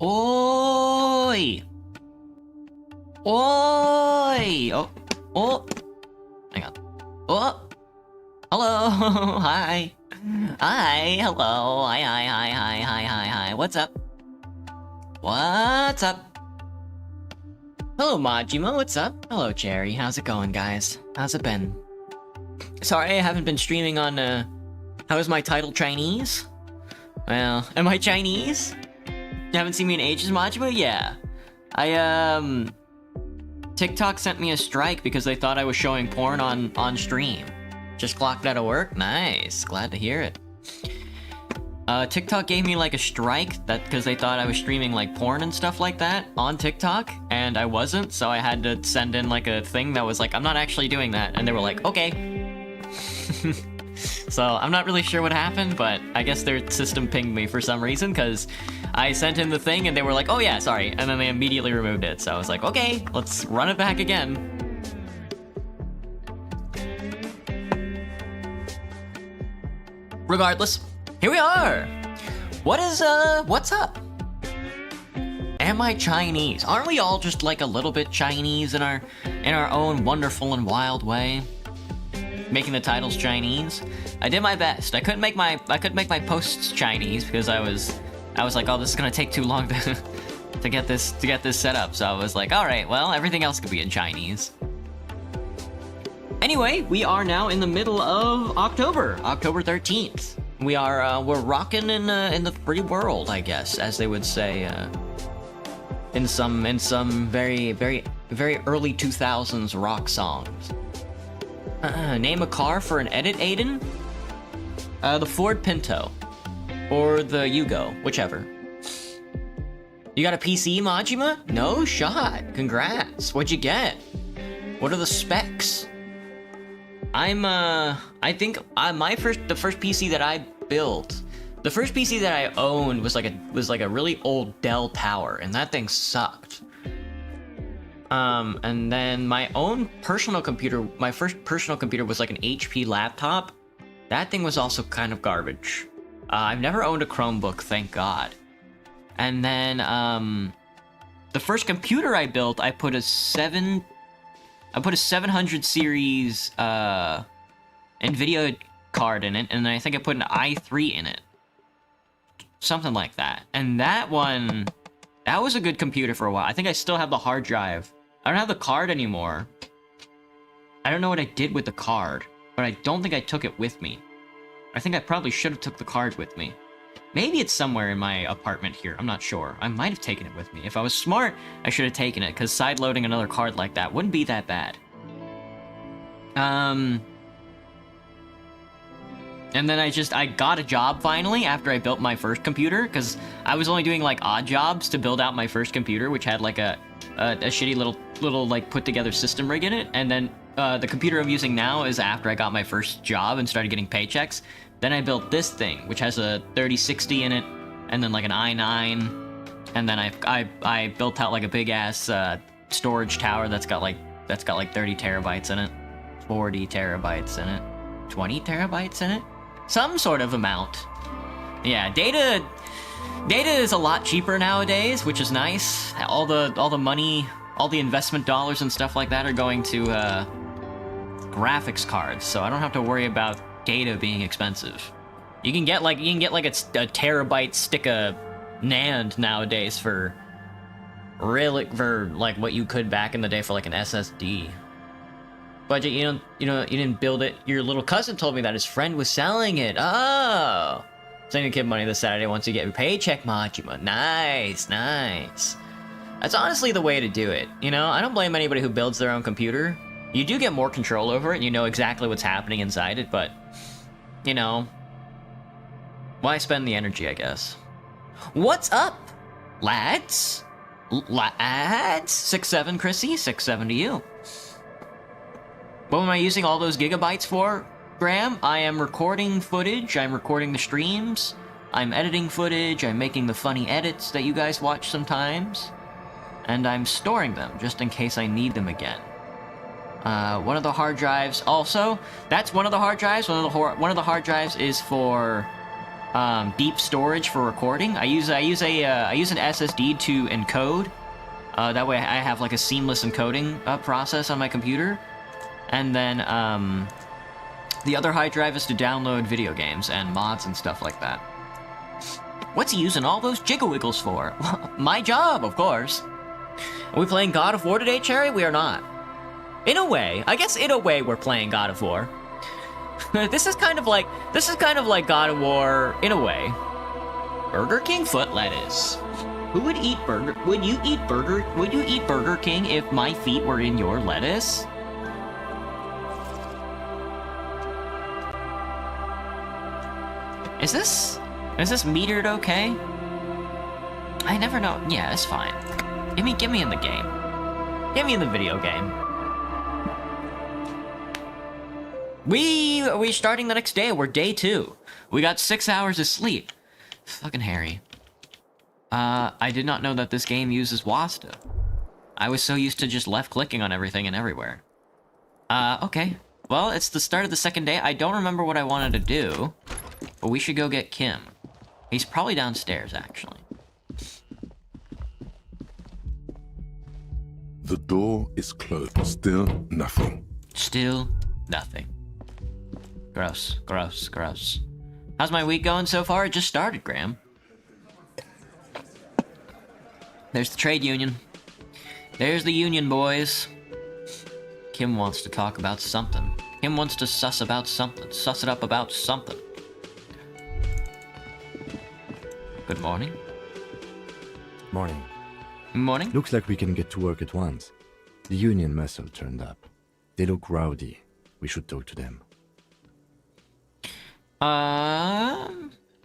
Oi! Oi! Oh, oh! Hang on. Oh! Hello! Hi! Hi! Hello! Hi! What's up? What's up? Hello, Majima, what's up? Hello, Jerry. How's it going, guys? How's it been? Sorry, I haven't been streaming on, How is my title Chinese? Well, am I Chinese? You haven't seen me in ages, Majima? Yeah. TikTok sent me a strike because they thought I was showing porn on stream. Just clocked out of work? Nice. Glad to hear it. TikTok gave me like a strike because they thought I was streaming like porn and stuff like that on TikTok, and I wasn't, so I had to send in like a thing that was like, I'm not actually doing that, and they were like, okay. So I'm not really sure what happened, but I guess their system pinged me for some reason, because I sent in the thing and they were like, oh yeah, sorry, and then they immediately removed it, so I was like, okay, let's run it back again. Regardless, here we are! What's up? Am I Chinese? Aren't we all just like a little bit Chinese in our own wonderful and wild way? Making the titles Chinese. I did my best. I couldn't make my posts Chinese because I was like, oh, this is gonna take too long to get this set up. So I was like, all right, well, everything else could be in Chinese. Anyway, we are now in the middle of October 13th. We're rocking in the free world, I guess, as they would say, in some very early 2000s rock songs. Name a car for an edit, Aiden? The Ford Pinto. Or the Yugo, whichever. You got a PC, Majima? No shot. Congrats. What'd you get? What are the specs? The first PC that I built, the first PC that I owned was like a really old Dell Tower, and that thing sucked. And then my own personal computer, my first personal computer was like an HP laptop. That thing was also kind of garbage. I've never owned a Chromebook, thank God. And then, the first computer I built, I put a 700 series, NVIDIA card in it, and then I think I put an i3 in it. Something like that. And that was a good computer for a while. I think I still have the hard drive. I don't have the card anymore. I don't know what I did with the card, but I don't think I took it with me. I think I probably should have took the card with me. Maybe it's somewhere in my apartment here. I'm not sure. I might have taken it with me. If I was smart, I should have taken it, because side-loading another card like that wouldn't be that bad. And then I got a job finally after I built my first computer, because I was only doing like odd jobs to build out my first computer, which had like a shitty little like put together system rig in it. And then the computer I'm using now is after I got my first job and started getting paychecks. Then I built this thing, which has a 3060 in it, and then like an i9, and then I built out like a big ass storage tower that's got like 30 terabytes in it, 40 terabytes in it, 20 terabytes in it, some sort of amount. Yeah, data is a lot cheaper nowadays, which is nice. All the money, all the investment dollars and stuff like that are going to graphics cards, so I don't have to worry about data being expensive. You can get like a terabyte stick of NAND nowadays for like what you could back in the day for like an SSD. Budget, you didn't build it. Your little cousin told me that his friend was selling it. Oh, sending a kid money this Saturday once you get your paycheck, Majima. Nice. That's honestly the way to do it. I don't blame anybody who builds their own computer. You do get more control over it, and you know exactly what's happening inside it, but, why spend the energy, I guess? What's up, lads? Lads? 6'7", Chrissy? 6'7" to you. What am I using all those gigabytes for, Graham? I am recording footage, I'm recording the streams, I'm editing footage, I'm making the funny edits that you guys watch sometimes, and I'm storing them, just in case I need them again. One of the hard drives also, that's one of the hard drives. One of the hard drives is for deep storage for recording. I use an SSD to encode. That way I have like a seamless encoding process on my computer. And then the other hard drive is to download video games and mods and stuff like that. What's he using all those jiggle-wiggles for? My job, of course. Are we playing God of War today, Cherry? We are not. In a way. I guess in a way we're playing God of War. This is kind of like God of War in a way. Burger King foot lettuce. Who would eat burger? Would you eat Burger King if my feet were in your lettuce? Is this metered okay? I never know. Yeah, it's fine. Get me in the game. Get me in the video game. We're starting the next day. We're day 2. We got 6 hours of sleep. Fucking Harry. I did not know that this game uses WASTA. I was so used to just left-clicking on everything and everywhere. Okay. Well, it's the start of the second day. I don't remember what I wanted to do, but we should go get Kim. He's probably downstairs, actually. The door is closed. Still nothing. Still nothing. Gross, gross, gross. How's my week going so far? It just started, Graham. There's the trade union. There's the union, boys. Kim wants to talk about something. Kim wants to suss about something. Suss it up about something. Good morning. Morning. Morning. Looks like we can get to work at once. The union muscle turned up. They look rowdy. We should talk to them.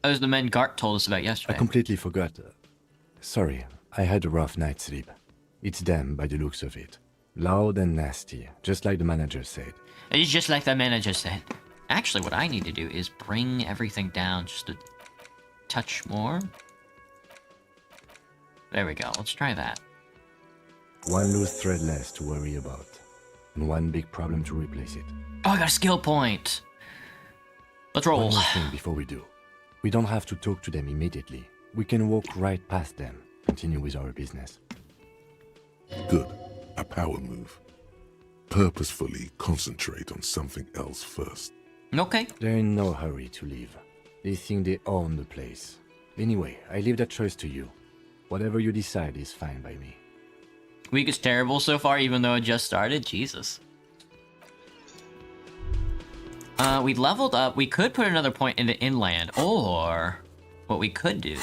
Those the men Gart told us about yesterday. I completely forgot. Sorry, I had a rough night's sleep. It's them by the looks of it. Loud and nasty, just like the manager said. It's just like the manager said. Actually, what I need to do is bring everything down just a touch more. There we go. Let's try that. One loose thread less to worry about. And one big problem to replace it. Oh, I got a skill point. Let's roll. One more thing before we do. We don't have to talk to them immediately. We can walk right past them. Continue with our business. Good. A power move. Purposefully concentrate on something else first. Okay. They're in no hurry to leave. They think they own the place. Anyway, I leave that choice to you. Whatever you decide is fine by me. Week is terrible so far, even though it just started. Jesus. We leveled up. We could put another point into inland, or what we could do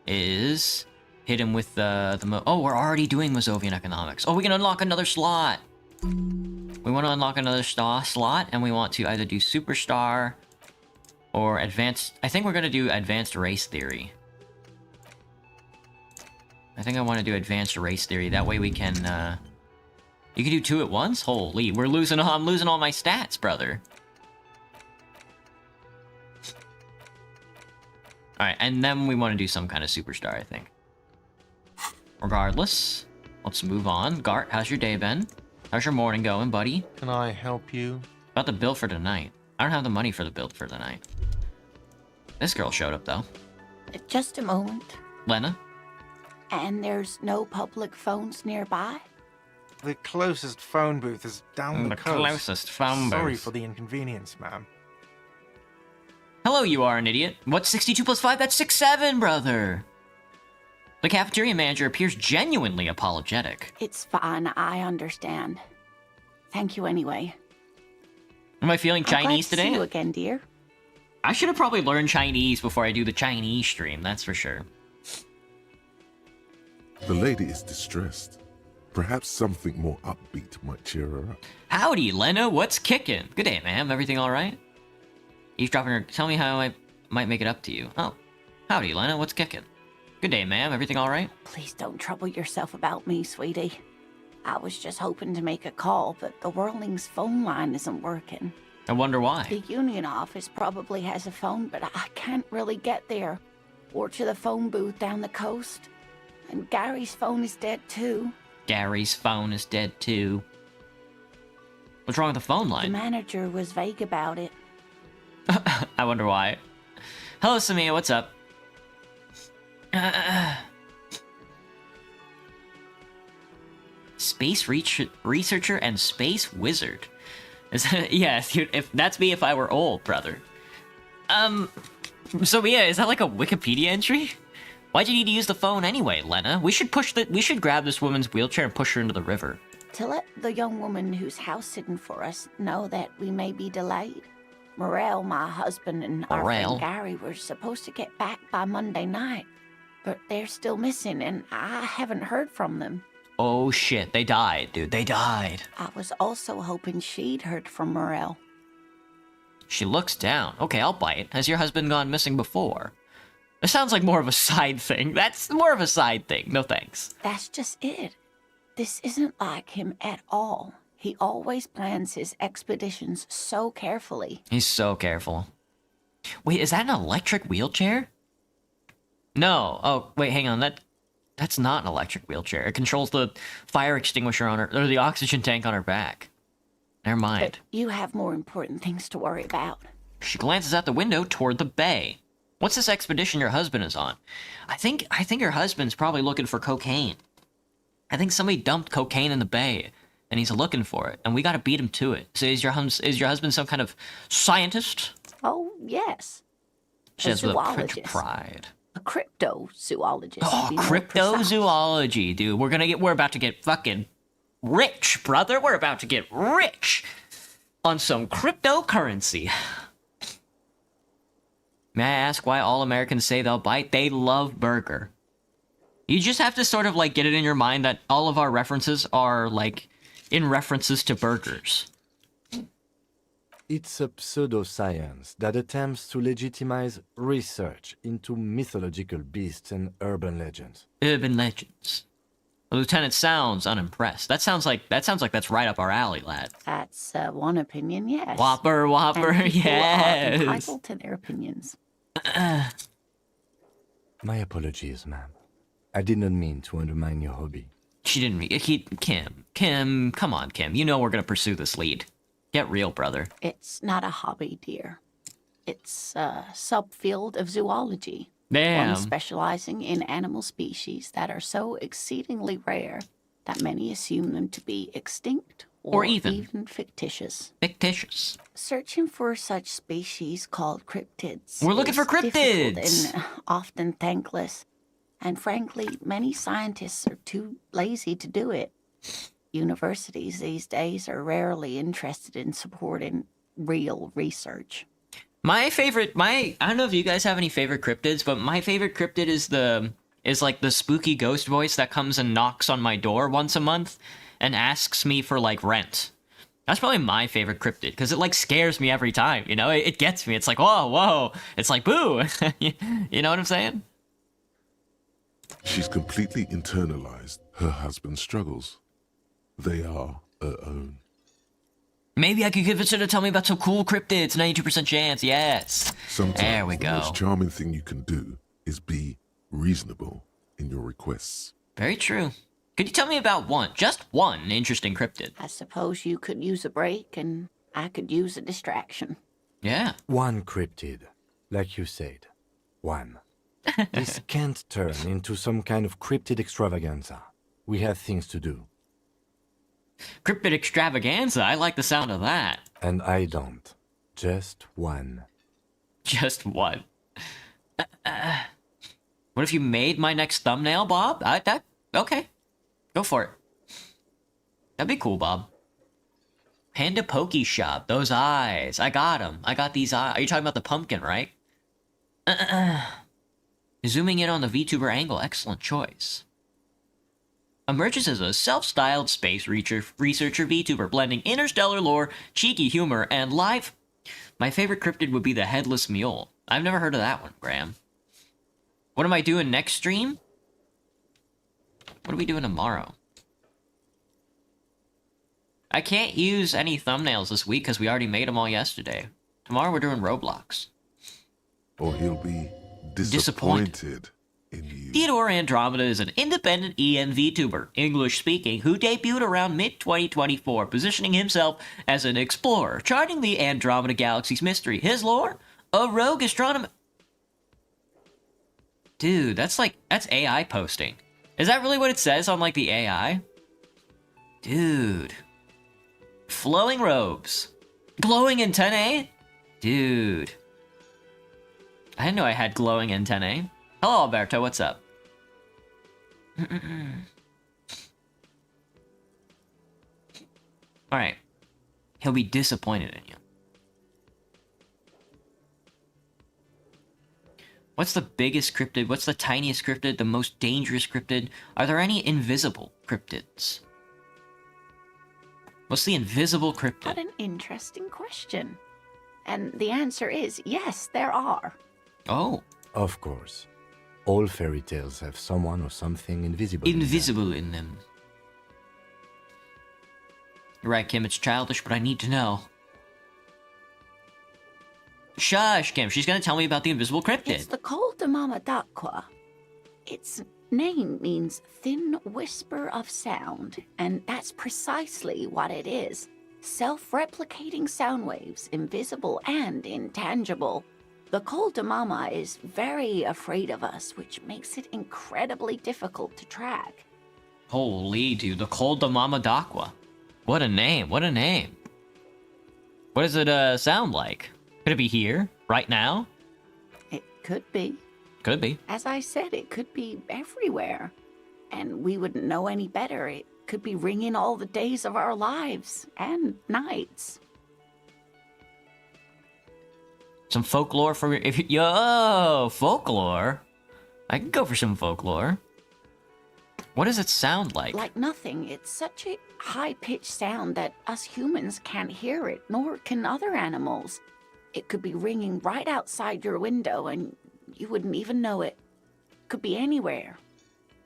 is hit him with oh, we're already doing Mazovian economics. Oh, we can unlock another slot. We want to unlock another slot, and we want to either do superstar or advanced. I think we're going to do advanced race theory. I think I want to do advanced race theory. That way we can, you can do 2 at once? Holy, I'm losing all my stats, brother. Alright, and then we want to do some kind of superstar, I think. Regardless, let's move on. Gart, how's your day been? How's your morning going, buddy? Can I help you? About the bill for tonight. I don't have the money for the bill for tonight. This girl showed up, though. Just a moment. Lena? And there's no public phones nearby? The closest phone booth is down the coast. Closest phone Sorry booth. for the inconvenience, ma'am. Hello, you are an idiot. What's 62 plus 5? That's 67, brother. The cafeteria manager appears genuinely apologetic. It's fine, I understand. Thank you anyway. Am I feeling Chinese I'm glad to today? see you again, dear. I should have probably learned Chinese before I do the Chinese stream, that's for sure. The lady is distressed. Perhaps something more upbeat might cheer her up. Howdy, Lena. What's kicking? Good day, ma'am. Everything all right? Eavesdropping her. Tell me how I might make it up to you. Oh, howdy, Lena. What's kicking? Good day, ma'am. Everything all right? Please don't trouble yourself about me, sweetie. I was just hoping to make a call, but the Whirling's phone line isn't working. I wonder why. The union office probably has a phone, but I can't really get there. Or to the phone booth down the coast. And Gary's phone is dead, too. Gary's phone is dead, too. What's wrong with the phone The line? manager was vague about it. I wonder why. Hello, Samia. What's up? Space researcher and space wizard. Yeah, if that's me if I were old, brother. So yeah, is that like a Wikipedia entry? Why'd you need to use the phone anyway, Lena? We should grab this woman's wheelchair and push her into the river. To let the young woman who's house sitting for us know that we may be delayed. Morel, my husband, and our friend Gary were supposed to get back by Monday night, but they're still missing, and I haven't heard from them. Oh shit, they died, dude. They died. I was also hoping she'd heard from Morel. She looks down. Okay, I'll bite. Has your husband gone missing before? It sounds like more of a side thing. That's more of a side thing. No thanks. That's just it. This isn't like him at all. He always plans his expeditions so carefully. He's so careful. Wait, is that an electric wheelchair? No. Oh, wait, hang on. That's not an electric wheelchair. It controls the fire extinguisher on her, or the oxygen tank on her back. Never mind. But you have more important things to worry about. She glances out the window toward the bay. What's this expedition your husband is on? I think your husband's probably looking for cocaine. I think somebody dumped cocaine in the bay, and he's looking for it, and we gotta beat him to it. So is your husband some kind of scientist? Oh, yes. She says with a zoologist. Pride. A cryptozoologist. Oh, cryptozoology, dude. We're about to get fucking rich, brother. We're about to get rich on some cryptocurrency. May I ask why all Americans say they'll bite? They love burger. You just have to sort of like get it in your mind that all of our references are like in references to burgers. It's a pseudoscience that attempts to legitimize research into mythological beasts and urban legends. Urban legends. The lieutenant sounds unimpressed. That sounds like that's right up our alley, lad. That's one opinion, yes. Whopper, And people yes. are entitled to their opinions. My apologies, ma'am. I did not mean to undermine your hobby. She didn't Kim, come on, Kim. You know we're gonna pursue this lead. Get real, brother. It's not a hobby, dear. It's a subfield of zoology. Damn. One specializing in animal species that are so exceedingly rare that many assume them to be extinct or even fictitious. Fictitious. Searching for such species called cryptids. We're looking for cryptids! Difficult and often thankless. And frankly, many scientists are too lazy to do it. Universities these days are rarely interested in supporting real research. I don't know if you guys have any favorite cryptids, but my favorite cryptid is like the spooky ghost voice that comes and knocks on my door once a month and asks me for like rent. That's probably my favorite cryptid because it like scares me every time, you know? It gets me. It's like, whoa. It's like, boo. You know what I'm saying? She's completely internalized her husband's struggles. They are her own. Maybe I could convince her to tell me about some cool cryptids. 92% chance, yes. Sometimes there we go. The most charming thing you can do is be reasonable in your requests. Very true. Could you tell me about just one interesting cryptid? I suppose you could use a break and I could use a distraction. Yeah. One cryptid, like you said. One. This can't turn into some kind of cryptid extravaganza. We have things to do. Cryptid extravaganza? I like the sound of that. And I don't. Just one. Just one. What if you made my next thumbnail, Bob? Okay. Go for it. That'd be cool, Bob. Panda Pokey Shop. Those eyes. I got them. I got these eyes. Are you talking about the pumpkin, right? Zooming in on the VTuber angle. Excellent choice. Emerges as a self-styled space researcher VTuber, blending interstellar lore, cheeky humor, and live... My favorite cryptid would be the Headless Mule. I've never heard of that one, Graham. What am I doing next stream? What are we doing tomorrow? I can't use any thumbnails this week because we already made them all yesterday. Tomorrow we're doing Roblox. Or he'll be disappointed in you. Theodore Andromeda is an independent EM VTuber, English-speaking, who debuted around mid-2024, positioning himself as an explorer, charting the Andromeda Galaxy's mystery. His lore? A rogue astronomer... Dude, that's AI posting. Is that really what it says on like the AI? Dude. Flowing robes. Glowing antennae? Dude. I didn't know I had glowing antennae. Hello, Alberto, what's up? Alright. He'll be disappointed in you. What's the biggest cryptid? What's the tiniest cryptid? The most dangerous cryptid? Are there any invisible cryptids? What's the invisible cryptid? What an interesting question. And the answer is yes, there are. Oh. Of course. All fairy tales have someone or something invisible. Invisible in them. You're right, Kim, it's childish, but I need to know. Shush, Kim, she's gonna tell me about the invisible cryptid. It's the Col de Mama d'Aqua. Its name means thin whisper of sound, and that's precisely what it is. Self-replicating sound waves, invisible and intangible. The Col de Mama is very afraid of us, which makes it incredibly difficult to track. Holy dude, the Col de Mama d'Aqua. What a name, what a name. What does it sound like? Could it be here? Right now? It could be. Could be. As I said, it could be everywhere. And we wouldn't know any better. It could be ringing all the days of our lives and nights. Some folklore for if you, yo, folklore. I can go for some folklore. What does it sound like? Like nothing. It's such a high-pitched sound that us humans can't hear it, nor can other animals. It could be ringing right outside your window and you wouldn't even know it. Could be anywhere.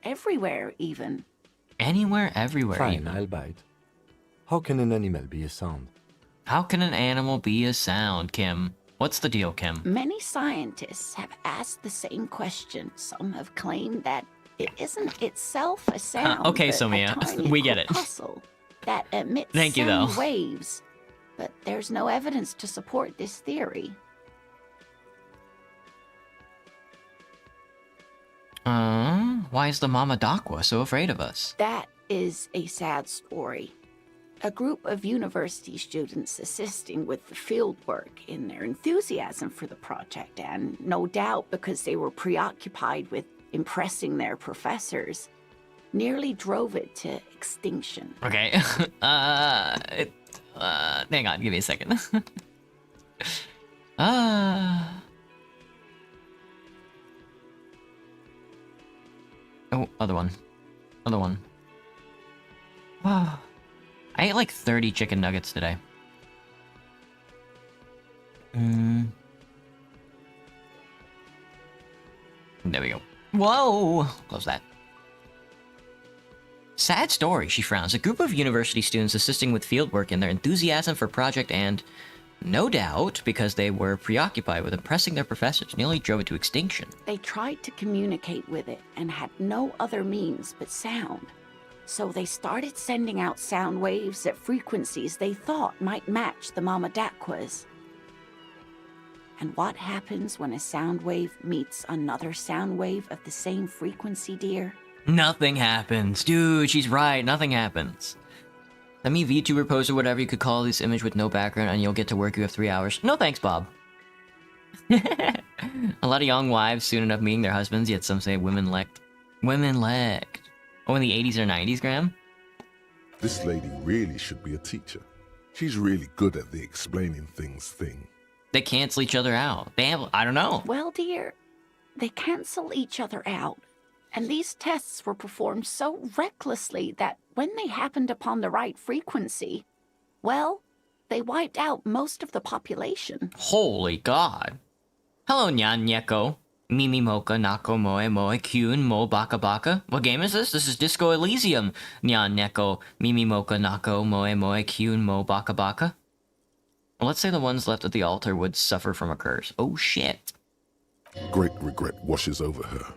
Everywhere, even. Anywhere, everywhere. Fine, even. I'll bite. How can an animal be a sound? How can an animal be a sound, Kim? What's the deal, Kim? Many scientists have asked the same question. Some have claimed that it isn't itself a sound. Okay, but Somia, a tiny we get it. corpuscle that emits Thank you, sound though. waves. But there's no evidence to support this theory. Why is the Mama d'Aqua so afraid of us? That is a sad story. A group of university students assisting with the field work in their enthusiasm for the project, and no doubt because they were preoccupied with impressing their professors, nearly drove it to extinction. Okay. Hang on, give me a second. Oh, other one. Other one. Wow. I ate like 30 chicken nuggets today. There we go. Whoa! Close that. Sad story, she frowns. A group of university students assisting with fieldwork in their enthusiasm for project and, no doubt, because they were preoccupied with impressing their professors, nearly drove it to extinction. They tried to communicate with it and had no other means but sound. So they started sending out sound waves at frequencies they thought might match the Mama d'Aqua's. And what happens when a sound wave meets another sound wave of the same frequency, dear? Nothing happens. Dude, she's right. Nothing happens. Let me VTuber pose or whatever you could call this image with no background and you'll get to work. You have 3 hours. No thanks, Bob. A lot of young wives soon enough meeting their husbands, yet some say women lect. Women lect. Oh, in the 80s or 90s, Graham? This lady really should be a teacher. She's really good at the explaining things thing. They cancel each other out. They have, I don't know. Well, dear, they cancel each other out. And these tests were performed so recklessly that when they happened upon the right frequency, well, they wiped out most of the population. Holy God. Hello, Nyan Nyeko. Mimi Mocha Nako Moe Moe Kyun Mo Baka Baka. What game is this? This is Disco Elysium. Nyan Neko Mimi Mocha Nako Moe Moe Kyun Mo Baka Baka. Well, let's say the ones left at the altar would suffer from a curse. Oh shit. Great regret washes over her.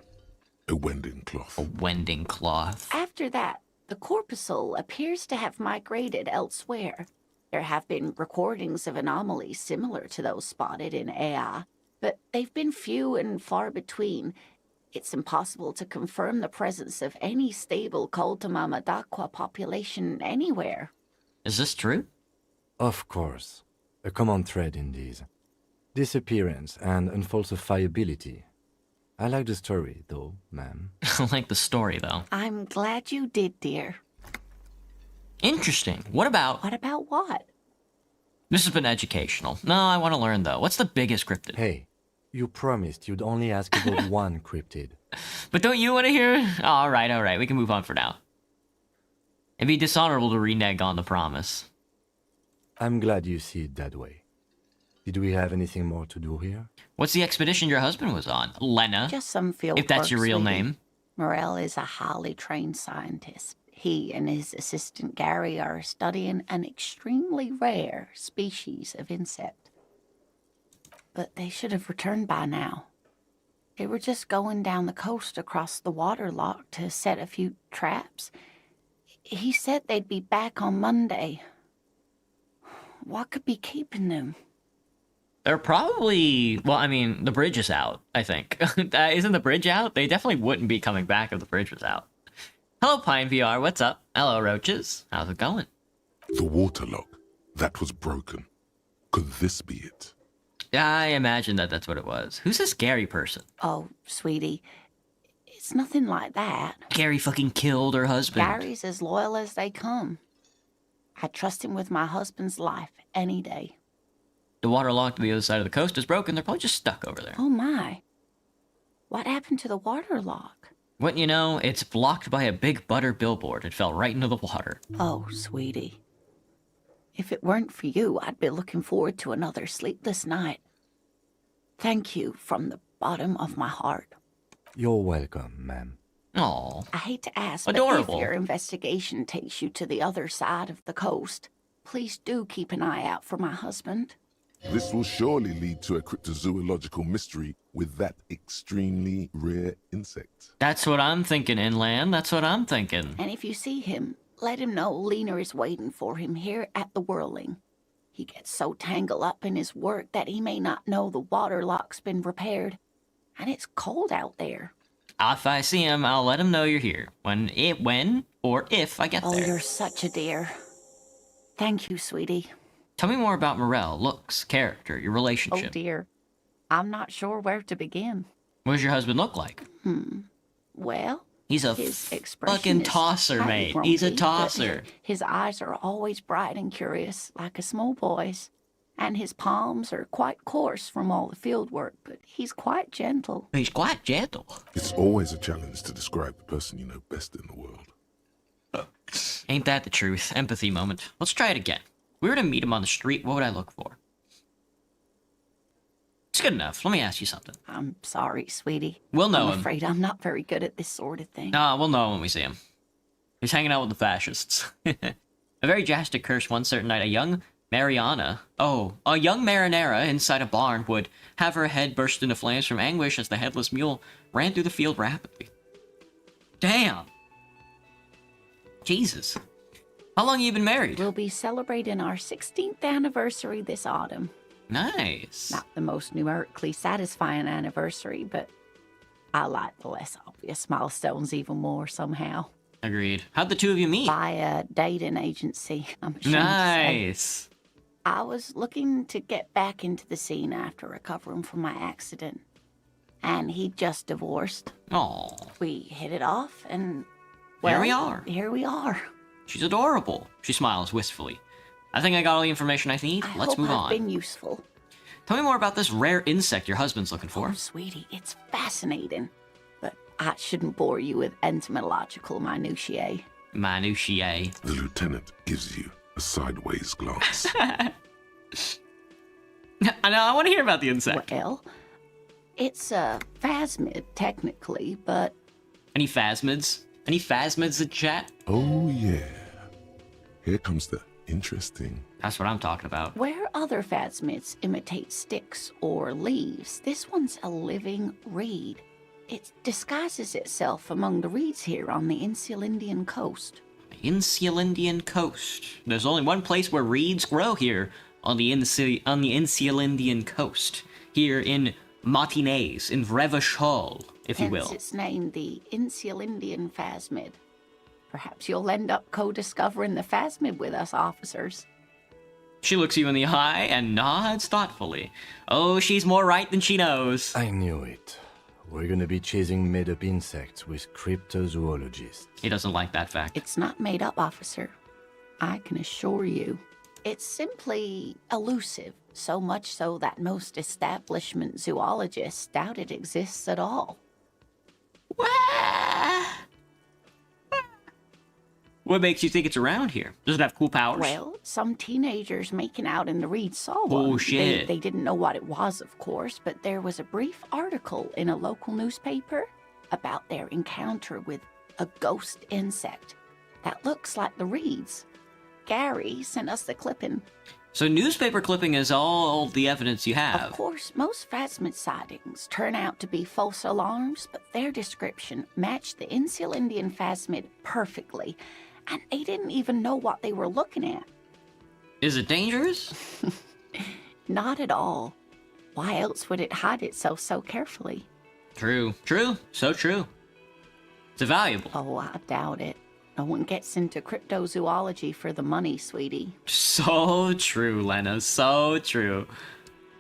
A wending cloth. A wending cloth. After that, the corpuscle appears to have migrated elsewhere. There have been recordings of anomalies similar to those spotted in Ea, but they've been few and far between. it's impossible to confirm the presence of any stable Koltama Madakwa population anywhere. Is this true? Of course. A common thread in these. Disappearance and unfalsifiability. I like the story, though, ma'am. I like the story, though. I'm glad you did, dear. Interesting. What about... What about what? This has been educational. No, I want to learn, though. What's the biggest cryptid? Hey, you promised you'd only ask about one cryptid. But don't you want to hear? All right. We can move on for now. It'd be dishonorable to renege on the promise. I'm glad you see it that way. Did we have anything more to do here? What's the expedition your husband was on? Lena? Just some field If that's work, your real sweetie. name. Morel is a highly trained scientist. He and his assistant Gary are studying an extremely rare species of insect. But they should have returned by now. They were just going down the coast across the water lock to set a few traps. He said they'd be back on Monday. What could be keeping them? They're probably... Well, I mean, the bridge is out, I think. Isn't the bridge out? They definitely wouldn't be coming back if the bridge was out. Hello, Pine VR. What's up? Hello, roaches. How's it going? The waterlock. That was broken. Could this be it? I imagine that's what it was. Who's this Gary person? Oh, sweetie, it's nothing like that. Gary fucking killed her husband. Gary's as loyal as they come. I trust him with my husband's life any day. The water lock to the other side of the coast is broken. They're probably just stuck over there. Oh my. What happened to the water lock? Wouldn't you know, it's blocked by a big butter billboard. It fell right into the water. Oh, sweetie. If it weren't for you, I'd be looking forward to another sleepless night. Thank you from the bottom of my heart. You're welcome, ma'am. Aw. I hate to ask, Adorable. but if your investigation takes you to the other side of the coast, please do keep an eye out for my husband. This will surely lead to a cryptozoological mystery with that extremely rare insect. That's what I'm thinking, Inland. That's what I'm thinking. And if you see him, let him know Lena is waiting for him here at the Whirling. He gets so tangled up in his work that he may not know the water lock's been repaired. And it's cold out there. If I see him, I'll let him know you're here. When or if I get Oh, there. you're such a dear. Thank you, sweetie. Tell me more about Morel, looks, character, your Oh, relationship. dear. I'm not sure where to begin. What does your husband look like? Well, He's a his expression fucking is tosser, slightly mate. He's a grumpy, but tosser. His eyes are always bright and curious, like a small boy's. And his palms are quite coarse from all the field work, but he's quite gentle. He's quite gentle. It's always a challenge to describe the person you know best in the world. Ain't that the truth? Empathy moment. Let's try it again. If we were to meet him on the street, what would I look for? It's good enough. Let me ask you something. I'm sorry, sweetie. We'll know I'm him. afraid I'm not very good at this sort of thing. We'll know when we see him. He's hanging out with the fascists. A very drastic curse one certain night. A young marinara inside a barn would have her head burst into flames from anguish as the headless mule ran through the field rapidly. Damn. Jesus. How long have you been married? We'll be celebrating our 16th anniversary this autumn. Nice. Not the most numerically satisfying anniversary, but I like the less obvious milestones even more somehow. Agreed. How'd the two of you meet? By a dating agency, I'm ashamed to say. Nice. I was looking to get back into the scene after recovering from my accident. And he'd just divorced. Aw. We hit it off, and Here we are. Here we are. She's adorable. She smiles wistfully. I think I got all the information I need. I Let's hope move I've on. been useful. Tell me more about this rare insect your husband's looking for. Oh, sweetie, it's fascinating. But I shouldn't bore you with entomological minutiae. Minutiae. The lieutenant gives you a sideways glance. I know, I want to hear about the insect. Well, it's a phasmid, technically, but Any phasmids? Any phasmids in chat? Oh, yeah. Here comes the interesting. That's what I'm talking about. where other phasmids imitate sticks or leaves, this one's a living reed. It disguises itself among the reeds here on the Insular Indian coast. Insular Indian coast. There's only one place where reeds grow here on the Insular Indian coast. Here in Martinez, in Revachol. if you will. Hence it's named the Insulindian Phasmid. Perhaps you'll end up co-discovering the Phasmid with us officers. She looks you in the eye and nods thoughtfully. Oh, she's more right than she knows. I knew it. We're gonna be chasing made-up insects with cryptozoologists. He doesn't like that fact. It's not made up, officer. I can assure you. It's simply elusive, so much so that most establishment zoologists doubt it exists at all. What makes you think it's around here? Does it have cool powers? Well, some teenagers making out in the reeds saw one. Oh, shit. They didn't know what it was, of course, but there was a brief article in a local newspaper about their encounter with a ghost insect that looks like the reeds. Gary sent us the clipping. So newspaper clipping is all the evidence you Of have. course, most Phasmid sightings turn out to be false alarms, but their description matched the Insulindian Phasmid perfectly, and they didn't even know what they were looking at. Is it dangerous? Not at all. Why else would it hide itself so carefully? True. True. So true. It's valuable. Oh, I doubt it. No one gets into cryptozoology for the money, sweetie. So true, Lena. So true.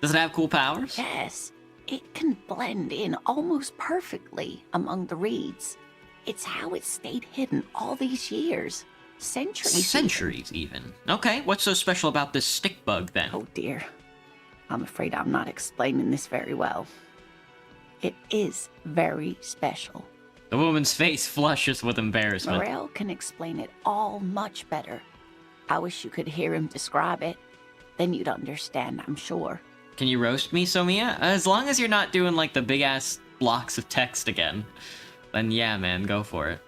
Does it have cool powers? Yes, it can blend in almost perfectly among the reeds. It's how it stayed hidden all these years. Centuries. Centuries, even. Okay, what's so special about this stick bug, then? Oh, dear. I'm afraid I'm not explaining this very well. It is very special. The woman's face flushes with embarrassment. Morel can explain it all much better. I wish you could hear him describe it. Then you'd understand, I'm sure. Can you roast me, Somia? As long as you're not doing, like, the big-ass blocks of text again. Then yeah, man, go for it.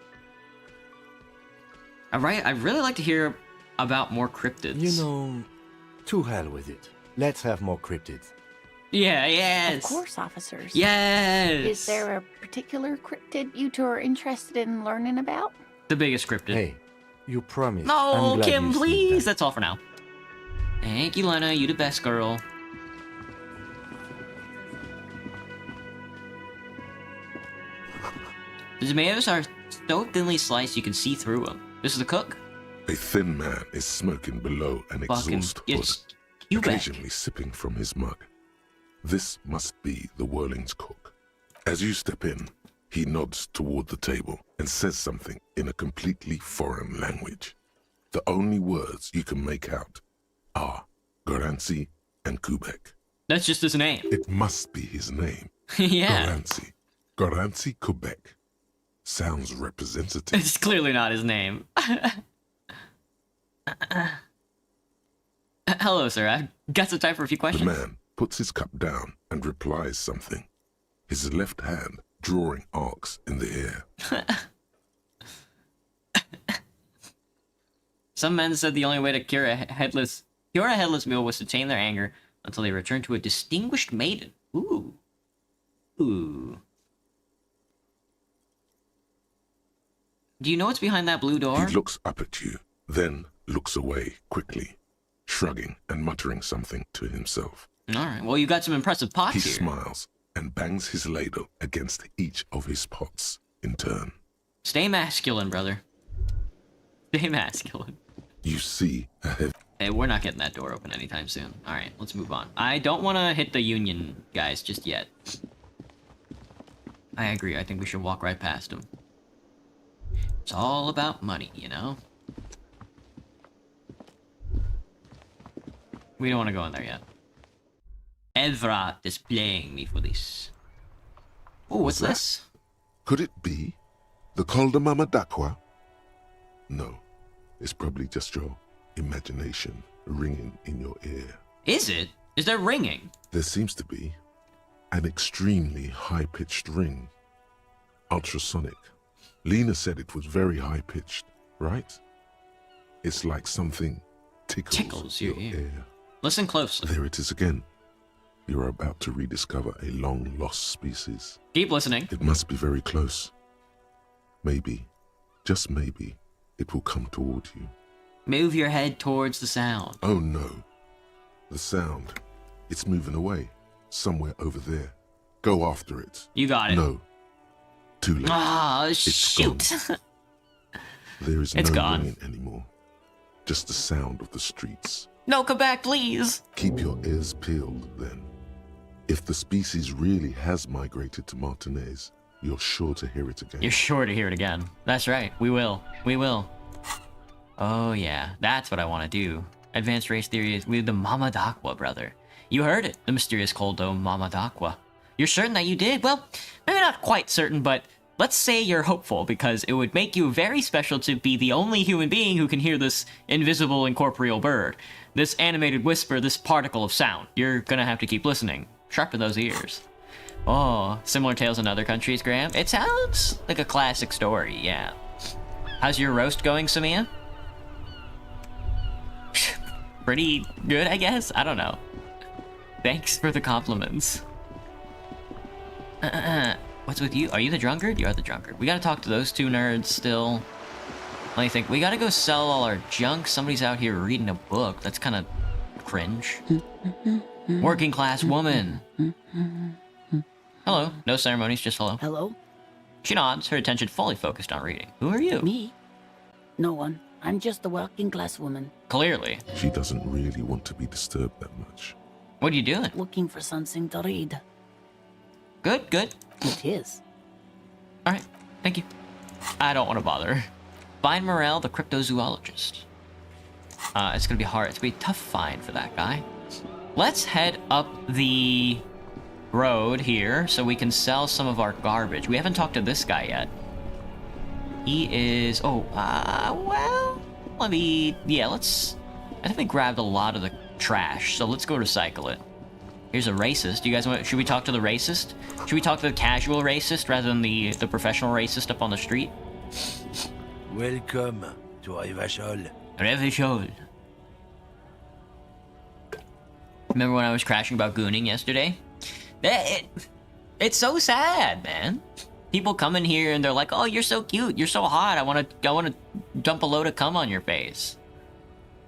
Alright, I'd really like to hear about more cryptids. You know, to hell with it. Let's have more cryptids. Yeah, yes! Of course, officers. Yes! Is there a particular cryptid you two are interested in learning about? The biggest cryptid. Hey, you promised. No, I'm glad Kim, you sneaked please! that. That's all for now. Thank you, Lena. You the best girl. The tomatoes are so thinly sliced you can see through them. This is the cook? A thin man is smoking below an exhaust hood, it's Quebec. occasionally sipping from his mug. This must be the Whirling's cook. As you step in, he nods toward the table and says something in a completely foreign language. The only words you can make out are Garancy and Quebec. That's just his name. It must be his name. Yeah. Garancy. Garancy Quebec. Sounds representative. It's clearly not his name. Hello, sir. I've got some time for a few The questions. man puts his cup down and replies something, his left hand drawing arcs in the air. Some men said the only way to cure a headless mule was to tame their anger until they returned to a distinguished maiden. Ooh. Ooh. Do you know what's behind that blue door? He looks up at you, then looks away quickly, shrugging and muttering something to himself. Alright, well, you've got some impressive pots He here. smiles and bangs his ladle against each of his pots in turn. Stay masculine, brother. Stay masculine. You see a heavy Hey, we're not getting that door open anytime soon. Alright, let's move on. I don't want to hit the Union guys just yet. I agree, I think we should walk right past them. It's all about money, you know? We don't want to go in there yet. Evra is playing me for this. Oh, what's that? this? Could it be the Coldamama Dakwa? No, it's probably just your imagination ringing in your ear. Is it? Is there ringing? There seems to be an extremely high-pitched ring. Ultrasonic. Lena said it was very high-pitched, right? It's like something tickles your ear. Listen closely. There it is again. You're about to rediscover a long-lost species. Keep listening. It must be very close. Maybe, just maybe, it will come toward you. Move your head towards the sound. Oh no. The sound. It's moving away. Somewhere over there. Go after it. You got it. No. Too late. Ah, It's shoot. There is It's no gone. ringing anymore. Just the sound of the streets. No, come back, please. Keep your ears peeled, then. If the species really has migrated to Martinez, you're sure to hear it again. You're sure to hear it again. That's right. We will. We will. Oh, yeah. That's what I want to do. Advanced race theory with the Mama Dakwa, brother. You heard it. The mysterious cold dome Mama Dakwa. You're certain that you did? Well, maybe not quite certain, but let's say you're hopeful, because it would make you very special to be the only human being who can hear this invisible incorporeal bird. This animated whisper, this particle of sound. You're gonna have to keep listening. Sharpen those ears. Oh, similar tales in other countries, Graham? It sounds like a classic story, yeah. How's your roast going, Samia? Pretty good, I guess? I don't know. Thanks for the compliments. What's with you? Are you the drunkard? You are the drunkard. We gotta talk to those two nerds still. Let me think. We gotta go sell all our junk. Somebody's out here reading a book. That's kind of cringe. Working class woman. Hello. No ceremonies, just hello. Hello? She nods, her attention fully focused on reading. Who are you? Me? No one. I'm just a working class woman Clearly. She doesn't really want to be disturbed that much. What are you doing? looking for something to read. Good, good. It is. Alright, thank you. I don't want to bother. Find Morel, the cryptozoologist. It's gonna be hard. It's gonna be a tough find for that guy. Let's head up the road here so we can sell some of our garbage. We haven't talked to this guy yet. He is... Oh, well... Let me... Yeah, let's... I think we grabbed a lot of the trash, so let's go recycle it. Here's a racist. You guys want... Should we talk to the racist? Should we talk to the casual racist rather than the professional racist up on the street? Welcome to Revachol. Revachol. Remember when I was crashing about gooning yesterday? It's so sad, man. People come in here and they're like, "Oh, you're so cute. You're so hot. I want to dump a load of cum on your face."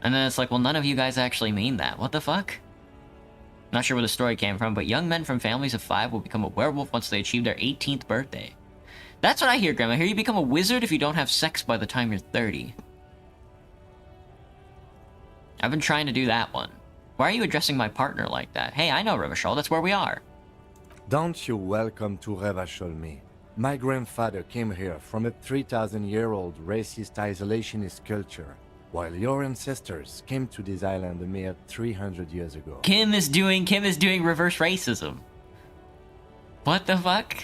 And then it's like, well, none of you guys actually mean that. What the fuck? Not sure where the story came from, but young men from families of 5 will become a werewolf once they achieve their 18th birthday. That's what I hear, Grandma. I hear you become a wizard if you don't have sex by the time you're 30. I've been trying to do that one. Why are you addressing my partner like that? Hey, I know Revachol. That's where we are. Don't you welcome to Revachol me. My grandfather came here from a 3,000-year-old racist isolationist culture, while your ancestors came to this island a mere 300 years ago. Kim is doing reverse racism. What the fuck?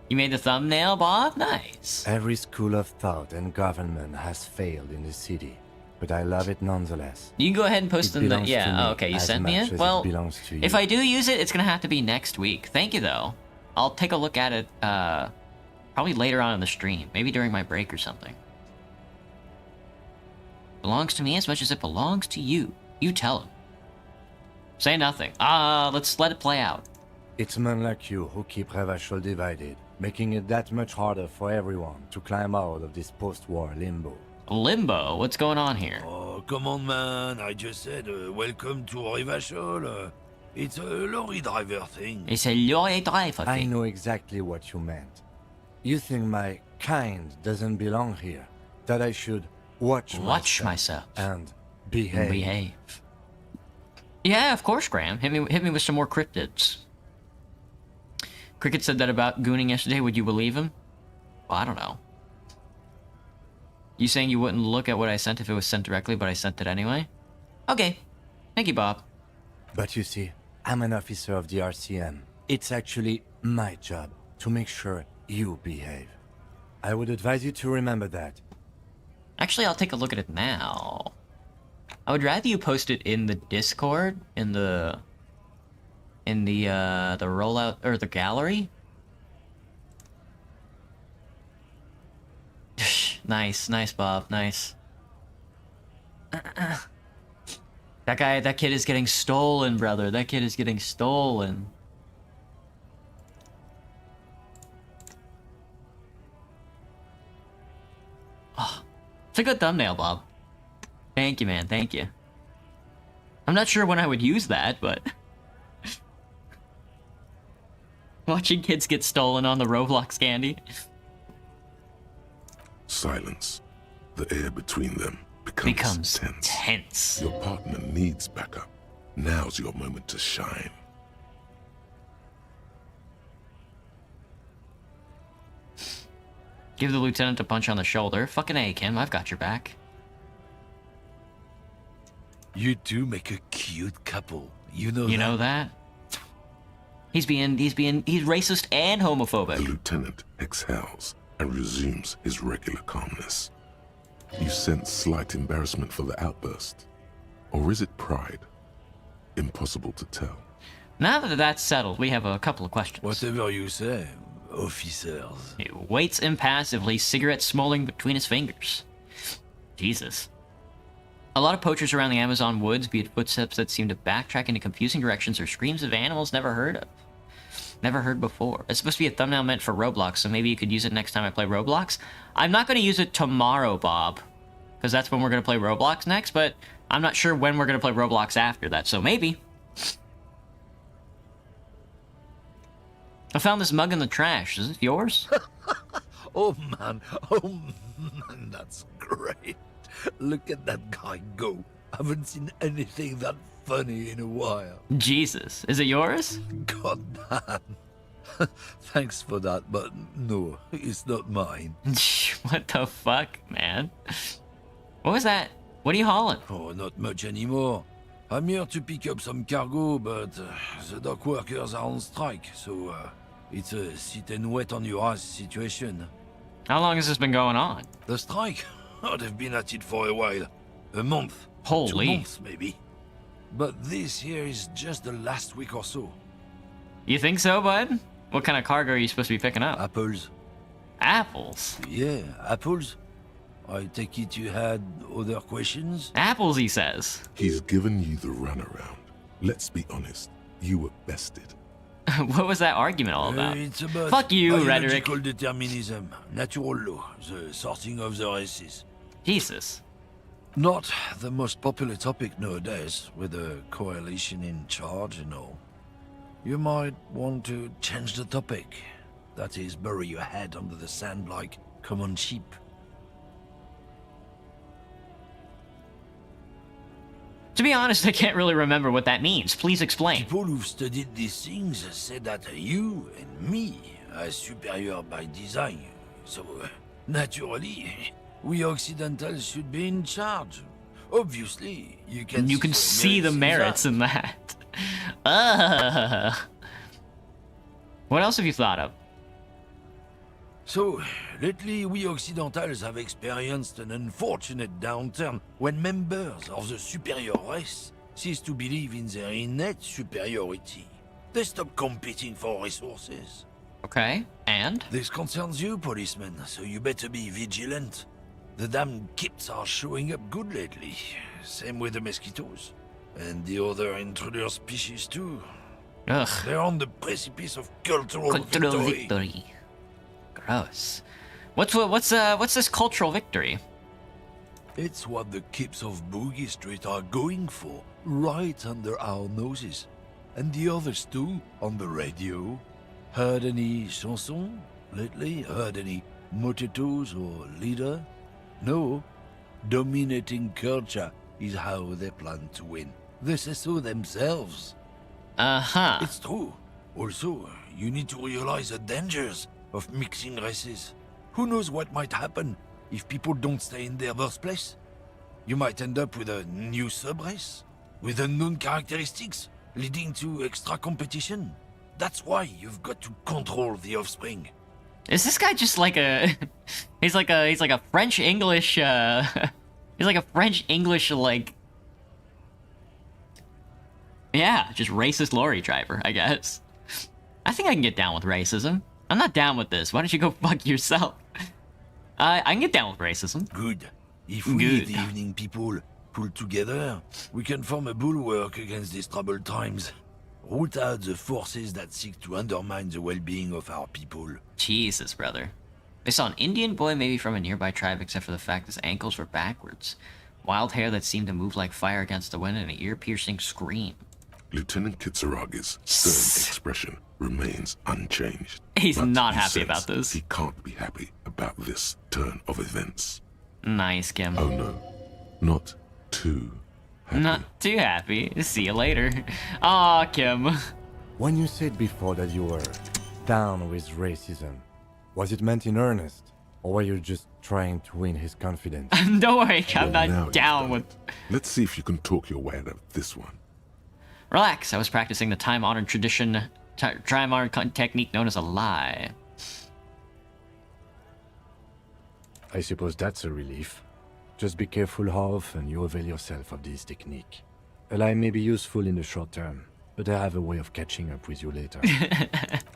You made the thumbnail, Bob? Nice. Every school of thought and government has failed in the city, but I love it nonetheless. You can go ahead and post It in the... belongs to Yeah, me oh, okay, you as sent me much it? as Well, it belongs to you. if I do use it, it's gonna have to be next week. Thank you, though. I'll take a look at it, probably later on in the stream. Maybe during my break or something. Belongs to me as much as it belongs to you. You tell him. Say nothing. Let's let it play out. It's men like you who keep Revachol divided, making it that much harder for everyone to climb out of this post-war limbo. Limbo? What's going on here? Oh, come on, man. I just said welcome to Revachol. It's a lorry driver thing. It's a lorry driver I thing. know exactly what you meant. You think my kind doesn't belong here, that I should watch myself and behave. Yeah, of course, Graham. Hit me with some more cryptids. Cricket said that about gooning yesterday. Would you believe him? Well, I don't know. You saying you wouldn't look at what I sent if it was sent directly, but I sent it anyway? Okay. Thank you, Bob. But you see, I'm an officer of the RCM. It's actually my job to make sure you behave. I would advise you to remember that. Actually, I'll take a look at it now. I would rather you post it in the Discord, in the rollout or the gallery. Nice, Bob. Nice. That kid is getting stolen, brother. That kid is getting stolen. Oh, it's a good thumbnail, Bob. Thank you, man. Thank you. I'm not sure when I would use that, but... Watching kids get stolen on the Roblox candy. silence, the air between them becomes tense. Your partner needs backup. Now's your moment to shine. Give the lieutenant a punch on the shoulder. Fucking A, Kim, I've got your back. You two make a cute couple. You know that? He's racist and homophobic. The lieutenant exhales and resumes his regular calmness. You sense slight embarrassment for the outburst. Or is it pride? Impossible to tell. Now that that's settled, we have a couple of questions. Whatever you say, officers. He waits impassively, cigarette smoldering between his fingers. Jesus. A lot of poachers around the Amazon woods, be it footsteps that seem to backtrack into confusing directions or screams of animals never heard before. It's supposed to be a thumbnail meant for Roblox, so maybe you could use it next time I play Roblox. I'm not going to use it tomorrow, Bob, because that's when we're going to play Roblox next, but I'm not sure when we're going to play Roblox after that, so maybe. I found this mug in the trash. Is it yours? Oh man, that's great. Look at that guy go. Haven't seen anything that funny in a while. Jesus. Is it yours? God damn. Thanks for that, but no, it's not mine. What the fuck, man? What was that? What are you hauling? Oh, not much anymore. I'm here to pick up some cargo, but the dock workers are on strike, so it's a sit and wait on your ass situation. How long has this been going on? The strike? Oh, they've been at it for a while. A month. Holy. 2 months, maybe. But this here is just the last week or so. You think so, bud? What kind of cargo are you supposed to be picking up? Apples. Apples? Yeah, apples. I take it you had other questions? Apples, he says. He's given you the runaround. Let's be honest, you were bested. What was that argument all about? It's about Fuck you, biological rhetoric. determinism, natural law, the sorting of the races. Jesus. Not the most popular topic nowadays, with the coalition in charge and all. You might want to change the topic. That is, bury your head under the sand like common sheep. To be honest, I can't really remember what that means. Please explain. People who've studied these things say that you and me are superior by design. So, naturally, we Occidentals should be in charge. Obviously, you can see the merits in that. What else have you thought of? So, lately we Occidentals have experienced an unfortunate downturn when members of the superior race cease to believe in their innate superiority. They stop competing for resources. Okay, and? This concerns you, policeman, so you better be vigilant. The damn kips are showing up good lately. Same with the mosquitoes. And the other intruder species too. Ugh. They're on the precipice of cultural victory. Gross. What's this cultural victory? It's what the kips of Boogie Street are going for, right under our noses. And the others too, on the radio. Heard any chansons lately? Heard any motetos or leader? No. Dominating culture is how they plan to win. They say so themselves. Uh-huh. It's true. Also, you need to realize the dangers of mixing races. Who knows what might happen if people don't stay in their birthplace? You might end up with a new sub-race, with unknown characteristics, leading to extra competition. That's why you've got to control the offspring. Is this guy just like a... he's like a French English, he's like a French English, like... Yeah, just racist lorry driver, I guess. I think I can get down with racism. I'm not down with this. Why don't you go fuck yourself? I can get down with racism. Good. If we, the evening people, pull together, we can form a bulwark against these troubled times. Root out the forces that seek to undermine the well-being of our people. Jesus, brother. They saw an Indian boy, maybe from a nearby tribe, except for the fact his ankles were backwards. Wild hair that seemed to move like fire against the wind, and an ear-piercing scream. Lieutenant Kitsuragi's stern expression remains unchanged. He's but not you happy sense about this. He can't be happy about this turn of events. Nice, Kim. Oh no, not too happy. Not too happy. See you later. Aw, Kim. When you said before that you were down with racism, was it meant in earnest? Or were you just trying to win his confidence? Don't worry, I'm Well, now not you've down done with... it. Let's see if you can talk your way out of this one. Relax, I was practicing the time-honored technique known as a lie. I suppose that's a relief. Just be careful how often you avail yourself of this technique. A lie may be useful in the short term, but I have a way of catching up with you later.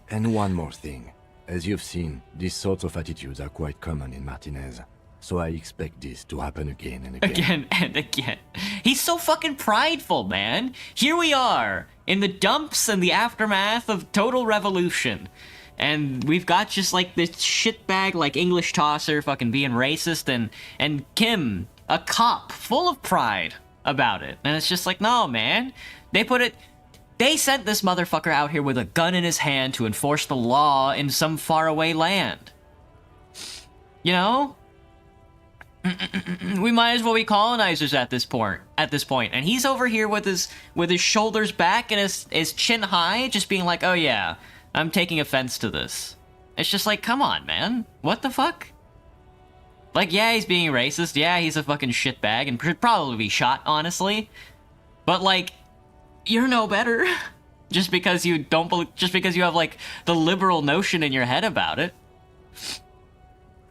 And one more thing. As you've seen, these sorts of attitudes are quite common in Martinez, so I expect this to happen again and again. Again and again. He's so fucking prideful, man. Here we are, in the dumps and the aftermath of total revolution. And we've got just like this shitbag like English tosser fucking being racist and Kim, a cop, full of pride about it. And it's just like, no, man. They sent this motherfucker out here with a gun in his hand to enforce the law in some faraway land. You know? We might as well be colonizers at this point. And he's over here with his shoulders back and his chin high, just being like, oh yeah, I'm taking offense to this. It's just like, come on, man. What the fuck? Like, yeah, he's being racist. Yeah, he's a fucking shitbag and should probably be shot, honestly. But like, you're no better. Just because you have like the liberal notion in your head about it.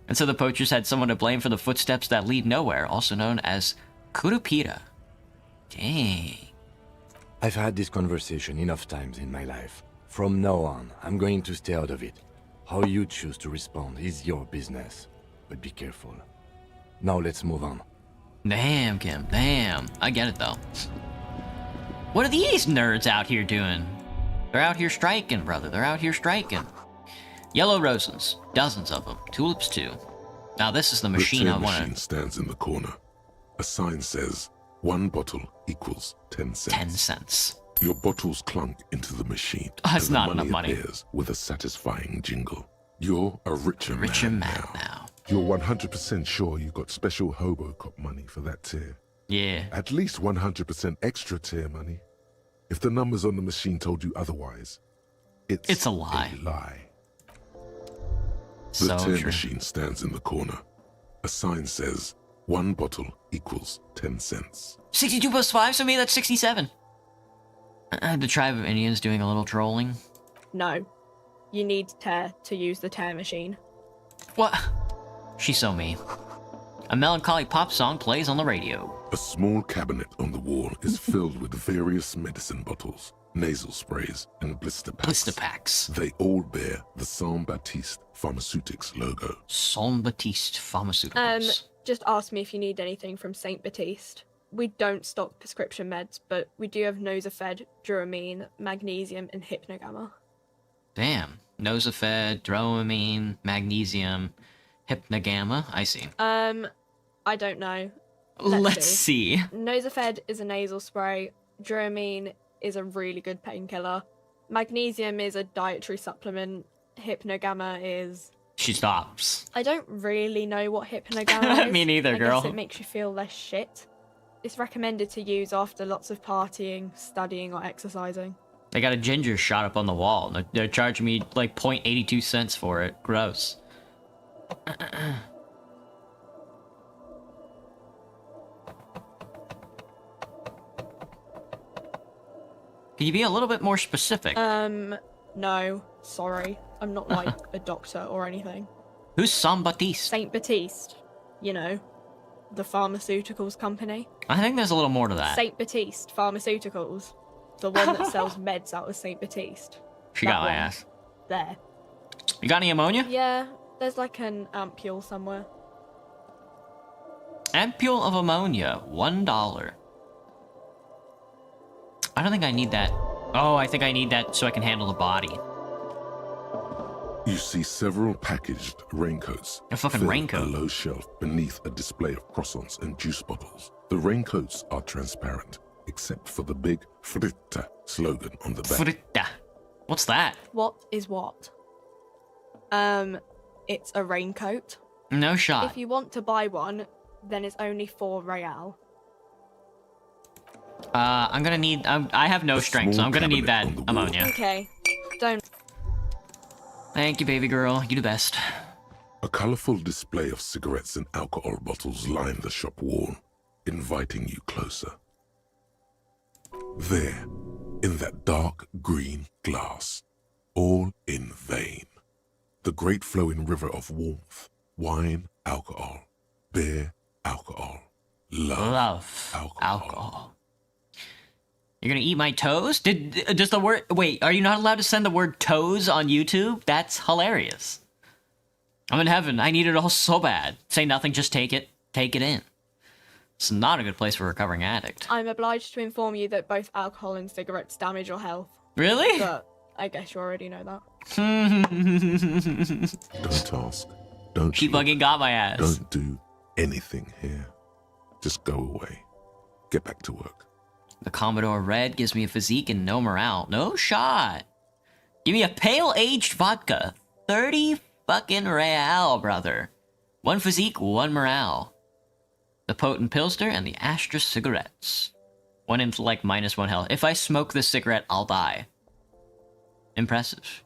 And so the poachers had someone to blame for the footsteps that lead nowhere, also known as Kurupira. Dang. I've had this conversation enough times in my life. From now on, I'm going to stay out of it. How you choose to respond is your business. But be careful. Now let's move on. Damn, Kim, damn. I get it, though. What are these nerds out here doing? They're out here striking, brother. They're out here striking. Yellow roses. Dozens of them. Tulips, too. Now, this is the machine I The want machine stands in the corner. A sign says, 1 bottle equals 10 cents. 10 cents. Your bottles clunk into the machine. That's and not the enough money. Appears with a satisfying jingle. You're a richer man now. You're 100% sure you got special hobo cop money for that tier. Yeah. At least 100% extra tier money. If the numbers on the machine told you otherwise, it's a lie. The So tier true. machine stands in the corner. A sign says, 1 bottle equals 10 cents. 62 plus 5, so maybe that's 67. The tribe of Indians doing a little trolling. No. You need tear to use the tear machine. What? She's so mean. A melancholy pop song plays on the radio. A small cabinet on the wall is filled with various medicine bottles, nasal sprays, and blister packs. Blister packs. They all bear the Saint Baptiste Pharmaceutics logo. Saint Baptiste Pharmaceuticals. Just ask me if you need anything from Saint Baptiste. We don't stock prescription meds, but we do have Nosafed, Dramamine, Magnesium, and Hypnogamma. Damn. Nosafed, Dramamine, Magnesium, Hypnogamma. I see. I don't know. Let's see. Nosafed is a nasal spray. Dramamine is a really good painkiller. Magnesium is a dietary supplement. Hypnogamma is... She stops. I don't really know what Hypnogamma is. Me neither, girl. I guess it makes you feel less shit. It's recommended to use after lots of partying, studying, or exercising. They got a ginger shot up on the wall. They're charging me like 0.82 cents for it. Gross. Can you be a little bit more specific? No. Sorry. I'm not like a doctor or anything. Who's Saint Baptiste? Saint Baptiste. You know, the pharmaceuticals company. I think there's a little more to that. Saint Baptiste Pharmaceuticals. The one that sells meds out of Saint Baptiste. She got my ass. There. You got any ammonia? Yeah, there's like an ampule somewhere. Ampule of ammonia, $1. I don't think I need that. Oh, I think I need that so I can handle the body. You see several packaged raincoats. A fucking filled raincoat. A low shelf beneath a display of croissants and juice bottles. The raincoats are transparent, except for the big Fritta slogan on the back. Fritta. What's that? What is what? It's a raincoat. No shot. If you want to buy one, then it's only 4 real. I'm gonna need. I have no strength, so I'm gonna need that cabinet on the wall. ammonia. Okay, don't. Thank you, baby girl. You do best. A colorful display of cigarettes and alcohol bottles lined the shop wall, inviting you closer. There, in that dark green glass, all in vain, the great flowing river of warmth, wine, alcohol, beer, alcohol, love, alcohol. You're gonna eat my toes? Does the word... Wait, are you not allowed to send the word toes on YouTube? That's hilarious. I'm in heaven. I need it all so bad. Say nothing, just take it. Take it in. It's not a good place for a recovering addict. I'm obliged to inform you that both alcohol and cigarettes damage your health. Really? But I guess you already know that. Don't ask. Don't She look. fucking got my ass. Don't do anything here. Just go away. Get back to work. The Commodore Red gives me a physique and no morale. No shot. Give me a pale-aged vodka. 30 fucking real, brother. 1 physique, 1 morale. The potent Pilsner and the Astra cigarettes. 1 intellect, -1 health. If I smoke this cigarette, I'll die. Impressive.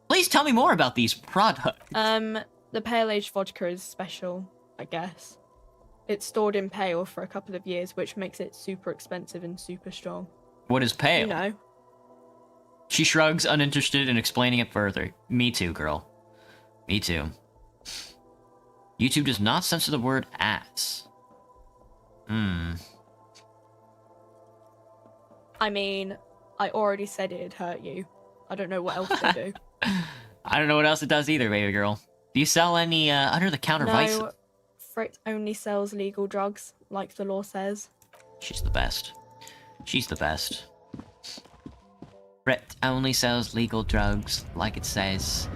Please tell me more about these products. The pale aged vodka is special, I guess. It's stored in pale for a couple of years, which makes it super expensive and super strong. What is pale? You know. She shrugs, uninterested in explaining it further. Me too, girl. Me too. YouTube does not censor the word ass. I mean, I already said it'd hurt you. I don't know what else to do. I don't know what else it does either, baby girl. Do you sell any under-the-counter vices? No, Frit only sells legal drugs, like the law says. She's the best. She's the best. Frit only sells legal drugs, like it says.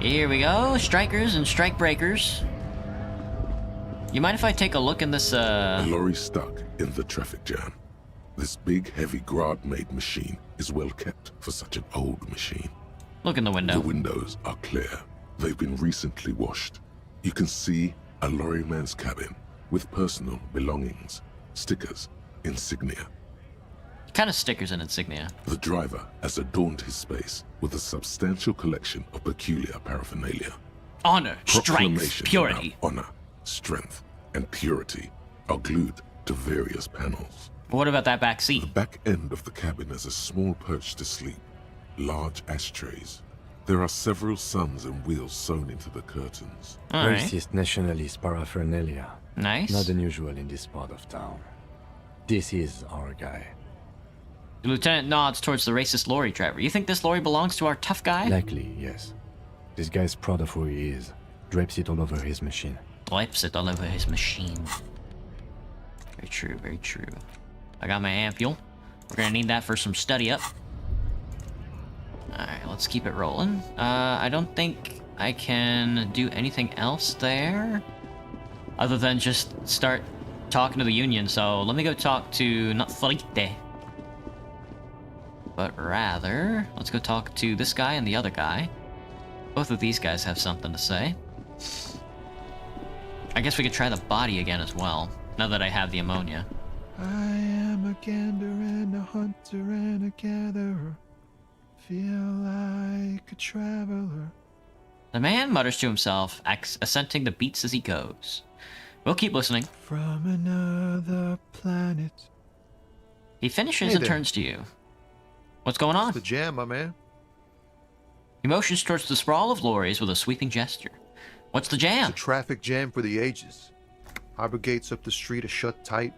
Here we go, strikers and strike breakers. You mind if I take a look in this, A lorry stuck in the traffic jam. This big, heavy Grad-made machine is well kept for such an old machine. Look in the window. The windows are clear. They've been recently washed. You can see a lorryman's cabin with personal belongings, stickers, insignia. Kind of stickers and insignia. The driver has adorned his space with a substantial collection of peculiar paraphernalia. Honor, strength, Proclamations purity. about honor, strength, and purity are glued to various panels. What about that back The seat? back end of the cabin is a small perch to sleep, large ashtrays. There are several suns and wheels sewn into the curtains. Alright. Racist nationalist paraphernalia. Nice. Not unusual in this part of town. This is our guy. The lieutenant nods towards the racist lorry driver. You think this lorry belongs to our tough guy? Likely, yes. This guy's proud of who he is. Drapes it all over his machine. Wipes it all over his machine. Very true, very true. I got my ampule. We're gonna need that for some study up. Alright, let's keep it rolling. I don't think I can do anything else there. Other than just start talking to the Union, so let me go talk to, not Frite, but rather, let's go talk to this guy and the other guy. Both of these guys have something to say. I guess we could try the body again as well, now that I have the ammonia. I am a gander and a hunter and a gatherer. Feel like a traveler. The man mutters to himself, assenting the beats as he goes. We'll keep listening. From another planet. He finishes Hey and there. turns to you. What's going on? The jam, my man. He motions towards the sprawl of lorries with a sweeping gesture. What's the It's a jam? traffic jam for the ages. Harbor gates up the street are shut tight.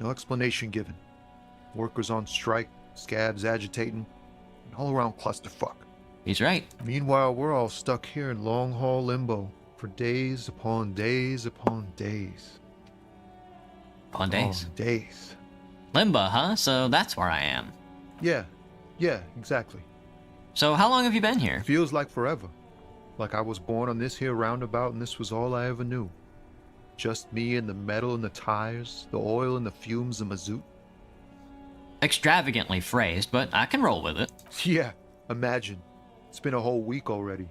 No explanation given. Workers on strike, scabs agitating, an all-around clusterfuck. He's right. Meanwhile, we're all stuck here in long-haul limbo for days upon days upon days. On days. Upon days. Limba, huh? So that's where I am. Yeah, exactly. So how long have you been here? Feels like forever. Like I was born on this here roundabout and this was all I ever knew. Just me and the metal and the tires, the oil and the fumes of mazout. Extravagantly phrased, but I can roll with it. Yeah, imagine. It's been a whole week already.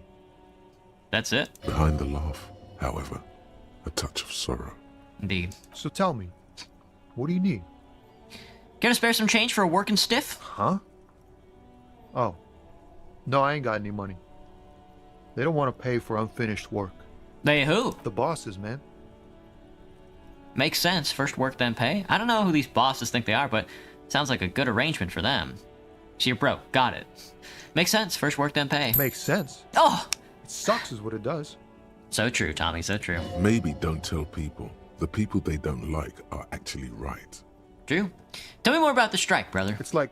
That's it. Behind the laugh, however, a touch of sorrow. Indeed. So tell me, what do you need? Gonna spare some change for a working stiff? Huh? Oh. No, I ain't got any money. They don't want to pay for unfinished work. They who? The bosses, man. Makes sense. First work, then pay. I don't know who these bosses think they are, but sounds like a good arrangement for them. So you're broke. Got it. Makes sense. First work, then pay. Makes sense. Oh! It sucks is what it does. So true, Tommy. So true. Maybe don't tell people. The people they don't like are actually right. True. Tell me more about the strike, brother. It's like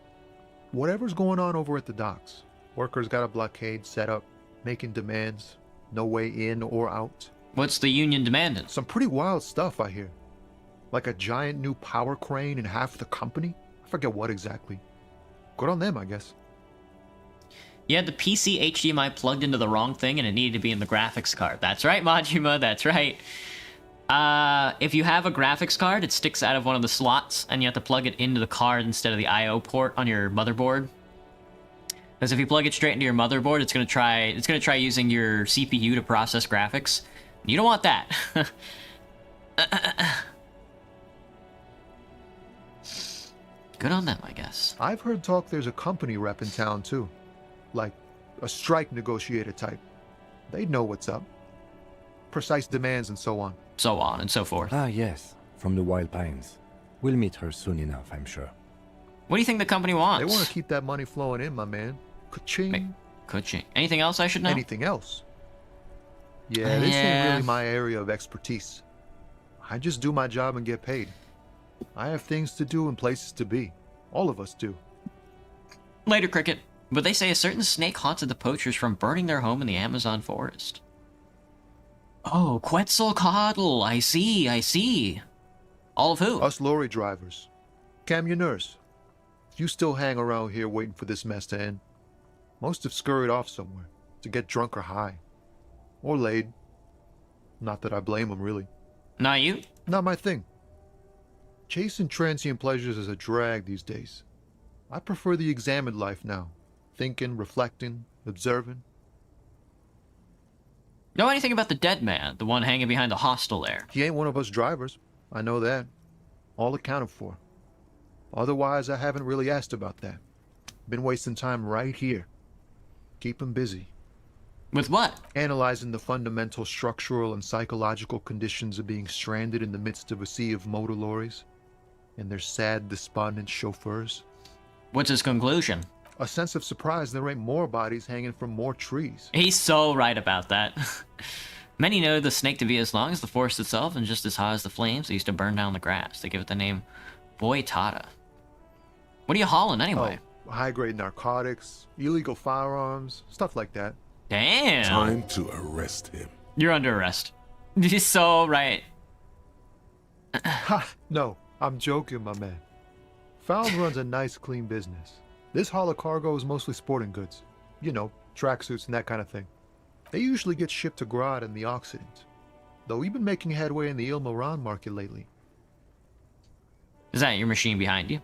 whatever's going on over at the docks. Workers got a blockade set up, making demands. No way in or out. What's the union demanding? Some pretty wild stuff, I hear. Like a giant new power crane in half the company? I forget what exactly. Good on them, I guess. You had the PC HDMI plugged into the wrong thing and it needed to be in the graphics card. That's right, Majima, that's right. If you have a graphics card, it sticks out of one of the slots and you have to plug it into the card instead of the I/O port on your motherboard. Because if you plug it straight into your motherboard, it's gonna try using your CPU to process graphics. You don't want that. Good on them, I guess. I've heard talk there's a company rep in town too. Like a strike negotiator type. They'd know what's up. Precise demands and so on. So on and so forth. Ah, yes, from the Wild Pines. We'll meet her soon enough, I'm sure. What do you think the company wants? They want to keep that money flowing in, my man. Ka-ching. Ka-ching. Anything else I should know? Anything else? Yeah, this ain't really my area of expertise. I just do my job and get paid. I have things to do and places to be. All of us do. Later, Cricket. But they say a certain snake haunted the poachers from burning their home in the Amazon forest. Oh, Quetzalcoatl. I see. All of who? Us lorry drivers. Cam, your nurse. You still hang around here waiting for this mess to end. Most have scurried off somewhere to get drunk or high. Or laid. Not that I blame them, really. Not you? Not my thing. Chasing transient pleasures is a drag these days. I prefer the examined life now. Thinking, reflecting, observing. Know anything about the dead man, the one hanging behind the hostel there? He ain't one of us drivers. I know that. All accounted for. Otherwise, I haven't really asked about that. Been wasting time right here. Keep him busy. With what? Analyzing the fundamental structural and psychological conditions of being stranded in the midst of a sea of motor lorries and their sad, despondent chauffeurs. What's his conclusion? A sense of surprise there ain't more bodies hanging from more trees. He's so right about that. Many know the snake to be as long as the forest itself and just as hot as the flames that used to burn down the grass. They give it the name Boitata. What are you hauling anyway? Oh, high-grade narcotics, illegal firearms, stuff like that. Damn. Time to arrest him. You're under arrest. He's so right. Ha! No, I'm joking, my man. Found runs a nice, clean business. This haul of cargo is mostly sporting goods. You know, tracksuits and that kind of thing. They usually get shipped to Grad and the Occident. Though we've been making headway in the Il Moran market lately. Is that your machine behind you?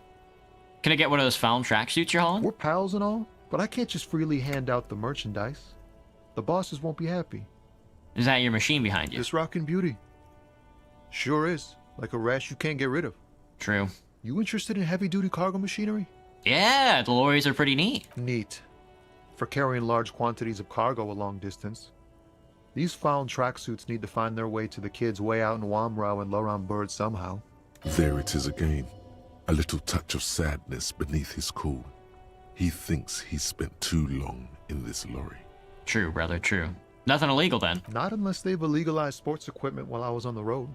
Can I get one of those found tracksuits you're hauling? We're pals and all, but I can't just freely hand out the merchandise. The bosses won't be happy. Is that your machine behind you? This rockin' beauty. Sure is. Like a rash you can't get rid of. True. You interested in heavy-duty cargo machinery? Yeah, the lorries are pretty neat. Neat. For carrying large quantities of cargo a long distance. These found tracksuits need to find their way to the kids way out in Wamrau and Loran Bird somehow. There it is again. A little touch of sadness beneath his cool. He thinks he's spent too long in this lorry. True, brother, true. Nothing illegal then. Not unless they've illegalized sports equipment while I was on the road.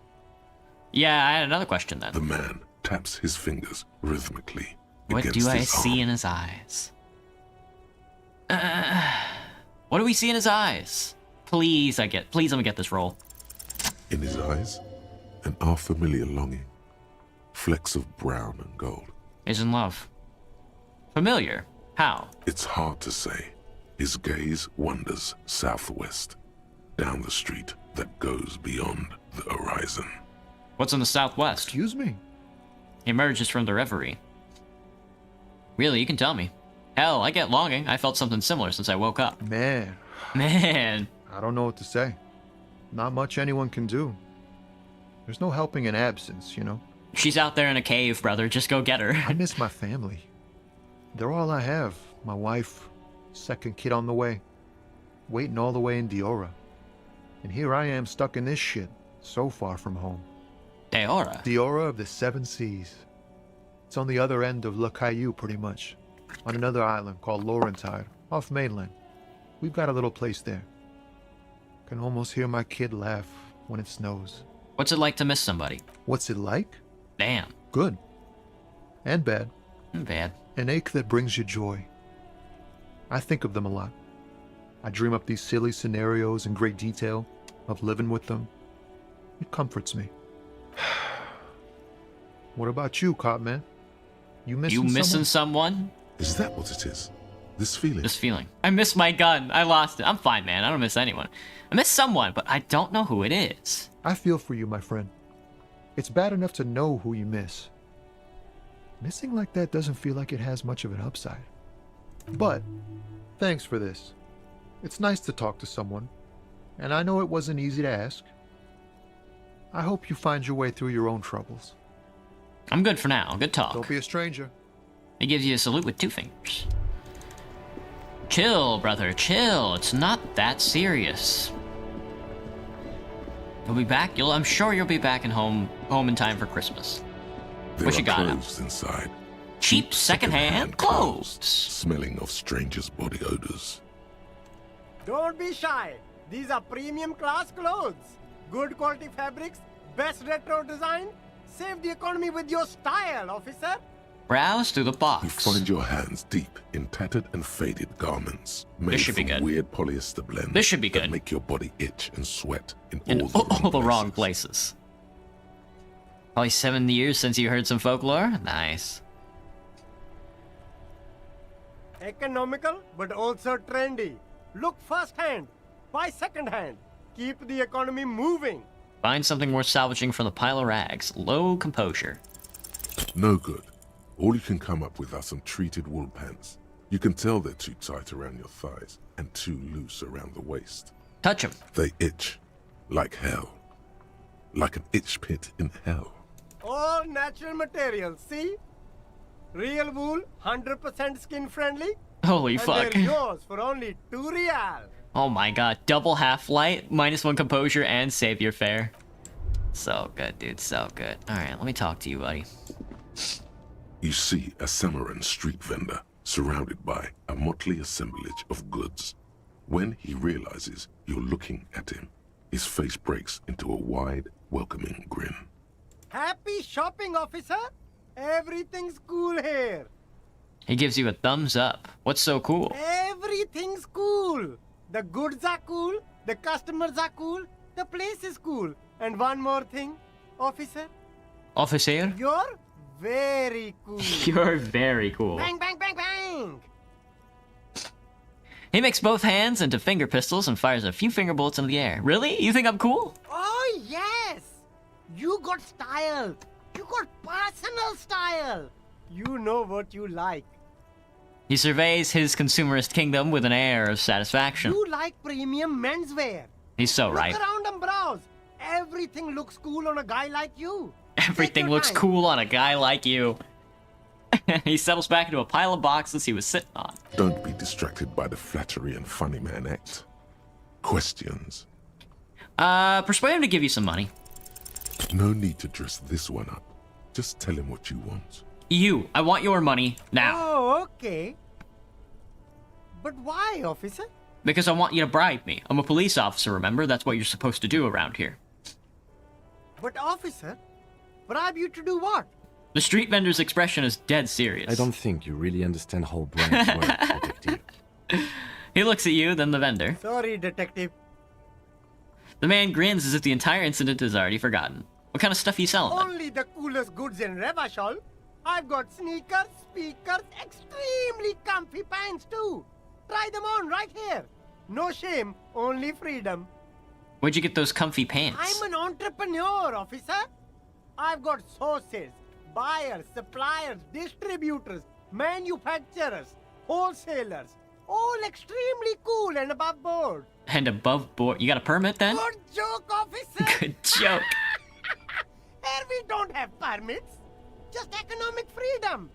Yeah, I had another question then. The man taps his fingers rhythmically. What do I see in his eyes? What do we see in his eyes? Please let me get this roll. In his eyes, an unfamiliar longing. Flecks of brown and gold. Is in love. Familiar? How? It's hard to say. His gaze wanders southwest, down the street that goes beyond the horizon. What's in the southwest? Excuse me? He emerges from the reverie. Really, you can tell me. Hell, I get longing. I felt something similar since I woke up. Man, Man. I don't know what to say. Not much anyone can do. There's no helping in absence, you know? She's out there in a cave, brother. Just go get her. I miss my family. They're all I have. My wife, second kid on the way, waiting all the way in Diora. And here I am stuck in this shit, so far from home. Diora? Diora of the Seven Seas. It's on the other end of Le Caillou, pretty much. On another island called Laurentide, off mainland. We've got a little place there. Can almost hear my kid laugh when it snows. What's it like to miss somebody? What's it like? Damn. Good. And bad. Bad. An ache that brings you joy. I think of them a lot. I dream up these silly scenarios in great detail of living with them. It comforts me. What about you, Cop Man? You missing someone? Is that what it is? This feeling? This feeling. I miss my gun. I lost it. I'm fine, man. I don't miss anyone. I miss someone, but I don't know who it is. I feel for you, my friend. It's bad enough to know who you miss. Missing like that doesn't feel like it has much of an upside. But, thanks for this. It's nice to talk to someone, and I know it wasn't easy to ask. I hope you find your way through your own troubles. I'm good for now. Good talk. Don't be a stranger. He gives you a salute with 2 fingers. Chill, brother, chill. It's not that serious. You'll be back. I'm sure you'll be back in home in time for Christmas. There What are you got? clothes inside. Cheap secondhand clothes. Smelling of strangers' body odors. Don't be shy. These are premium class clothes. Good quality fabrics, best retro design. Save the economy with your style, officer. Browse through the You box. find your hands deep in tattered and faded garments made should be from good. weird polyester blends This should be that good. make your body itch and sweat in In all the wrong places. Probably 7 years since you heard some folklore. Nice. Economical, but also trendy. Look firsthand, buy secondhand. Keep the economy moving. Find something worth salvaging from the pile of rags. Low composure. No good. All you can come up with are some treated wool pants. You can tell they're too tight around your thighs and too loose around the waist. Touch them. They itch like hell. Like an itch pit in hell. All natural materials, see? Real wool, 100% skin friendly. Holy And fuck. they're yours for only 2 real. Oh my god. Double half-light, -1 composure, and savior fare. So good, dude. So good. Alright, let me talk to you, buddy. You see a Samaran street vendor surrounded by a motley assemblage of goods. When he realizes you're looking at him, his face breaks into a wide, welcoming grin. Happy shopping, officer. Everything's cool here. He gives you a thumbs up. What's so cool? Everything's cool. The goods are cool, the customers are cool, the place is cool. And one more thing, officer. Officer? You're very cool. You're very cool. Bang, bang, bang, bang. He makes both hands into finger pistols and fires a few finger bullets into the air. Really? You think I'm cool? Oh, yes. You got style. You got personal style. You know what you like. He surveys his consumerist kingdom with an air of satisfaction. You like premium menswear. He's so right. Look around and browse. Everything looks cool on a guy like you. Everything your looks time. cool on a guy like you. He settles back into a pile of boxes he was sitting on. Don't be distracted by the flattery and funny man act. Questions. Persuade him to give you some money. No need to dress this one up. Just tell him what you want. I want your money now. Oh, okay. But why, officer? Because I want you to bribe me. I'm a police officer, remember? That's what you're supposed to do around here. But officer, bribe you to do what? The street vendor's expression is dead serious. I don't think you really understand how brands work, detective. He looks at you, then the vendor. Sorry, detective. The man grins as if the entire incident is already forgotten. What kind of stuff are you selling then? Only the coolest goods in Revachol. I've got sneakers, speakers, extremely comfy pants too. Try them on right here. No shame, only freedom. Where'd you get those comfy pants? I'm an entrepreneur, officer. I've got sources, buyers, suppliers, distributors, manufacturers, wholesalers, all extremely cool and above board. And above board. You got a permit then? Good joke, officer. Good joke. Here we don't have permits, just economic freedom.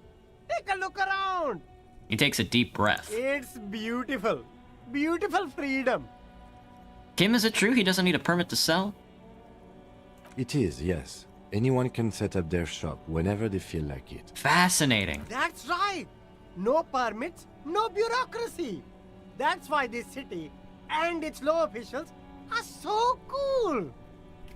Take a look around. He takes a deep breath. It's beautiful. Beautiful freedom. Kim, is it true he doesn't need a permit to sell? It is, yes. Anyone can set up their shop whenever they feel like it. Fascinating. That's right. No permits, no bureaucracy. That's why this city and its law officials are so cool.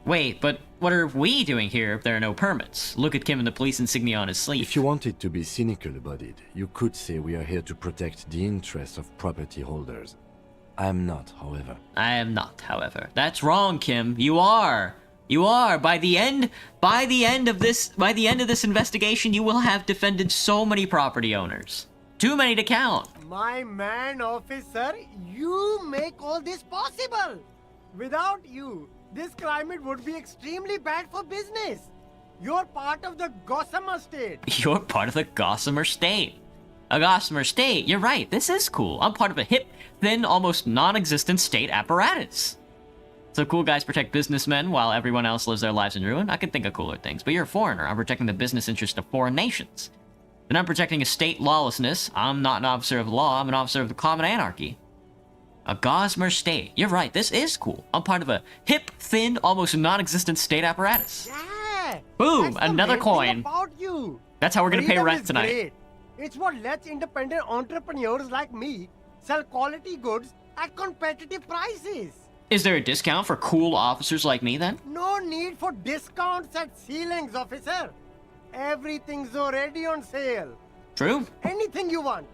Wait, but what are we doing here if there are no permits? Look at Kim and the police insignia on his sleeve. If you wanted to be cynical about it, you could say we are here to protect the interests of property holders. I am not, however. I am not, however. That's wrong, Kim. You are. You are. By the end of this investigation, you will have defended so many property owners. Too many to count. My man, officer, you make all this possible. Without you, this climate would be extremely bad for business. You're part of the Gossamer State. You're part of the Gossamer State. A Gossamer State. You're right. This is cool. I'm part of a hip, thin, almost non-existent state apparatus. So cool guys protect businessmen while everyone else lives their lives in ruin. I could think of cooler things, but you're a foreigner. I'm protecting the business interests of foreign nations. Then I'm protecting a state lawlessness. I'm not an officer of law. I'm an officer of the common anarchy. A Gossamer State. You're right. This is cool. I'm part of a hip, thin, almost non-existent state apparatus. Yeah. Boom! That's the Another main thing coin. about you. That's how we're gonna pay Freedom rent is tonight. great. It's what lets independent entrepreneurs like me sell quality goods at competitive prices. Is there a discount for cool officers like me then? No need for discounts at ceilings, officer. Everything's already on sale. True. Anything you want,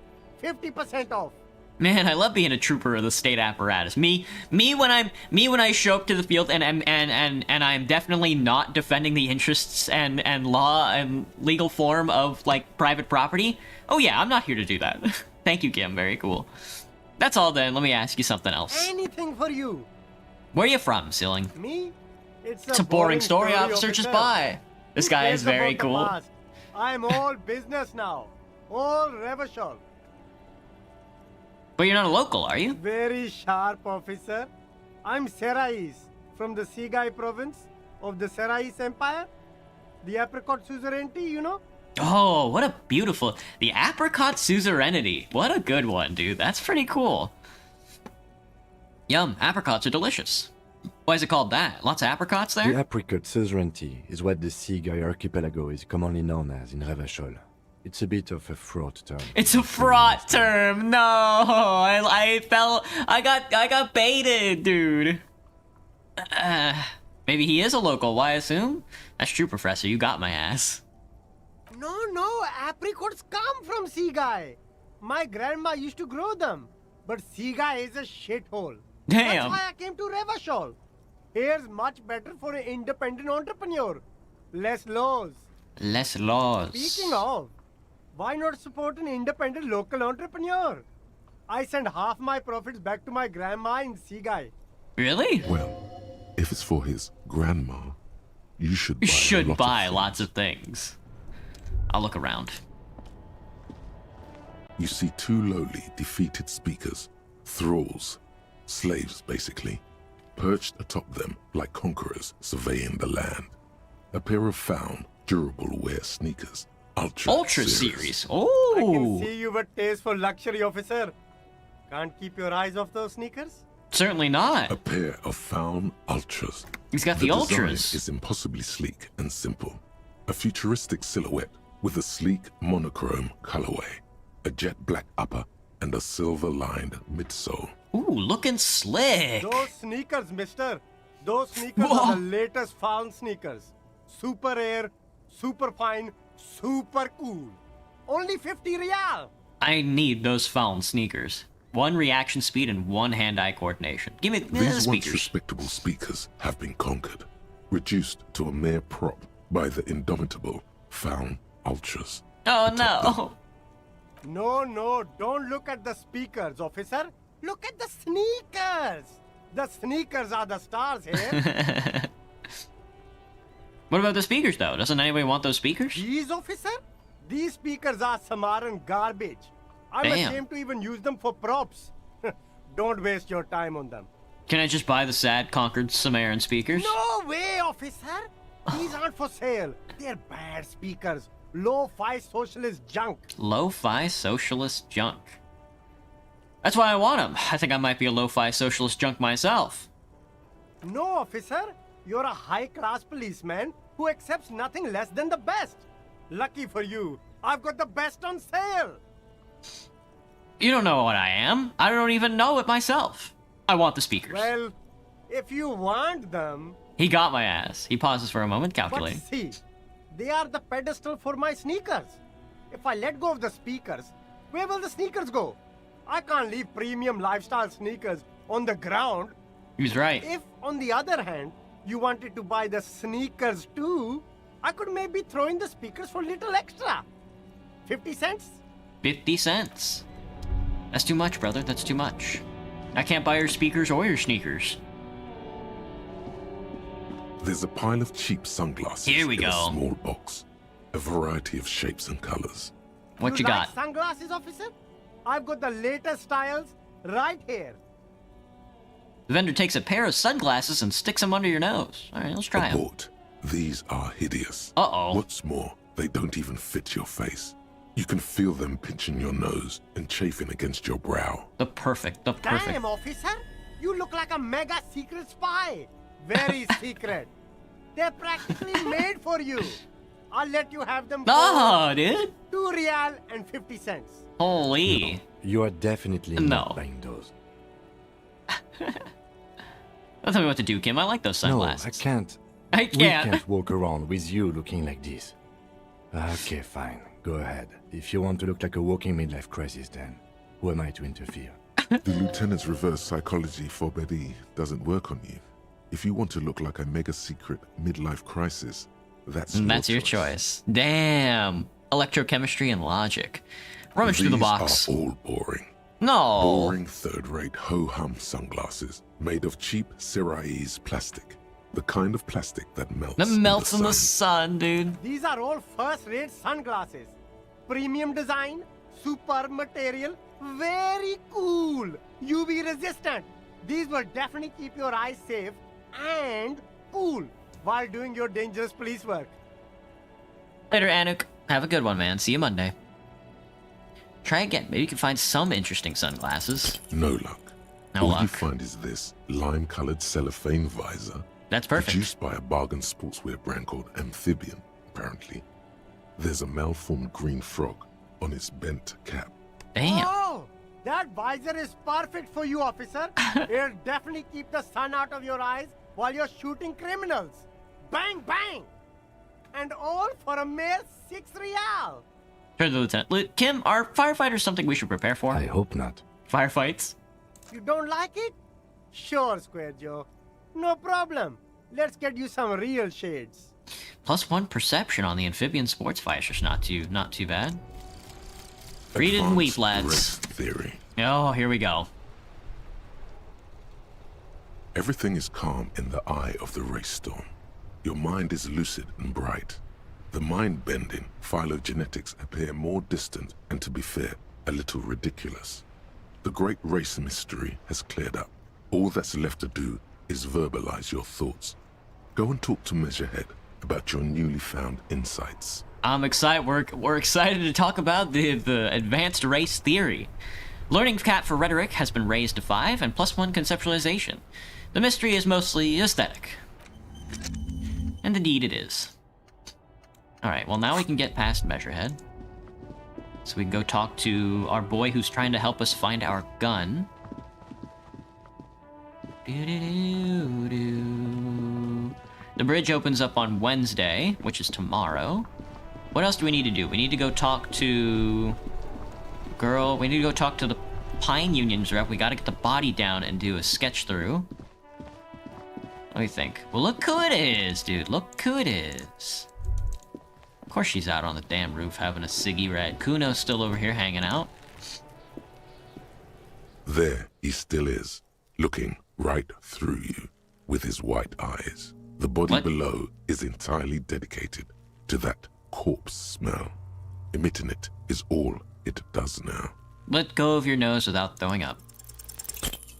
50% off. Man, I love being a trooper of the state apparatus. Me when I show up to the field and I'm definitely not defending the interests and law and legal form of like private property. Oh yeah, I'm not here to do that. Thank you, Kim. Very cool. That's all then. Let me ask you something else. Anything for you. Where are you from, Ceiling? Me? It's a boring story, officer. Just by. This guy is very cool. I'm all business now. All Revachol. But you're not a local, are you? Very sharp, officer. I'm Serais, from the Sigai province of the Serais Empire. The apricot suzerainty, you know? Oh, what a beautiful... The apricot suzerainty. What a good one, dude. That's pretty cool. Yum, apricots are delicious. Why is it called that? Lots of apricots there? The apricot suzerainty is what the Sigai archipelago is commonly known as in Revachol. It's a bit of a fraught term. It's a fraught term. No, I got baited, dude. Maybe he is a local. Why assume? That's true, Professor. You got my ass. No, apricots come from Sigai. My grandma used to grow them, but Sigai is a shithole. Damn. That's why I came to Revachol. Here's much better for an independent entrepreneur. Less laws. Less laws. Speaking of, why not support an independent local entrepreneur? I send half my profits back to my grandma in Sigai. Really? Well, if it's for his grandma, you should buy, lots of things. I'll look around. You see two lowly, defeated speakers, thralls, slaves basically, perched atop them like conquerors surveying the land. A pair of found, durable wear sneakers. Ultra series. Oh! I can see you've a taste for luxury, officer. Can't keep your eyes off those sneakers? Certainly not. A pair of found ultras. He's got the ultras. Design is impossibly sleek and simple. A futuristic silhouette with a sleek monochrome colorway, a jet black upper, and a silver-lined midsole. Ooh, looking slick. Those sneakers, mister. Those sneakers are the latest found sneakers. Super rare, super fine, super cool. Only 50 real. I need those found sneakers. One reaction speed and one hand-eye coordination. Give me the These once speakers. respectable speakers have been conquered, reduced to a mere prop by the indomitable found ultras. Oh no. No, don't look at the speakers, officer. Look at the sneakers. The sneakers are the stars here. What about the speakers, though? Doesn't anybody want those speakers? These, officer? These speakers are Samaran garbage. I'm Damn. ashamed to even use them for props. Don't waste your time on them. Can I just buy the sad conquered Samaran speakers? No way, officer! These aren't for sale. They're bad speakers. Lo-fi socialist junk. Lo-fi socialist junk. That's why I want them. I think I might be a lo-fi socialist junk myself. No, officer. You're a high-class policeman who accepts nothing less than the best. Lucky for you, I've got the best on sale. You don't know what I am. I don't even know it myself. I want the speakers. Well, if you want them... He got my ass. He pauses for a moment, But calculating. see, they are the pedestal for my sneakers. If I let go of the speakers, where will the sneakers go? I can't leave premium lifestyle sneakers on the ground. He's right. If, on the other hand, you wanted to buy the sneakers too, I could maybe throw in the speakers for little extra. 50 cents? 50 cents. That's too much, brother. That's too much. I can't buy your speakers or your sneakers. There's a pile of cheap sunglasses Here we in go. a small box. A variety of shapes and colors. What you like got? Sunglasses, officer? I've got the latest styles right here. The vendor takes a pair of sunglasses and sticks them under your nose. All right, let's try them. Abort. These are hideous. Uh-oh. What's more, they don't even fit your face. You can feel them pinching your nose and chafing against your brow. The perfect. Damn, officer! You look like a mega secret spy. Very secret. They're practically made for you. I'll let you have them for Oh, dude. 2 real and 50 cents. Holy. No, you are definitely No. not buying those. Don't tell me what to do, Kim. I like those sunglasses. No, I can't. I We can't. can't walk around with you looking like this. Okay, fine. Go ahead. If you want to look like a walking midlife crisis, then who am I to interfere? The lieutenant's reverse psychology for Betty doesn't work on you. If you want to look like a mega secret midlife crisis, that's Your choice. Damn. Electrochemistry and logic. Rummage through the box. These are all boring. No. Boring third-rate ho-hum sunglasses made of cheap Syrahese plastic. The kind of plastic that melts. That melts in the sun. sun, dude. These are all first-rate sunglasses. Premium design, super material, very cool. UV resistant. These will definitely keep your eyes safe and cool while doing your dangerous police work. Later, Anuk. Have a good one, man. See you Monday. Try again. Maybe you can find some interesting sunglasses. No luck. No All luck. you find is this lime-colored cellophane visor. That's perfect. Produced by a bargain sportswear brand called Amphibian, apparently. There's a malformed green frog on its bent cap. Damn. Oh, that visor is perfect for you, officer. It'll definitely keep the sun out of your eyes while you're shooting criminals. Bang, bang! And all for a mere 6 real. Turn to the lieutenant. Kim, are firefighters something we should prepare for? I hope not. Firefights? You don't like it? Sure, Square Joe. No problem. Let's get you some real shades. +1 perception on the amphibian sports fighters. Not too bad. Read it and weep, Advanced lads. race theory. Oh, here we go. Everything is calm in the eye of the race storm. Your mind is lucid and bright. The mind-bending phylogenetics appear more distant and, to be fair, a little ridiculous. The great race mystery has cleared up. All that's left to do is verbalize your thoughts. Go and talk to Measurehead about your newly found insights. I'm excited. We're excited to talk about the advanced race theory. Learning cap for rhetoric has been raised to 5 and +1 conceptualization. The mystery is mostly aesthetic. And indeed it is. Alright, well now we can get past Measurehead. So we can go talk to our boy who's trying to help us find our gun. Doo-doo-doo-doo. The bridge opens up on Wednesday, which is tomorrow. What else do we need to do? We need to go talk to... we need to go talk to the Pine Union's rep. We gotta get the body down and do a sketch through. What do you think? Well, look who it is, dude. Look who it is. Of course she's out on the damn roof having a ciggy rat. Kuno's still over here hanging out. There he still is, looking right through you with his white eyes. The body What? below is entirely dedicated to that corpse smell. Emitting it is all it does now. Let go of your nose without throwing up.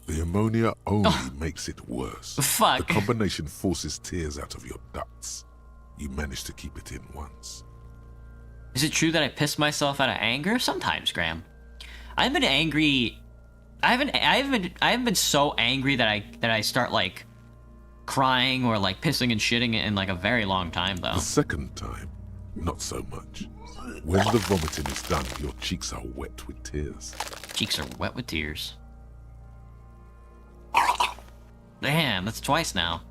The ammonia only makes it worse. Fuck. The combination forces tears out of your ducts. You managed to keep it in once. Is it true that I pissed myself out of anger? Sometimes, Graham. I've been angry. I haven't been so angry that I start like crying or like pissing and shitting in like a very long time though. The second time, not so much. When the vomiting is done, your cheeks are wet with tears. Cheeks are wet with tears. Damn, that's twice now.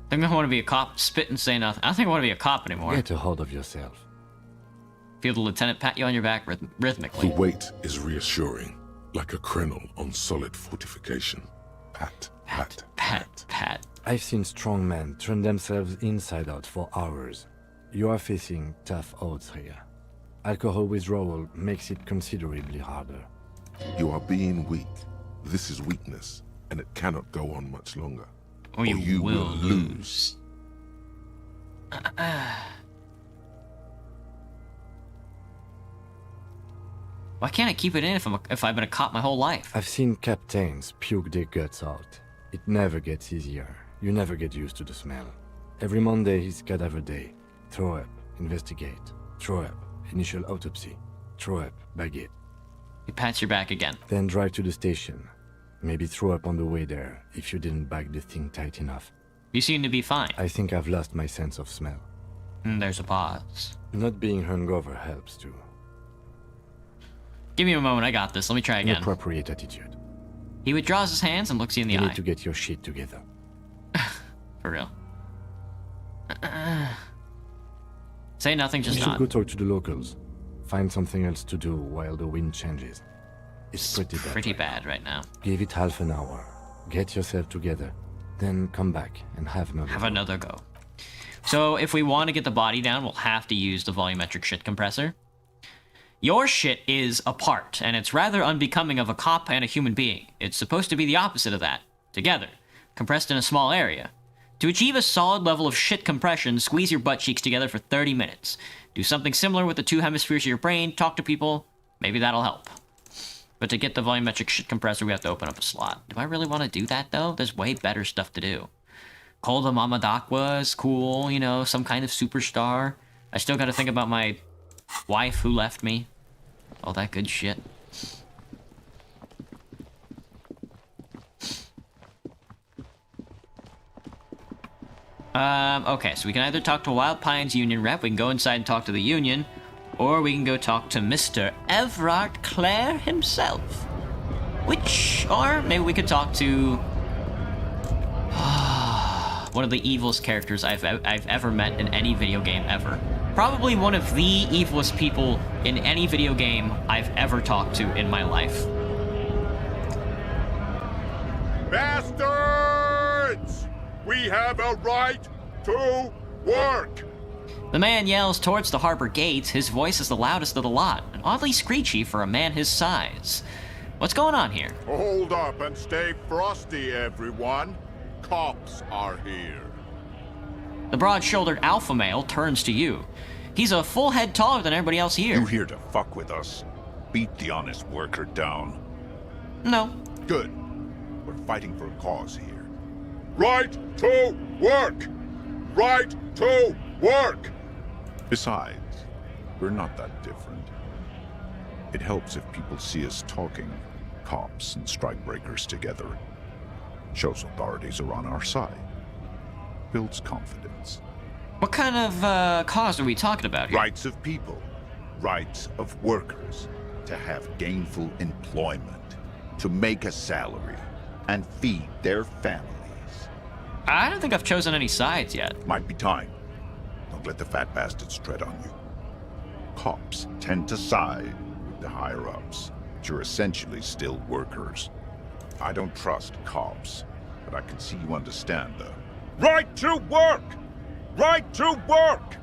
I think I want to be a cop, spit and say nothing. I don't think I want to be a cop anymore. Get a hold of yourself. Feel the lieutenant pat you on your back rhythmically. The weight is reassuring, like a crenel on solid fortification. Pat, pat, pat, pat. I've seen strong men turn themselves inside out for hours. You are facing tough odds here. Alcohol withdrawal makes it considerably harder. You are being weak. This is weakness, and it cannot go on much longer. Or you will lose. Why can't I keep it in if I've been a cop my whole life? I've seen captains puke their guts out. It never gets easier. You never get used to the smell. Every Monday is cadaver day. Throw up, investigate. Throw up, initial autopsy. Throw up, bag it. He pats your back again. Then drive to the station. Maybe throw up on the way there if you didn't bag the thing tight enough. You seem to be fine. I think I've lost my sense of smell. There's a pause. Not being hungover helps too. Give me a moment, I got this. Let me try again. Appropriate attitude. He withdraws his hands and looks you in the eye. You need to get your shit together. For real. Say nothing, just you nod. should go talk to the locals. Find something else to do while the wind changes. It's pretty bad right now. Give it half an hour. Get yourself together. Then come back and have another go. So if we want to get the body down, we'll have to use the volumetric shit compressor. Your shit is apart, and it's rather unbecoming of a cop and a human being. It's supposed to be the opposite of that. Together. Compressed in a small area. To achieve a solid level of shit compression, squeeze your butt cheeks together for 30 minutes. Do something similar with the two hemispheres of your brain, talk to people, maybe that'll help. But to get the volumetric shit compressor, we have to open up a slot. Do I really want to do that, though? There's way better stuff to do. Call the Mama Dakwa is cool, you know, some kind of superstar. I still gotta think about my wife who left me. All that good shit. Okay, so we can either talk to Wild Pines Union rep, we can go inside and talk to the Union, or we can go talk to Mr. Everard Clare himself. Or maybe we could talk to one of the evilest characters I've ever met in any video game ever. Probably one of the evilest people in any video game I've ever talked to in my life. Bastards! We have a right to work! The man yells towards the harbor gates. His voice is the loudest of the lot, and oddly screechy for a man his size. What's going on here? Hold up and stay frosty, everyone. Cops are here. The broad-shouldered alpha male turns to you. He's a full head taller than everybody else here. You here to fuck with us? Beat the honest worker down. No. Good. We're fighting for a cause here. Right to work! Right to work! Besides, we're not that different. It helps if people see us talking, cops and strikebreakers together. Shows authorities are on our side. Builds confidence. What kind of cause are we talking about here? Rights of people. Rights of workers. To have gainful employment. To make a salary. And feed their families. I don't think I've chosen any sides yet. Might be time. Don't let the fat bastards tread on you. Cops tend to side with the higher-ups, but you're essentially still workers. I don't trust cops, but I can see you understand the right to work! Right to work!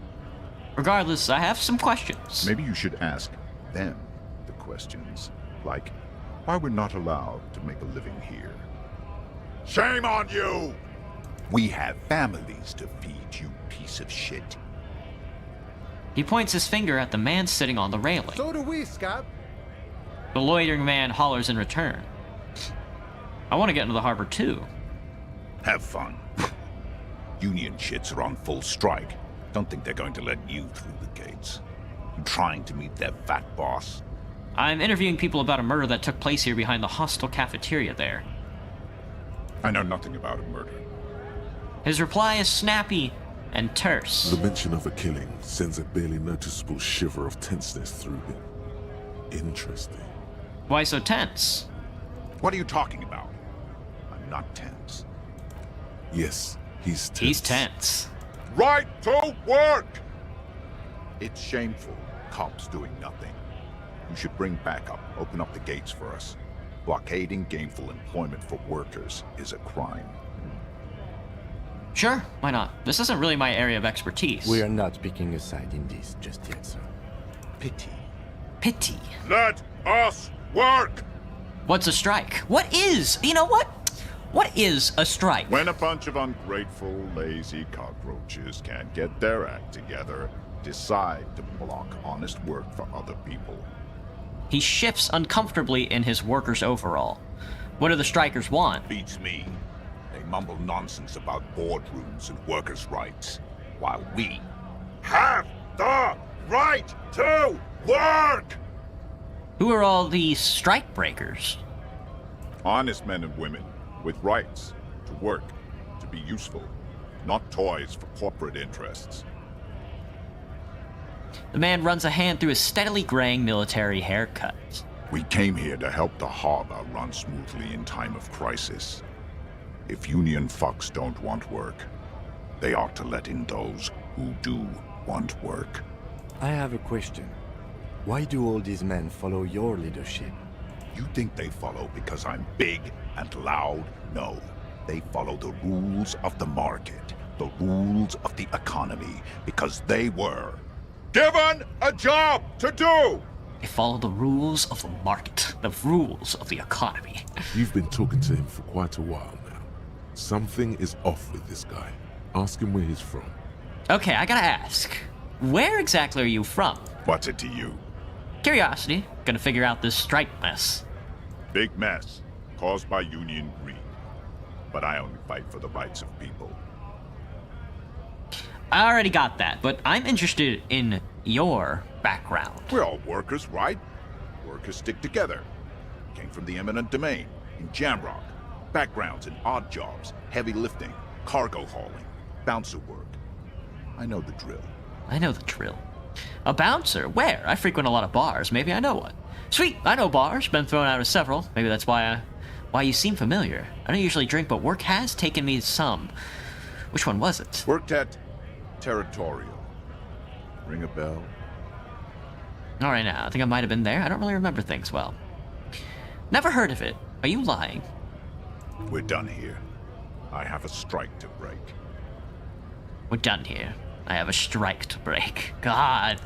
Regardless, I have some questions. Maybe you should ask them the questions, like why we're not allowed to make a living here. Shame on you! We have families to feed, you piece of shit. He points his finger at the man sitting on the railing. So do we, Scab. The loitering man hollers in return. I want to get into the harbor too. Have fun. Union shits are on full strike. Don't think they're going to let you through the gates. You trying to meet their fat boss? I'm interviewing people about a murder that took place here behind the hostel cafeteria there. I know nothing about a murder. His reply is snappy and terse. The mention of a killing sends a barely noticeable shiver of tenseness through him. Interesting. Why so tense? What are you talking about? I'm not tense. Yes, he's tense. He's tense. Right to work! It's shameful. Cops doing nothing. You should bring backup. Open up the gates for us. Blockading gainful employment for workers is a crime. Sure, why not? This isn't really my area of expertise. We are not picking a side in this just yet, sir. Pity. Pity. Let us work! What's a strike? What is? You know what? What is a strike? When a bunch of ungrateful, lazy cockroaches can't get their act together, decide to block honest work for other people. He shifts uncomfortably in his worker's overall. What do the strikers want? Beats me. They mumble nonsense about boardrooms and workers' rights, while we have the right to work! Who are all these strike breakers? Honest men and women with rights to work, to be useful, not toys for corporate interests. The man runs a hand through his steadily graying military haircut. We came here to help the harbor run smoothly in time of crisis. If union fucks don't want work, they ought to let in those who do want work. I have a question. Why do all these men follow your leadership? You think they follow because I'm big and loud? No. They follow the rules of the market, the rules of the economy, because they were given a job to do! They follow the rules of the market, the rules of the economy. You've been talking to him for quite a while now. Something is off with this guy. Ask him where he's from. Okay, I gotta ask. Where exactly are you from? What's it to you? Curiosity. Gonna figure out this strike mess. Big mess, caused by union greed. But I only fight for the rights of people. I already got that, but I'm interested in your background. We're all workers, right? Workers stick together. Came from the eminent domain, in Jamrock. Backgrounds in odd jobs, heavy lifting, cargo hauling, bouncer work. I know the drill. I know the drill. A bouncer? Where? I frequent a lot of bars. Maybe I know one. Sweet, I know bars. Been thrown out of several. Maybe that's why you seem familiar. I don't usually drink, but work has taken me to some. Which one was it? Worked at Territorial. Ring a bell? All right, now I think I might have been there. I don't really remember things well. Never heard of it. Are you lying? We're done here. I have a strike to break. We're done here. I have a strike to break. God.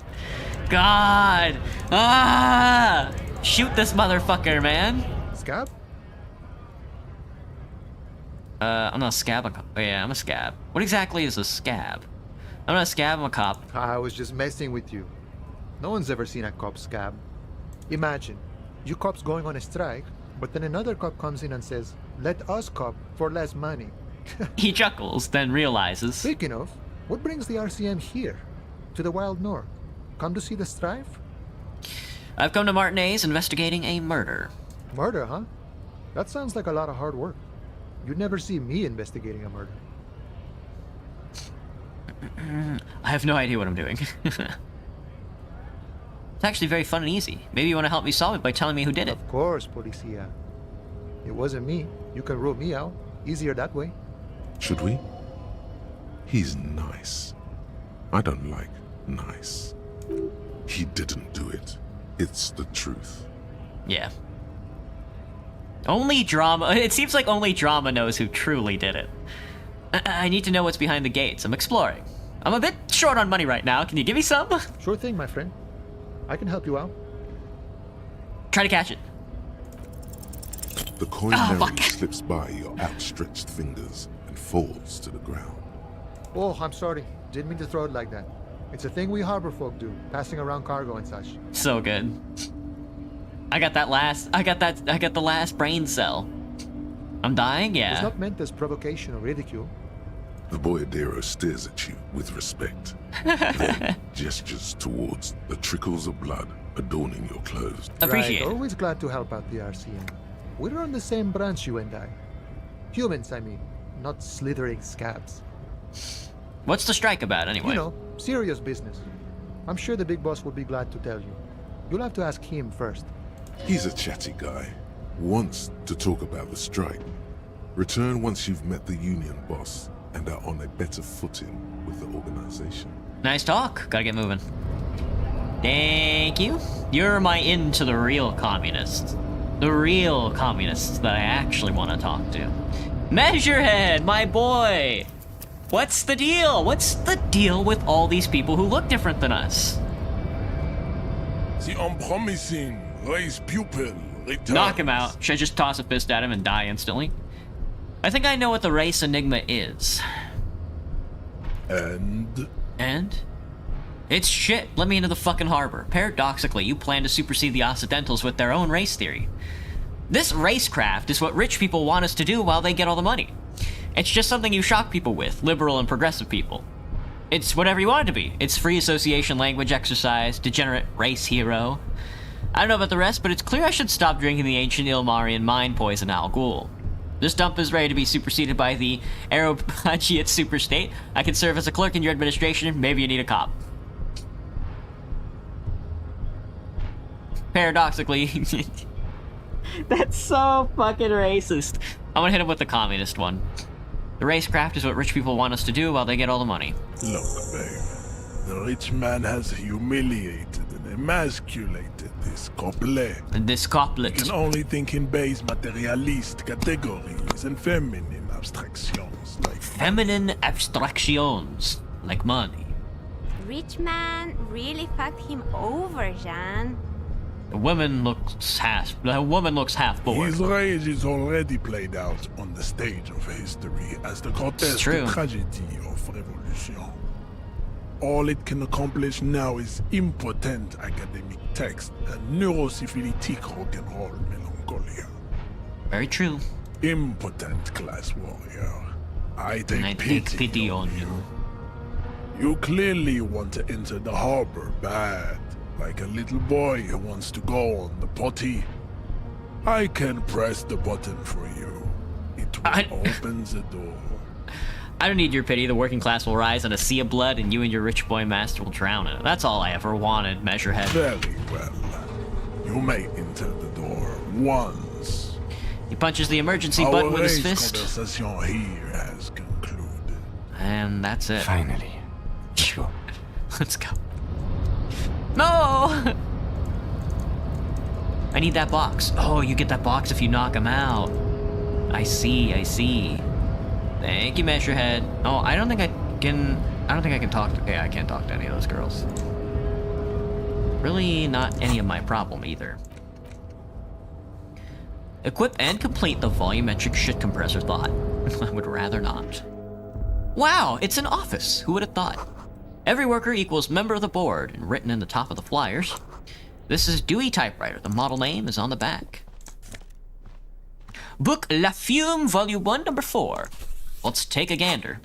God. Ah! Shoot this motherfucker, man. Scab? I'm not a scab. Oh, yeah, I'm a scab. What exactly is a scab? I'm not a scab, I'm a cop. I was just messing with you. No one's ever seen a cop scab. Imagine, you cops going on a strike, but then another cop comes in and says, "Let us cop for less money." He chuckles, then realizes. Speaking of, what brings the RCM here? To the Wild North? Come to see the strife? I've come to Martinez investigating a murder. Murder, huh? That sounds like a lot of hard work. You'd never see me investigating a murder. I have no idea what I'm doing. It's actually very fun and easy. Maybe you want to help me solve it by telling me who did it. Of course, Policia. It wasn't me. You can rule me out. Easier that way. Should we? He's nice. I don't like nice. He didn't do it. It's the truth. Yeah. Only drama. It seems like only drama knows who truly did it. I need to know what's behind the gates. I'm exploring. I'm a bit short on money right now. Can you give me some? Sure thing, my friend. I can help you out. Try to catch it. The coin narrowly slips by your outstretched fingers and falls to the ground. Oh, I'm sorry. Didn't mean to throw it like that. It's a thing we harbor folk do, passing around cargo and such. So good. I got the last brain cell. I'm dying, yeah. It's not meant as provocation or ridicule. The boyadero stares at you with respect, then gestures towards the trickles of blood adorning your clothes. Appreciate it. Always glad to help out the RCM. We're on the same branch, you and I. Humans, I mean, not slithering scabs. What's the strike about, anyway? You know, serious business. I'm sure the big boss will be glad to tell you. You'll have to ask him first. He's a chatty guy. Wants to talk about the strike. Return once you've met the union boss and are on a better footing with the organization. Nice talk. Gotta get moving. Thank you. You're my in to the real communists. The real communists that I actually want to talk to. Measurehead, my boy! What's the deal? What's the deal with all these people who look different than us? The unpromising race pupil returns. Knock him out. Should I just toss a fist at him and die instantly? I think I know what the race enigma is. And? It's shit. Let me into the fucking harbor. Paradoxically, you plan to supersede the Occidentals with their own race theory. This racecraft is what rich people want us to do while they get all the money. It's just something you shock people with, liberal and progressive people. It's whatever you want it to be. It's free association language exercise, degenerate race hero. I don't know about the rest, but it's clear I should stop drinking the ancient Ilmarian mind poison Al Ghul. This dump is ready to be superseded by the Aeropagiate superstate. I can serve as a clerk in your administration. Maybe you need a cop. Paradoxically, that's so fucking racist. I'm gonna hit him with the communist one. The racecraft is what rich people want us to do while they get all the money. Look, babe. The rich man has humiliated and emasculated this couplet. This couplet. You can only think in base materialist categories and feminine abstractions like feminine abstractions like money. Rich man really fucked him over, Jean. The woman looks half bored. His rage is already played out on the stage of history as the grotesque tragedy of revolution. All it can accomplish now is impotent academic text and neurosyphilitic rock and roll melancholia. Very true. Impotent class warrior. I take pity on you. You clearly want to enter the harbor bad, like a little boy who wants to go on the potty. I can press the button for you. It will open the door. I don't need your pity. The working class will rise in a sea of blood, and you and your rich boy master will drown in it. That's all I ever wanted, Measurehead. Very well. You may enter the door once. He punches the emergency button with his fist. Conversation here has concluded. And that's it. Finally. Sure. Let's go. No! I need that box. Oh, you get that box if you knock him out. I see. Thank you, Measurehead. Oh, I don't think I can talk to... Okay, I can't talk to any of those girls. Really not any of my problem, either. Equip and complete the volumetric shit compressor thought. I would rather not. Wow, it's an office. Who would have thought? Every worker equals member of the board, and written in the top of the flyers. This is Dewey Typewriter. The model name is on the back. Book La Fume, Volume 1, Number 4. Let's take a gander.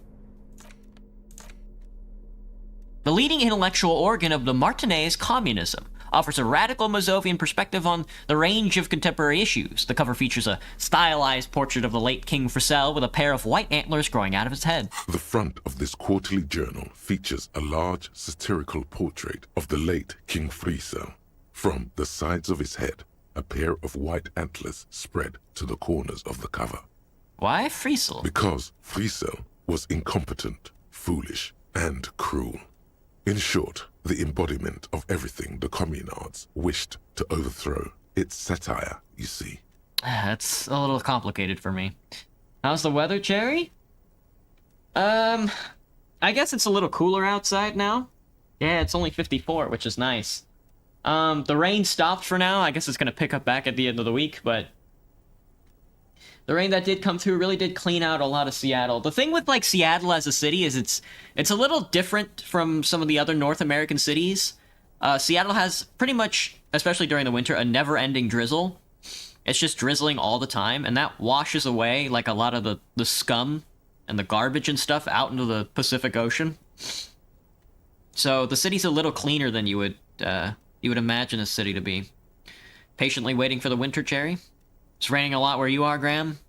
The leading intellectual organ of the Martinez communism offers a radical Mazovian perspective on the range of contemporary issues. The cover features a stylized portrait of the late King Frissell with a pair of white antlers growing out of his head. The front of this quarterly journal features a large satirical portrait of the late King Frissell. From the sides of his head, a pair of white antlers spread to the corners of the cover. Why Frissell? Because Frissell was incompetent, foolish, and cruel. In short, the embodiment of everything the communards wished to overthrow. It's satire, you see. That's a little complicated for me. How's the weather, Cherry? I guess it's a little cooler outside now. Yeah, it's only 54, which is nice. The rain stopped for now. I guess it's gonna pick up back at the end of the week, but The rain that did come through really did clean out a lot of Seattle. The thing with, like, Seattle as a city is it's a little different from some of the other North American cities. Seattle has pretty much, especially during the winter, a never-ending drizzle. It's just drizzling all the time, and that washes away, like, a lot of the scum and the garbage and stuff out into the Pacific Ocean. So the city's a little cleaner than you would imagine a city to be. Patiently waiting for the winter, Cherry? It's raining a lot where you are, Graham?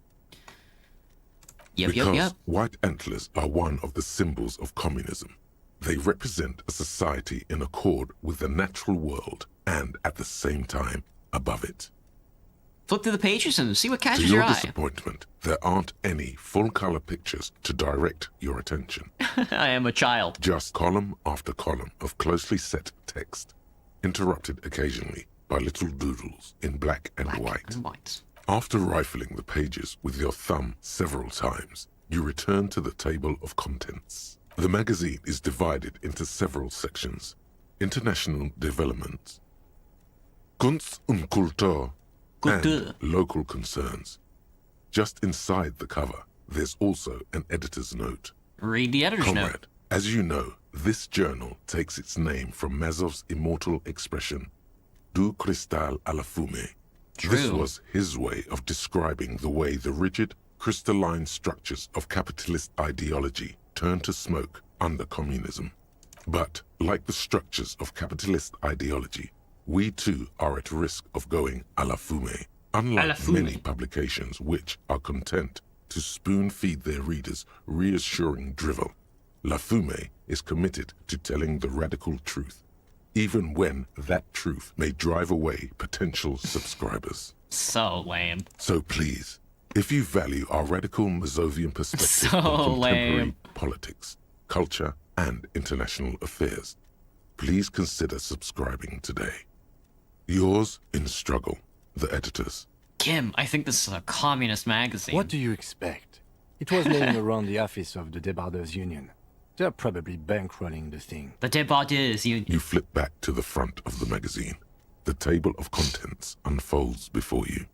Because white antlers are one of the symbols of communism. They represent a society in accord with the natural world and, at the same time, above it. Flip through the pages and see what catches to your your eye. disappointment, there aren't any full-color pictures to direct your attention. I am a child. Just column after column of closely set text, interrupted occasionally by little doodles in black and white. After rifling the pages with your thumb several times, you return to the table of contents. The magazine is divided into several sections: international development, Kunst und Kultur, and local concerns. Just inside the cover, there's also an editor's note. Read the editor's Comrade, note. as you know, this journal takes its name from Mazov's immortal expression, du cristal à la fumée. This was his way of describing the way the rigid, crystalline structures of capitalist ideology turn to smoke under communism. But, like the structures of capitalist ideology, we too are at risk of going à la fumée, unlike many publications which are content to spoon-feed their readers reassuring drivel. La Fumée is committed to telling the radical truth, even when that truth may drive away potential subscribers. So lame. So please, if you value our radical Mazovian perspective on contemporary politics, culture, and international affairs, please consider subscribing today. Yours in struggle, the editors. Kim, I think this is a communist magazine. What do you expect? It was laying around the office of the Debarders Union. They're probably bankrolling the thing. The Debarders Union. You flip back to the front of the magazine. The table of contents unfolds before you.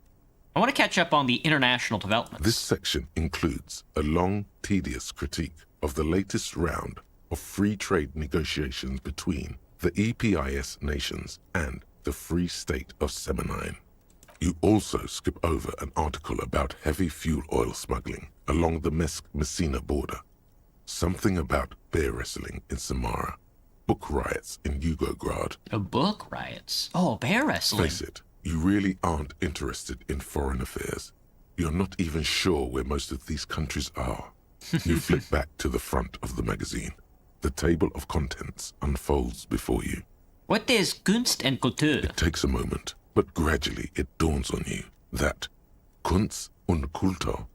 I want to catch up on the international developments. This section includes a long, tedious critique of the latest round of free trade negotiations between the EPIS nations and the Free State of Semenine. You also skip over an article about heavy fuel oil smuggling along the Messina border, something about bear wrestling in Samara, book riots in Yugograd. Book riots? Oh, bear wrestling. Face it, you really aren't interested in foreign affairs. You're not even sure where most of these countries are. You flip back to the front of the magazine. The table of contents unfolds before you. What is Kunst and Kultur? It takes a moment, but gradually it dawns on you that Kunst und Kultur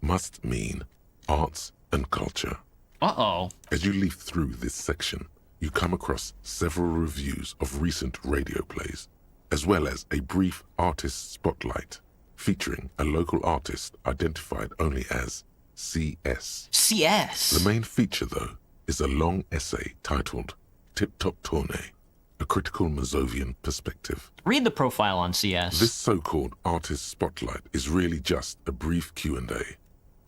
must mean arts and culture. Uh-oh. As you leaf through this section, you come across several reviews of recent radio plays, as well as a brief artist spotlight featuring a local artist identified only as CS. CS? The main feature, though, is a long essay titled Tip Top Tournée, a critical Mazovian perspective. Read the profile on CS. This so-called artist spotlight is really just a brief Q&A,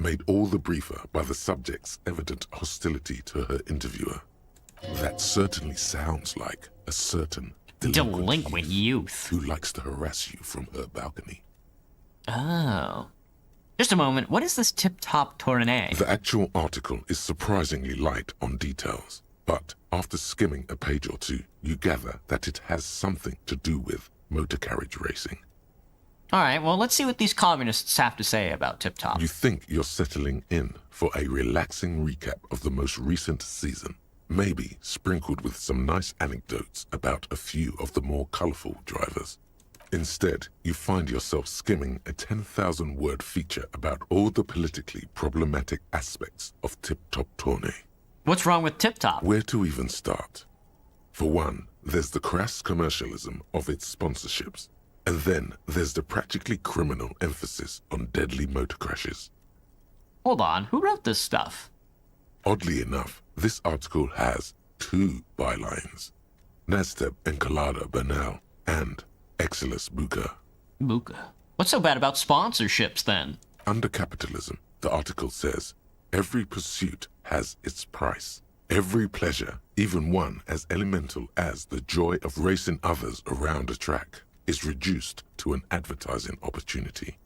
made all the briefer by the subject's evident hostility to her interviewer. That certainly sounds like a certain delinquent youth who likes to harass you from her balcony. Oh. Just a moment, what is this tip-top tournée? The actual article is surprisingly light on details, but after skimming a page or two, you gather that it has something to do with motor carriage racing. Alright, well, let's see what these communists have to say about Tip Top. You think you're settling in for a relaxing recap of the most recent season, maybe sprinkled with some nice anecdotes about a few of the more colorful drivers. Instead, you find yourself skimming a 10,000-word feature about all the politically problematic aspects of Tip Top Tournée. What's wrong with Tip Top? Where to even start? For one, there's the crass commercialism of its sponsorships. And then there's the practically criminal emphasis on deadly motor crashes. Hold on, who wrote this stuff? Oddly enough, this article has 2 bylines. Nasteb Encolada Bernal and Exilus Buka. Buka? What's so bad about sponsorships, then? under capitalism, the article says, every pursuit has its price. Every pleasure, even one as elemental as the joy of racing others around a track, is reduced to an advertising opportunity.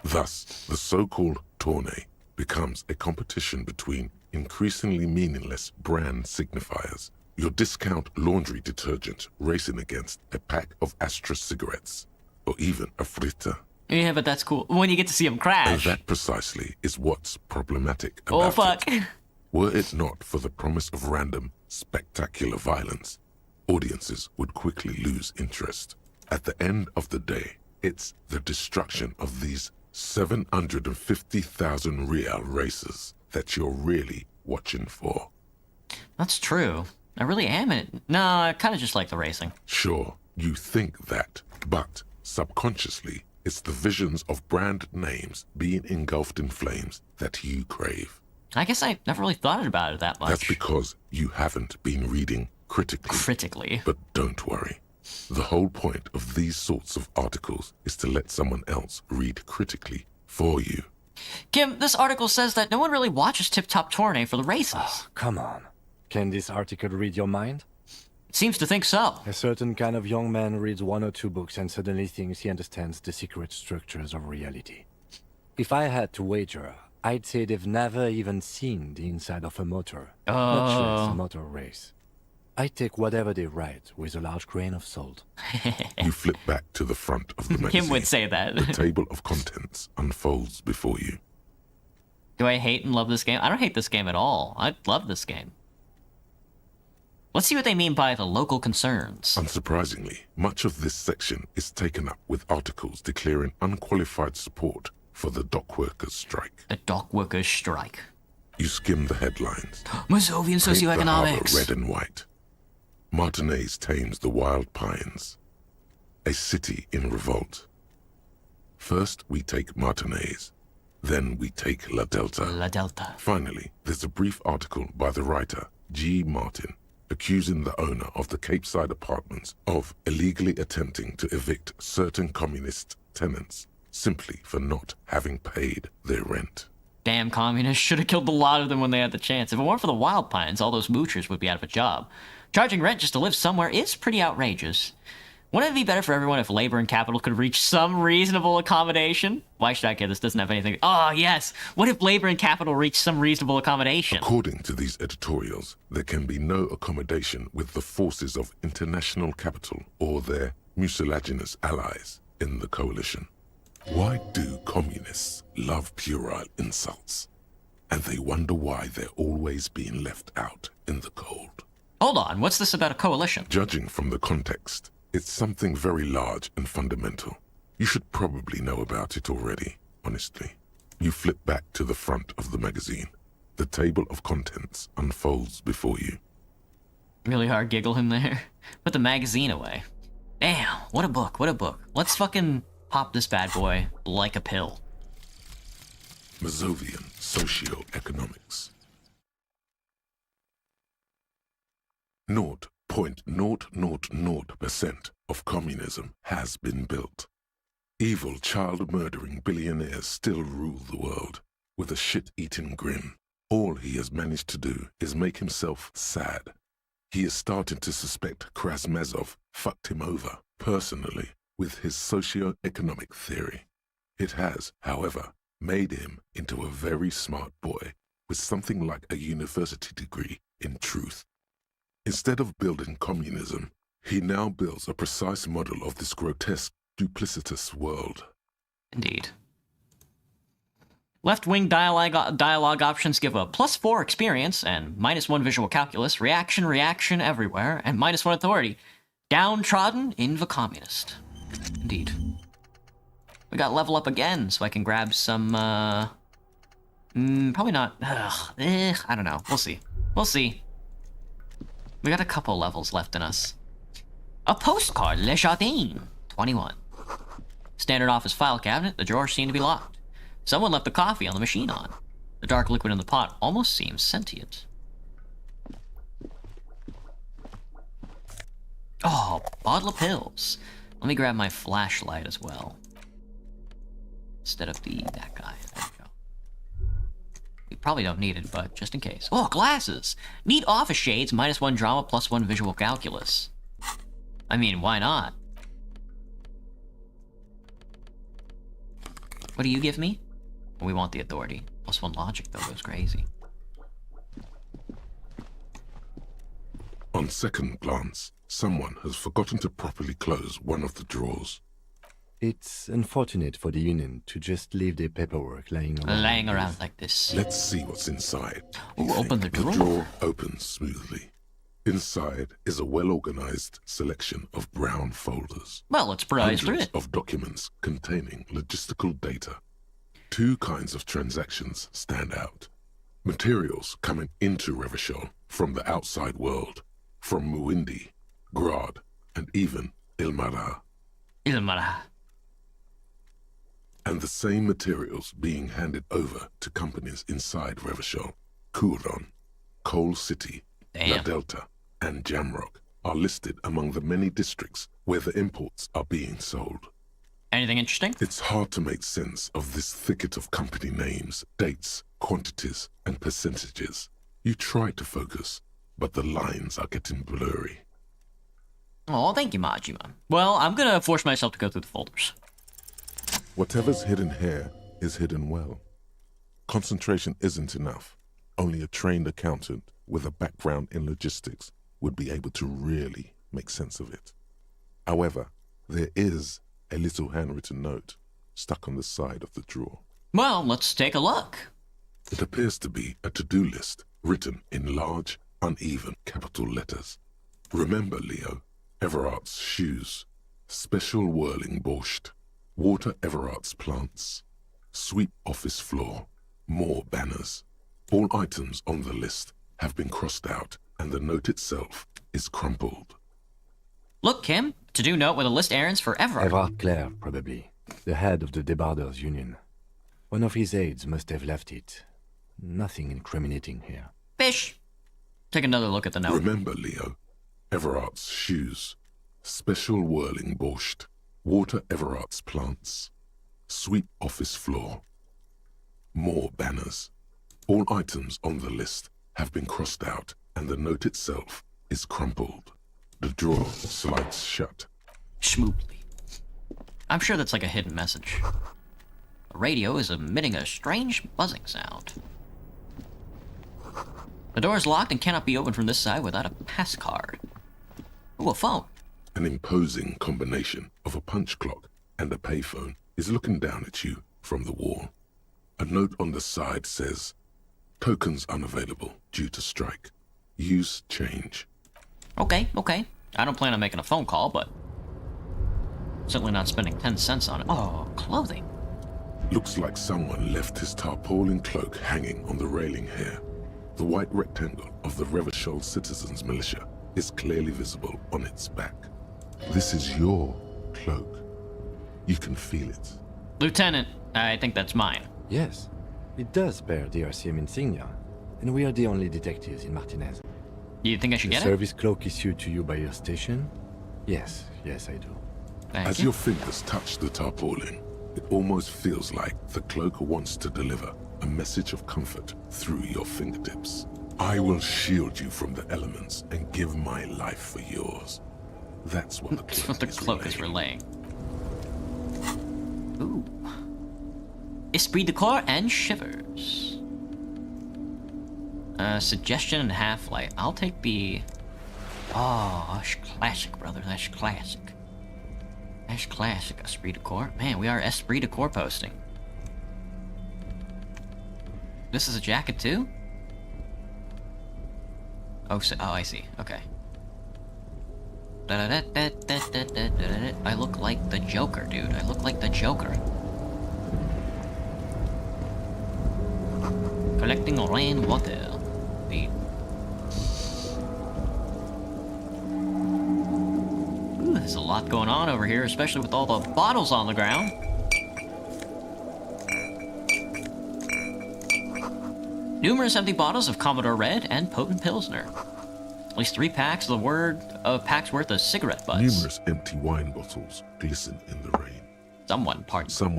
Thus, the so-called tournée becomes a competition between increasingly meaningless brand signifiers. Your discount laundry detergent racing against a pack of Astra cigarettes, or even a Fritta. Yeah, but that's cool. When you get to see them crash. And that precisely is what's problematic about it. Were it not for the promise of random, spectacular violence, audiences would quickly lose interest. At the end of the day, it's the destruction of these 750,000 real races that you're really watching for. That's true. I really am in it. No, I kind of just like the racing. Sure, you think that, but subconsciously, it's the visions of brand names being engulfed in flames that you crave. I guess I never really thought about it that much. That's because you haven't been reading critically. But don't worry. The whole point of these sorts of articles is to let someone else read critically for you. Kim, this article says that no one really watches Tip Top Tourney for the races. Oh, come on. Can this article read your mind? It seems to think so. A certain kind of young man reads 1 or 2 books and suddenly thinks he understands the secret structures of reality. If I had to wager, I'd say they've never even seen the inside of a motor, much less a motor race. I take whatever they write with a large grain of salt. You flip back to the front of the magazine. Kim would say that. The table of contents unfolds before you. Do I hate and love this game? I don't hate this game at all. I love this game. Let's see what they mean by the local concerns. Unsurprisingly, much of this section is taken up with articles declaring unqualified support for the dock workers' strike. The dock workers' strike. You skim the headlines. Mazovian socioeconomics. Red and white. Martinez tames the wild pines. A city in revolt. First we take Martinez, then we take La Delta. La Delta. Finally, there's a brief article by the writer, G. Martin, accusing the owner of the Capeside apartments of illegally attempting to evict certain communist tenants simply for not having paid their rent. Damn communists should have killed a lot of them when they had the chance. If it weren't for the wild pines, all those moochers would be out of a job. Charging rent just to live somewhere is pretty outrageous. Wouldn't it be better for everyone if labor and capital could reach some reasonable accommodation? Why should I care? This doesn't have anything. Oh, yes. What if labor and capital reach some reasonable accommodation? According to these editorials, there can be no accommodation with the forces of international capital or their mucilaginous allies in the coalition. Why do communists love puerile insults? And they wonder why they're always being left out in the cold. Hold on, what's this about a coalition? Judging from the context, it's something very large and fundamental. You should probably know about it already, honestly. You flip back to the front of the magazine. The table of contents unfolds before you. Really hard giggle him there. Put the magazine away. Damn, what a book, what a book. Let's fucking pop this bad boy like a pill. Mazovian Socioeconomics. 0.000% of communism has been built. Evil child-murdering billionaires still rule the world with a shit-eating grin. All he has managed to do is make himself sad. He is starting to suspect Krasmezov fucked him over, personally, with his socio-economic theory. It has, however, made him into a very smart boy with something like a university degree in truth. Instead of building communism, he now builds a precise model of this grotesque, duplicitous world. Indeed. Left-wing dialogue options give a +4 experience and -1 visual calculus, reaction everywhere, and -1 authority. Downtrodden in the communist. Indeed. We got level up again, so I can grab some, probably not. I don't know. We'll see. We'll see. We got a couple levels left in us. A postcard, Le Jardin, 21. Standard office file cabinet, the drawers seem to be locked. Someone left the coffee on the machine on. The dark liquid in the pot almost seems sentient. Oh, bottle of pills. Let me grab my flashlight as well. instead of that guy. There we go. We probably don't need it, but just in case. Oh, glasses! Need office shades, -1 drama, +1 visual calculus. I mean, why not? What do you give me? We want the authority. +1 logic, though, goes crazy. On second glance, someone has forgotten to properly close one of the drawers. It's unfortunate for the Union to just leave their paperwork laying around. Like this. Let's see what's inside. Ooh, open the drawer. The drawer opens smoothly. Inside is a well-organized selection of brown folders. Well, let's browse through Hundreds it. of documents containing logistical data. 2 kinds of transactions stand out. Materials coming into Revachol from the outside world, from Muindi, Grad, and even Ilmara. And the same materials being handed over to companies inside Revachol, Kuron, Coal City, La Delta, and Jamrock are listed among the many districts where the imports are being sold. Anything interesting? It's hard to make sense of this thicket of company names, dates, quantities, and percentages. You try to focus, but the lines are getting blurry. Oh, thank you, Majima. Well, I'm gonna force myself to go through the folders. Whatever's hidden here is hidden well. Concentration isn't enough. Only a trained accountant with a background in logistics would be able to really make sense of it. However, there is a little handwritten note stuck on the side of the drawer. Well, let's take a look. It appears to be a to-do list written in large, uneven capital letters. Remember, Leo, Everard's shoes, special whirling borscht, water Everard's plants, sweep office floor, more banners. All items on the list have been crossed out, and the note itself is crumpled. Look, Kim, to-do note with a list errands for Everard. Everard Clare, probably. The head of the Debarders Union. One of his aides must have left it. Nothing incriminating here. Fish! Take another look at the note. Remember, Leo, Everard's shoes, special whirling borscht, water Everard's plants, sweep office floor, more banners. All items on the list have been crossed out, and the note itself is crumpled. The drawer slides shut. Smoothly. I'm sure that's like a hidden message. The radio is emitting a strange buzzing sound. The door is locked and cannot be opened from this side without a pass card. Ooh, a phone. An imposing combination of a punch clock and a payphone is looking down at you from the wall. A note on the side says, "Tokens unavailable due to strike. Use change." Okay. I don't plan on making a phone call, but certainly not spending 10 cents on it. Oh, clothing. Looks like someone left his tarpaulin cloak hanging on the railing here. The white rectangle of the Revachol Citizens Militia is clearly visible on its back. This is your cloak. You can feel it. Lieutenant, I think that's mine. Yes, it does bear the RCM insignia, and we are the only detectives in Martinez. You think I should the get service cloak issued to you by your station? Yes, I do. As your fingers touch the tarpaulin, it almost feels like the cloak wants to deliver a message of comfort through your fingertips. I will shield you from the elements and give my life for yours. That's what the cloak, is relaying. Ooh. Esprit de Corps and Shivers. Suggestion and Half-Light. I'll take the... Oh, that's classic, brother. That's classic. That's classic, Esprit de Corps. Man, we are Esprit de Corps posting. This is a jacket too? Oh, I see. Okay. I look like the Joker, dude. I look like the Joker. Collecting rainwater. Ooh, there's a lot going on over here, especially with all the bottles on the ground. Numerous empty bottles of Commodore Red and Potent Pilsner. At least 3 packs packs worth of cigarette butts. Numerous empty wine bottles glisten in the rain. Someone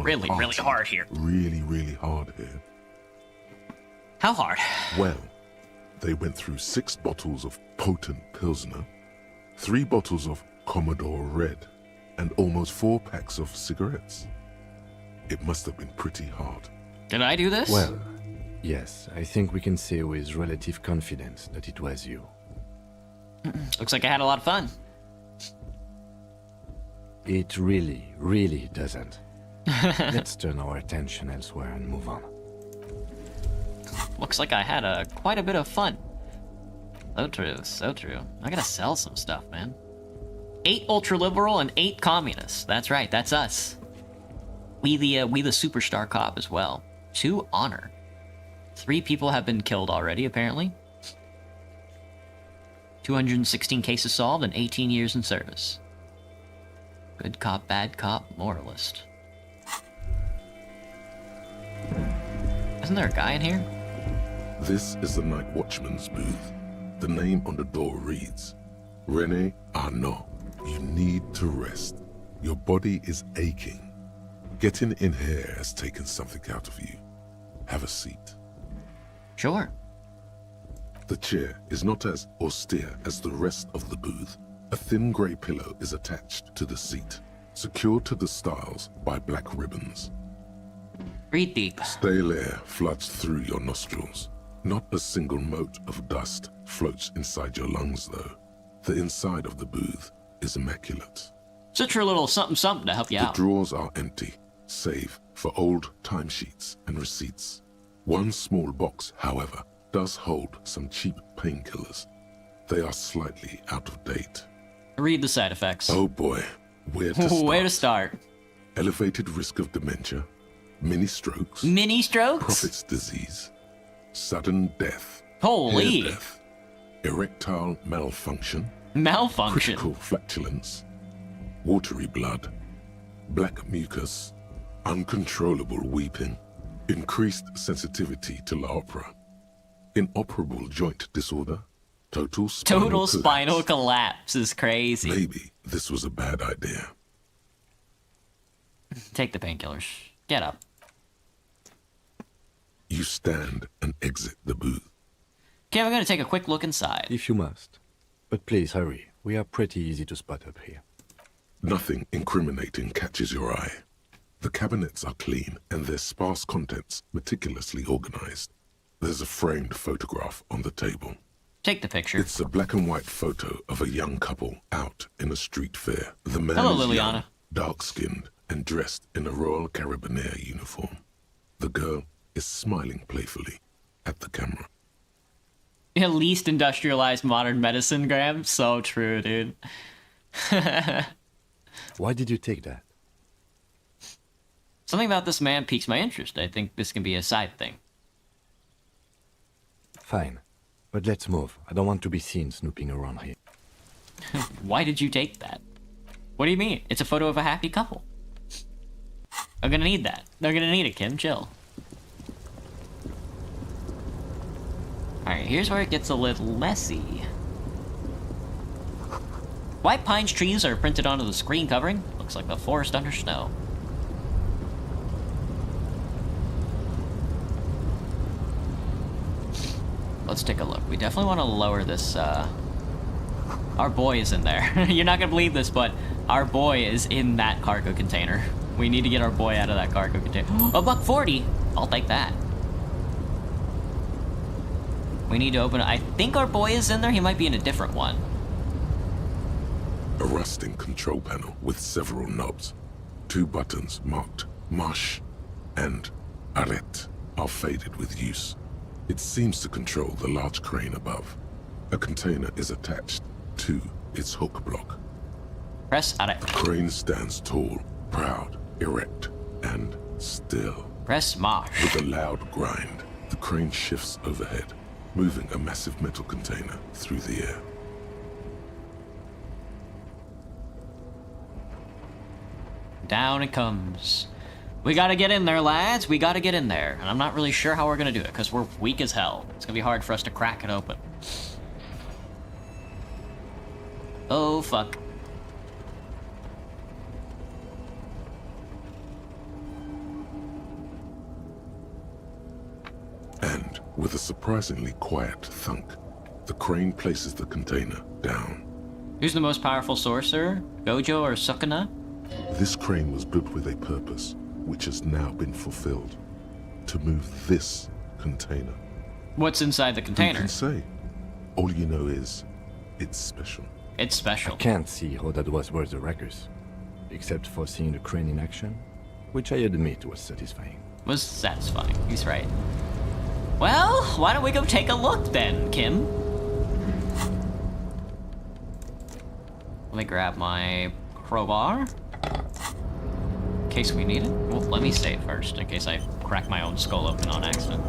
really partying hard here. Really hard here. How hard? Well, they went through 6 bottles of potent Pilsner, 3 bottles of Commodore Red, and almost 4 packs of cigarettes. It must have been pretty hard. Did I do this? Well, yes, I think we can say with relative confidence that it was you. Looks like I had a lot of fun. It really doesn't. Let's turn our attention elsewhere and move on. Looks like I had quite a bit of fun. So true, so true. I gotta sell some stuff, man. 8 ultra-liberal and 8 communists. That's right, that's us. We the superstar cop as well. 2 honor. 3 people have been killed already, apparently. 216 cases solved and 18 years in service. Good cop, bad cop, moralist. Isn't there a guy in here? This is the night watchman's booth. The name on the door reads, René Arnaud, you need to rest. Your body is aching. Getting in here has taken something out of you. Have a seat. Sure. The chair is not as austere as the rest of the booth. A thin grey pillow is attached to the seat, secured to the stiles by black ribbons. Breathe deep. Stale air floods through your nostrils. Not a single mote of dust floats inside your lungs, though. The inside of the booth is immaculate. Such a little something to help you out. The drawers are empty, save for old timesheets and receipts. One small box, however, does hold some cheap painkillers. They are slightly out of date. Read the side effects. Oh boy, where to start? Where to start? Elevated risk of dementia, mini strokes, Prophet's disease, sudden death, holy, hair death, erectile malfunction, critical flatulence, watery blood, black mucus, uncontrollable weeping, increased sensitivity to la opera, inoperable joint disorder, total spinal collapse is crazy. Maybe this was a bad idea. Take the painkillers. Get up. You stand and exit the booth. Okay, we're gonna take a quick look inside. If you must. But please hurry. We are pretty easy to spot up here. Nothing incriminating catches your eye. The cabinets are clean and their sparse contents meticulously organized. There's a framed photograph on the table. Take the picture. It's a black and white photo of a young couple out in a street fair. The man Hello, is Liliana. young, dark-skinned, and dressed in a Royal Carabinier uniform. The girl is smiling playfully at the camera. At least industrialized modern medicine, Graham. So true, dude. Why did you take that? Something about this man piques my interest. I think this can be a side thing. Fine. But let's move. I don't want to be seen snooping around here. Why did you take that? What do you mean? It's a photo of a happy couple. I'm gonna need that. They're gonna need it, Kim. Chill. Alright, here's where it gets a little messy. White pine's trees are printed onto the screen covering. Looks like the forest under snow. Let's take a look. We definitely want to lower this, Our boy is in there. You're not gonna believe this, but our boy is in that cargo container. We need to get our boy out of that cargo container. $1.40! I'll take that. We need to open it. I think our boy is in there. He might be in a different one. A rusting control panel with several knobs. 2 buttons marked Marche and Arrête are faded with use. It seems to control the large crane above. A container is attached to its hook block. Press Arrête. The crane stands tall, proud, erect, and still. Press Marche. With a loud grind, the crane shifts overhead, moving a massive metal container through the air. Down it comes. We gotta get in there, lads. We gotta get in there. And I'm not really sure how we're gonna do it, because we're weak as hell. It's gonna be hard for us to crack it open. Oh, fuck. With a surprisingly quiet thunk, the crane places the container down. Who's the most powerful sorcerer? Gojo or Sukuna? This crane was built with a purpose, which has now been fulfilled. To move this container. What's inside the container? Who can say? All you know is, it's special. It's special. I can't see how that was worth the records, except for seeing the crane in action, which I admit was satisfying. Was satisfying, he's right. Well, why don't we go take a look then, Kim? Let me grab my crowbar. In case we need it. Well, let me save first, in case I crack my own skull open on accident.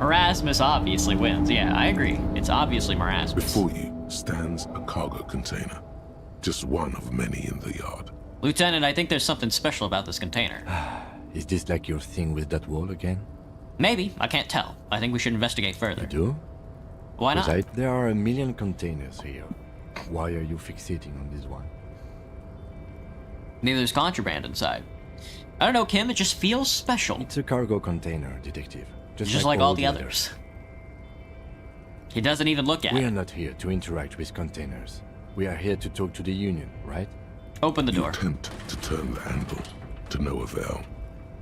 Erasmus obviously wins. Yeah, I agree. It's obviously Erasmus. Before you stands a cargo container. Just one of many in the yard. Lieutenant, I think there's something special about this container. Is this like your thing with that wall again? Maybe. I can't tell. I think we should investigate further. You do? Why not? There are a million containers here. Why are you fixating on this one? Maybe there's contraband inside. I don't know, Kim. It just feels special. It's a cargo container, detective. Just like all the others. He doesn't even look at it. We are not here to interact with containers. We are here to talk to the Union, right? Open the door. You attempt to turn the handle, to no avail.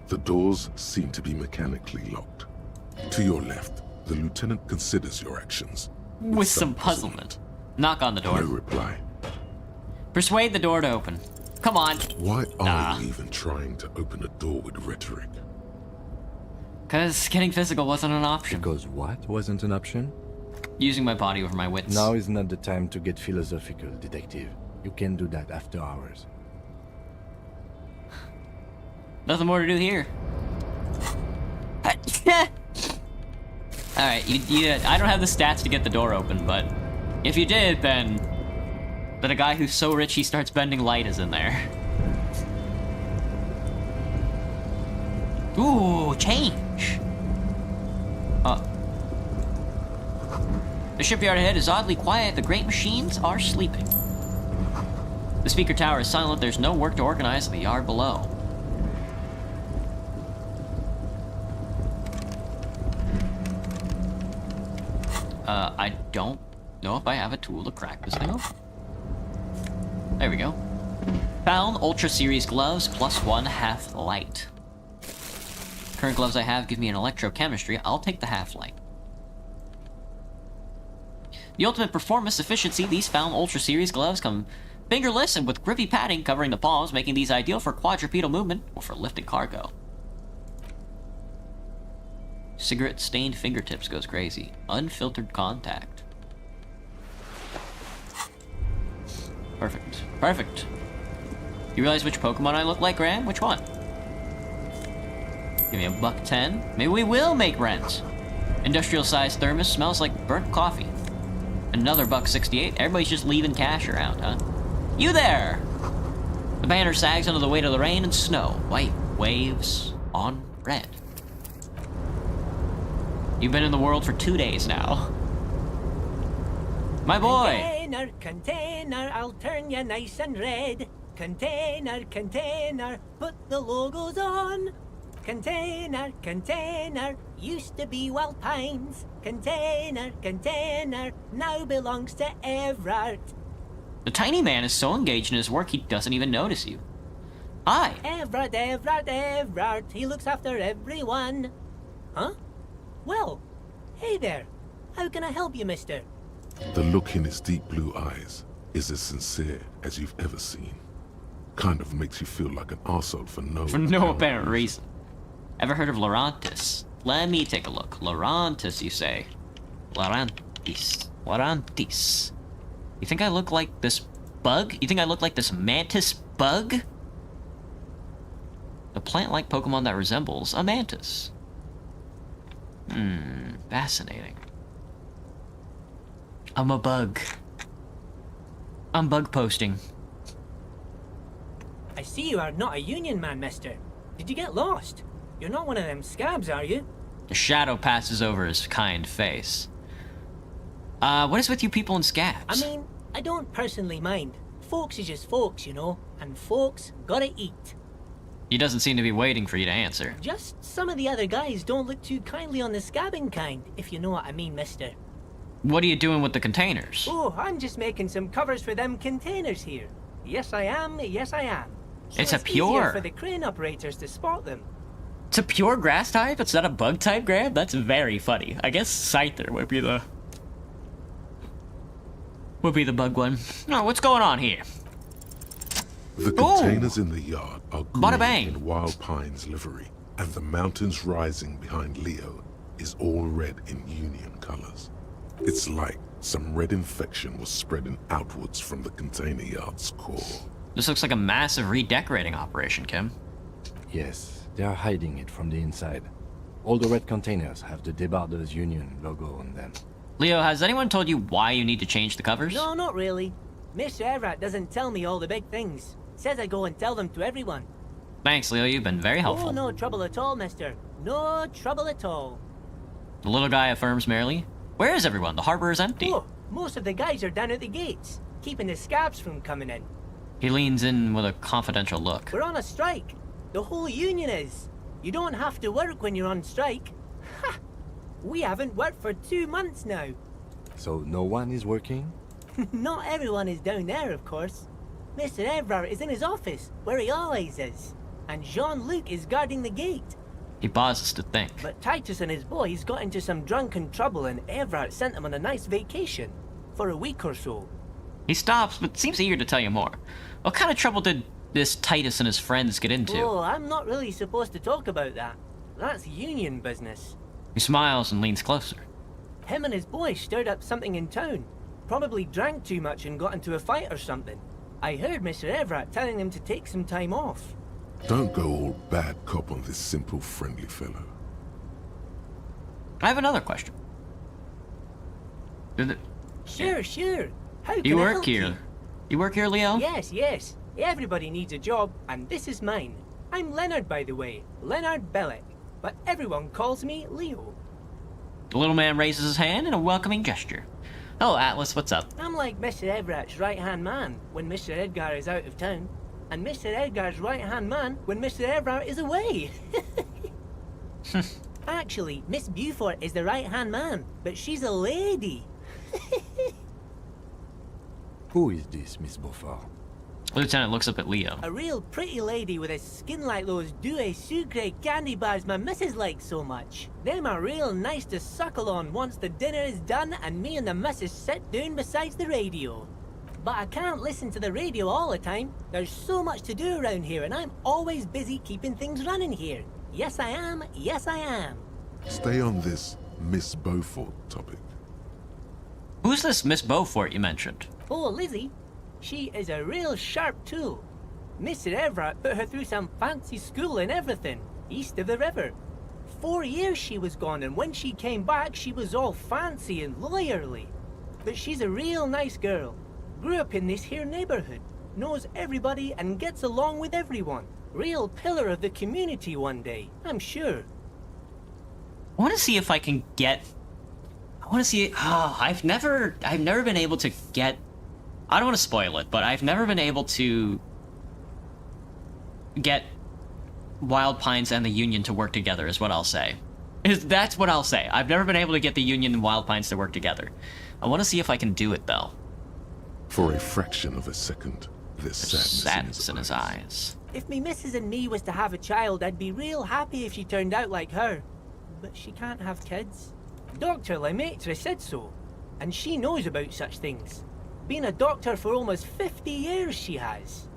The doors seem to be mechanically locked. To your left, the lieutenant considers your actions. With some puzzlement. Knock on the door. No reply. Persuade the door to open. Come on. Why are you even trying to open a door with rhetoric? Because getting physical wasn't an option. Because what wasn't an option? Using my body over my wits. Now is not the time to get philosophical, detective. You can do that after hours. Nothing more to do here. Alright, I don't have the stats to get the door open, but if you did, then a guy who's so rich he starts bending light is in there. Ooh, change! The shipyard ahead is oddly quiet. The great machines are sleeping. The speaker tower is silent. There's no work to organize in the yard below. I don't know if I have a tool to crack this thing open. There we go. Found Ultra Series gloves, +1 half light. Current gloves I have give me an electrochemistry. I'll take the half light. The ultimate performance efficiency, these found Ultra Series gloves come fingerless and with grippy padding covering the palms, making these ideal for quadrupedal movement or for lifting cargo. Cigarette-stained fingertips goes crazy. Unfiltered contact. Perfect. Perfect. You realize which Pokemon I look like, Graham? Which one? Give me a $1.10. Maybe we will make rent. Industrial-sized thermos smells like burnt coffee. Another $1.68. Everybody's just leaving cash around, huh? You there! The banner sags under the weight of the rain and snow. White waves on red. You've been in the world for 2 days now. My boy! Container, container, I'll turn you nice and red. Container, container, put the logos on. Container, container, used to be Wild Pines. Container, container, now belongs to Everard. The tiny man is so engaged in his work he doesn't even notice you. Hi! Everard, Everard, Everard, he looks after everyone. Huh? Well, hey there. How can I help you, mister? The look in his deep blue eyes is as sincere as you've ever seen. Kind of makes you feel like an arsehole for no apparent reason. Ever heard of Laurantis? Let me take a look. Laurantis, you say? Laurantis. Laurantis. You think I look like this bug? You think I look like this mantis bug? A plant-like Pokemon that resembles a mantis. Fascinating. I'm a bug. I'm bug posting. I see you are not a Union man, mister. Did you get lost? You're not one of them scabs, are you? A shadow passes over his kind face. What is with you people in scabs? I mean, I don't personally mind. Folks is just folks, you know, and folks gotta eat. He doesn't seem to be waiting for you to answer. Just some of the other guys don't look too kindly on the scabbing kind, if you know what I mean, mister. What are you doing with the containers? Oh, I'm just making some covers for them containers here. Yes, I am. Yes, I am. So It's a easier pure. for the crane operators to spot them. It's a pure grass type? It's not a bug type grab? That's very funny. I guess Scyther would be the bug one. No, what's going on here? The containers in the yard are Bada green bang. in Wild Pine's livery, and the mountains rising behind Leo is all red in Union colors. It's like some red infection was spreading outwards from the container yard's core. This looks like a massive redecorating operation, Kim. Yes, they are hiding it from the inside. All the red containers have the Debarders Union logo on them. Leo, has anyone told you why you need to change the covers? No, not really. Mr. Everett doesn't tell me all the big things. Says I go and tell them to everyone. Thanks, Leo. You've been very helpful. Oh, no trouble at all, mister. No trouble at all. The little guy affirms merrily. Where is everyone? The harbor is empty. Oh, most of the guys are down at the gates, keeping the scabs from coming in. He leans in with a confidential look. We're on a strike. The whole union is. You don't have to work when you're on strike. Ha! We haven't worked for 2 months now. So no one is working? Not everyone is down there, of course. Mr. Everard is in his office, where he always is. And Jean-Luc is guarding the gate. He pauses to think. But Titus and his boys got into some drunken trouble and Everard sent them on a nice vacation. For a week or so. He stops, but seems eager to tell you more. What kind of trouble did this Titus and his friends get into? Oh, I'm not really supposed to talk about that. That's union business. He smiles and leans closer. Him and his boys stirred up something in town. Probably drank too much and got into a fight or something. I heard Mr. Everett telling them to take some time off. Don't go all bad cop on this simple, friendly fellow. I have another question. Sure. How can You I work help here. You work here, Leo? Yes. Everybody needs a job, and this is mine. I'm Leonard, by the way. Leonard Bellick. But everyone calls me Leo. The little man raises his hand in a welcoming gesture. Hello, Atlas. What's up? I'm like Mr. Everett's right-hand man when Mr. Edgar is out of town, and Mr. Edgar's right-hand man when Mr. Everett is away. Actually, Miss Beaufort is the right-hand man, but she's a lady. Who is this, Miss Beaufort? Lieutenant looks up at Leo. A real pretty lady with a skin like those Douai Sucre candy bars my missus likes so much. Them are real nice to suckle on once the dinner is done and me and the missus sit down beside the radio. But I can't listen to the radio all the time. There's so much to do around here and I'm always busy keeping things running here. Yes, I am. Yes, I am. Stay on this Miss Beaufort topic. Who's this Miss Beaufort you mentioned? Oh, Lizzie. She is a real sharp tool. Mr. Everett put her through some fancy school and everything, east of the river. 4 years she was gone, and when she came back, she was all fancy and lawyerly. But she's a real nice girl. Grew up in this here neighborhood, knows everybody and gets along with everyone. Real pillar of the community one day, I'm sure. I want to see if I can get... I've never been able to get... I don't want to spoil it, but I've never been able to get Wild Pines and the Union to work together, is what I'll say. That's what I'll say. I've never been able to get the Union and Wild Pines to work together. I want to see if I can do it, though. For a fraction of a second, there's sadness in his eyes. If me missus and me was to have a child, I'd be real happy if she turned out like her. But she can't have kids. Dr. Lemaitre said so, and she knows about such things. Been a doctor for almost 50 years, she has.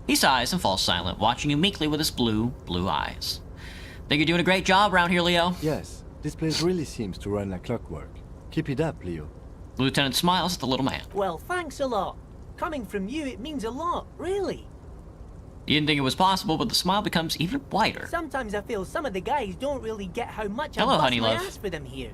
He sighs and falls silent, watching you meekly with his blue eyes. Think you're doing a great job around here, Leo? Yes, this place really seems to run like clockwork. Keep it up, Leo. The lieutenant smiles at the little man. Well, thanks a lot. Coming from you, it means a lot, really. You didn't think it was possible, but the smile becomes even wider. Sometimes I feel some of the guys don't really get how much I Hello, bust honey my love. ass for them here.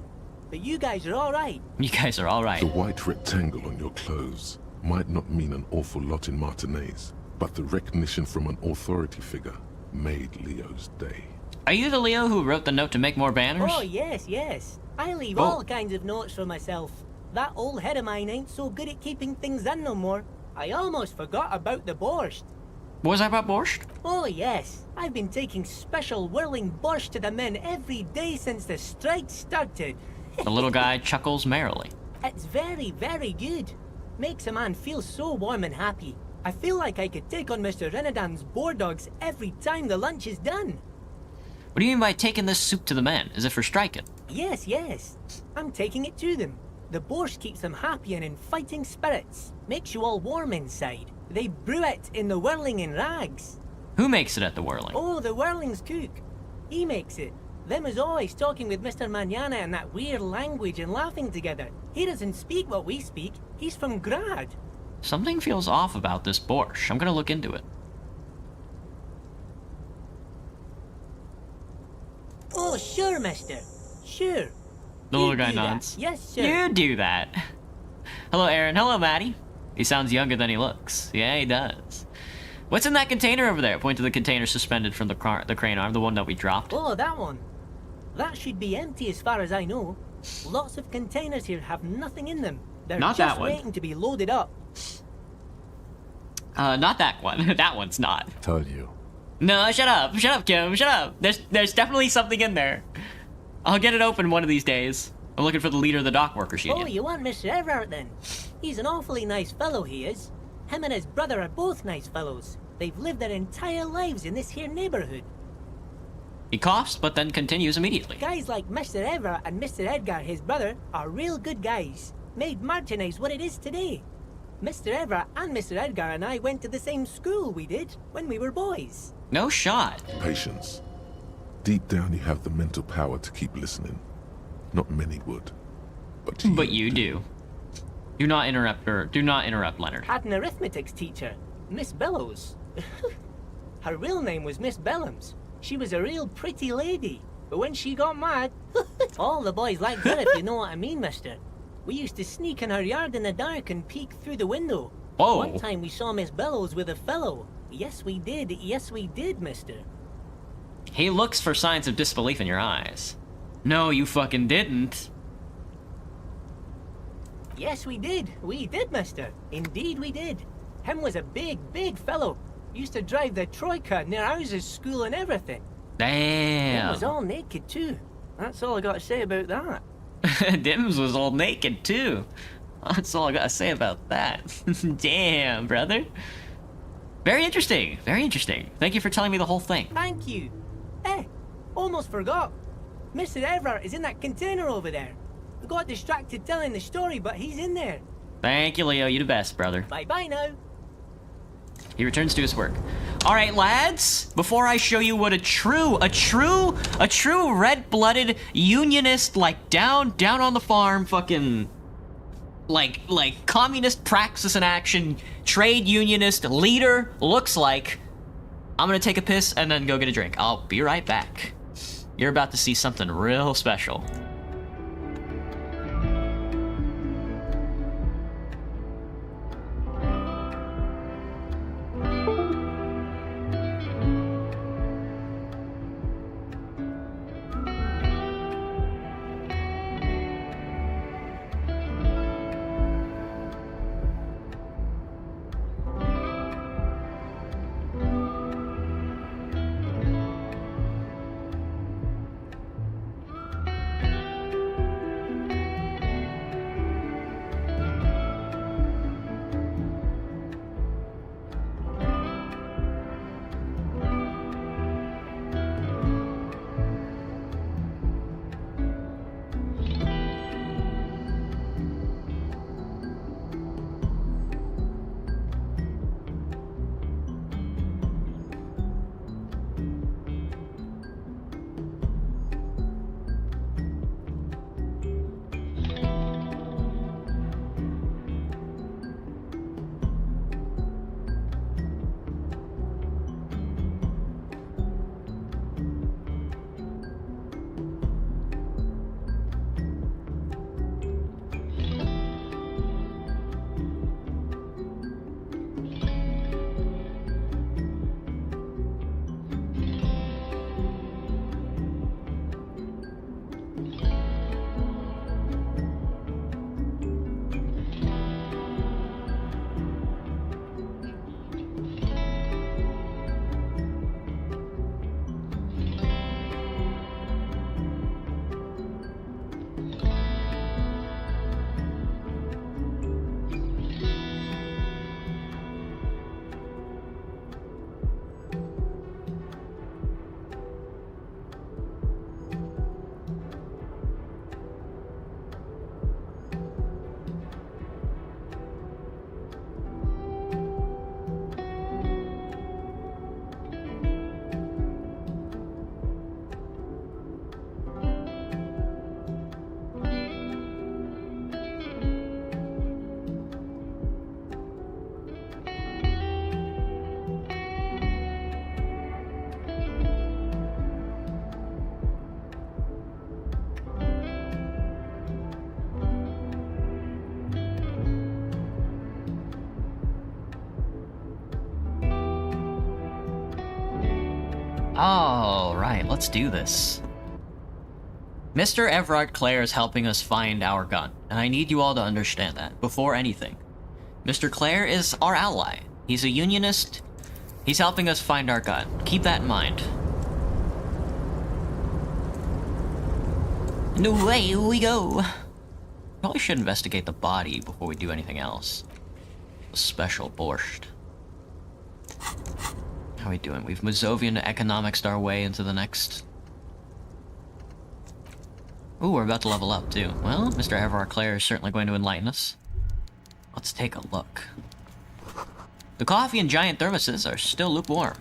But you guys are all right. You guys are all right. The white rectangle on your clothes might not mean an awful lot in Martinaise, but the recognition from an authority figure made Leo's day. Are you the Leo who wrote the note to make more banners? Oh, yes. I leave Oh. all kinds of notes for myself. That old head of mine ain't so good at keeping things in no more. I almost forgot about the borscht. What was that about borscht? Oh, yes. I've been taking special whirling borscht to the men every day since the strike started. The little guy chuckles merrily. It's very, very good. Makes a man feel so warm and happy. I feel like I could take on Mr. Renadan's boar dogs every time the lunch is done. What do you mean by taking this soup to the men? Is it for striking? Yes, yes. I'm taking it to them. The borscht keeps them happy and in fighting spirits. Makes you all warm inside. They brew it in the whirling in rags. Who makes it at the whirling? Oh, the whirling's cook. He makes it. Them is always talking with Mr. Manana in that weird language and laughing together. He doesn't speak what we speak. He's from Grad. Something feels off about this borscht. I'm gonna look into it. Oh, sure, mister. Sure. The little guy nods. Yes, sir. You do that. Hello, Aaron. Hello, Maddie. He sounds younger than he looks. Yeah, he does. What's in that container over there? Point to the container suspended from the crane arm, the one that we dropped. Oh, that one. That should be empty as far as I know. Lots of containers here have nothing in them. They're Not just that one. waiting to be loaded up. Not that one. That one's not. Told you. No, shut up. Shut up, Kim. Shut up. There's definitely something in there. I'll get it open one of these days. I'm looking for the leader of the dock workers union. Oh, you want Mr. Everett then? He's an awfully nice fellow, he is. Him and his brother are both nice fellows. They've lived their entire lives in this here neighborhood. He coughs, but then continues immediately. Guys like Mr. Everett and Mr. Edgar, his brother, are real good guys. Made Martinez what it is today. Mr. Everett and Mr. Edgar and I went to the same school we did when we were boys. No shot. Patience. Deep down you have the mental power to keep listening. Not many would. But you do. Do not interrupt her. Do not interrupt Leonard. Had an arithmetics teacher, Miss Bellows. Her real name was Miss Bellams. She was a real pretty lady. But when she got mad, all the boys liked her, if you know what I mean, mister. We used to sneak in her yard in the dark and peek through the window. Oh. One time we saw Miss Bellows with a fellow. Yes, we did. Yes, we did, mister. He looks for signs of disbelief in your eyes. No, you fucking didn't. Yes, we did. We did, mister. Indeed, we did. Him was a big, big fellow. Used to drive the Troika near ours' school and everything. Damn. Him was all naked, too. That's all I got to say about that. Dims was all naked, too. That's all I gotta say about that. Damn, brother. Very interesting. Very interesting. Thank you for telling me the whole thing. Thank you. Almost forgot. Mr. Everett is in that container over there. I got distracted telling the story, but he's in there. Thank you, Leo. You the best, brother. Bye-bye now. He returns to his work. All right, lads. Before I show you what a true red-blooded unionist, like down on the farm, fucking like communist praxis in action, trade unionist leader looks like, I'm gonna take a piss and then go get a drink. I'll be right back. You're about to see something real special. Alright, let's do this. Mr. Everard Clare is helping us find our gun, and I need you all to understand that, before anything. Mr. Clare is our ally. He's a unionist. He's helping us find our gun. Keep that in mind. And away we go. Probably should investigate the body before we do anything else. A special borscht. How are we doing? We've Mazovian economicsed our way into the next. Ooh, we're about to level up too. Well, Mr. Everard Clare is certainly going to enlighten us. Let's take a look. The coffee and giant thermoses are still lukewarm.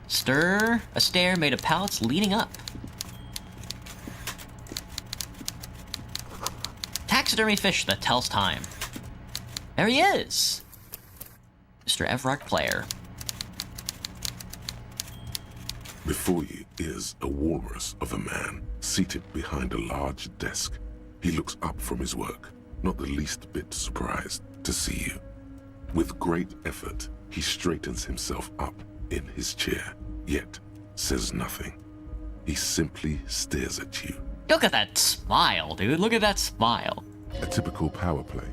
Stir a stair made of pallets leading up. Taxidermy fish that tells time. There he is! Mr. Everard Clare. Before you is a walrus of a man, seated behind a large desk. He looks up from his work, not the least bit surprised to see you. With great effort, he straightens himself up in his chair, yet says nothing. He simply stares at you. Look at that smile, dude. Look at that smile. A typical power play.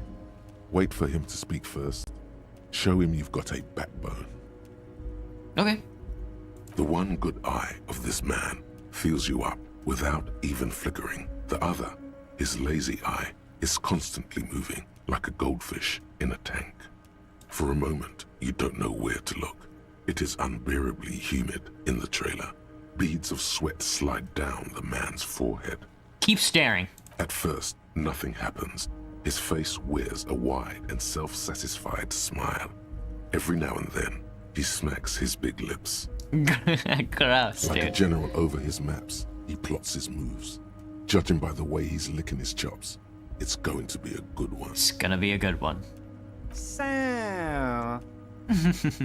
Wait for him to speak first. Show him you've got a backbone. Okay. The one good eye of this man fills you up without even flickering. The other, his lazy eye, is constantly moving like a goldfish in a tank. For a moment, you don't know where to look. It is unbearably humid in the trailer. Beads of sweat slide down the man's forehead. Keep staring. At first, nothing happens. His face wears a wide and self-satisfied smile. Every now and then, he smacks his big lips. Gross, Like dude. a general over his maps, he plots his moves. Judging by the way he's licking his chops, it's going to be a good one. It's gonna be a good one. So,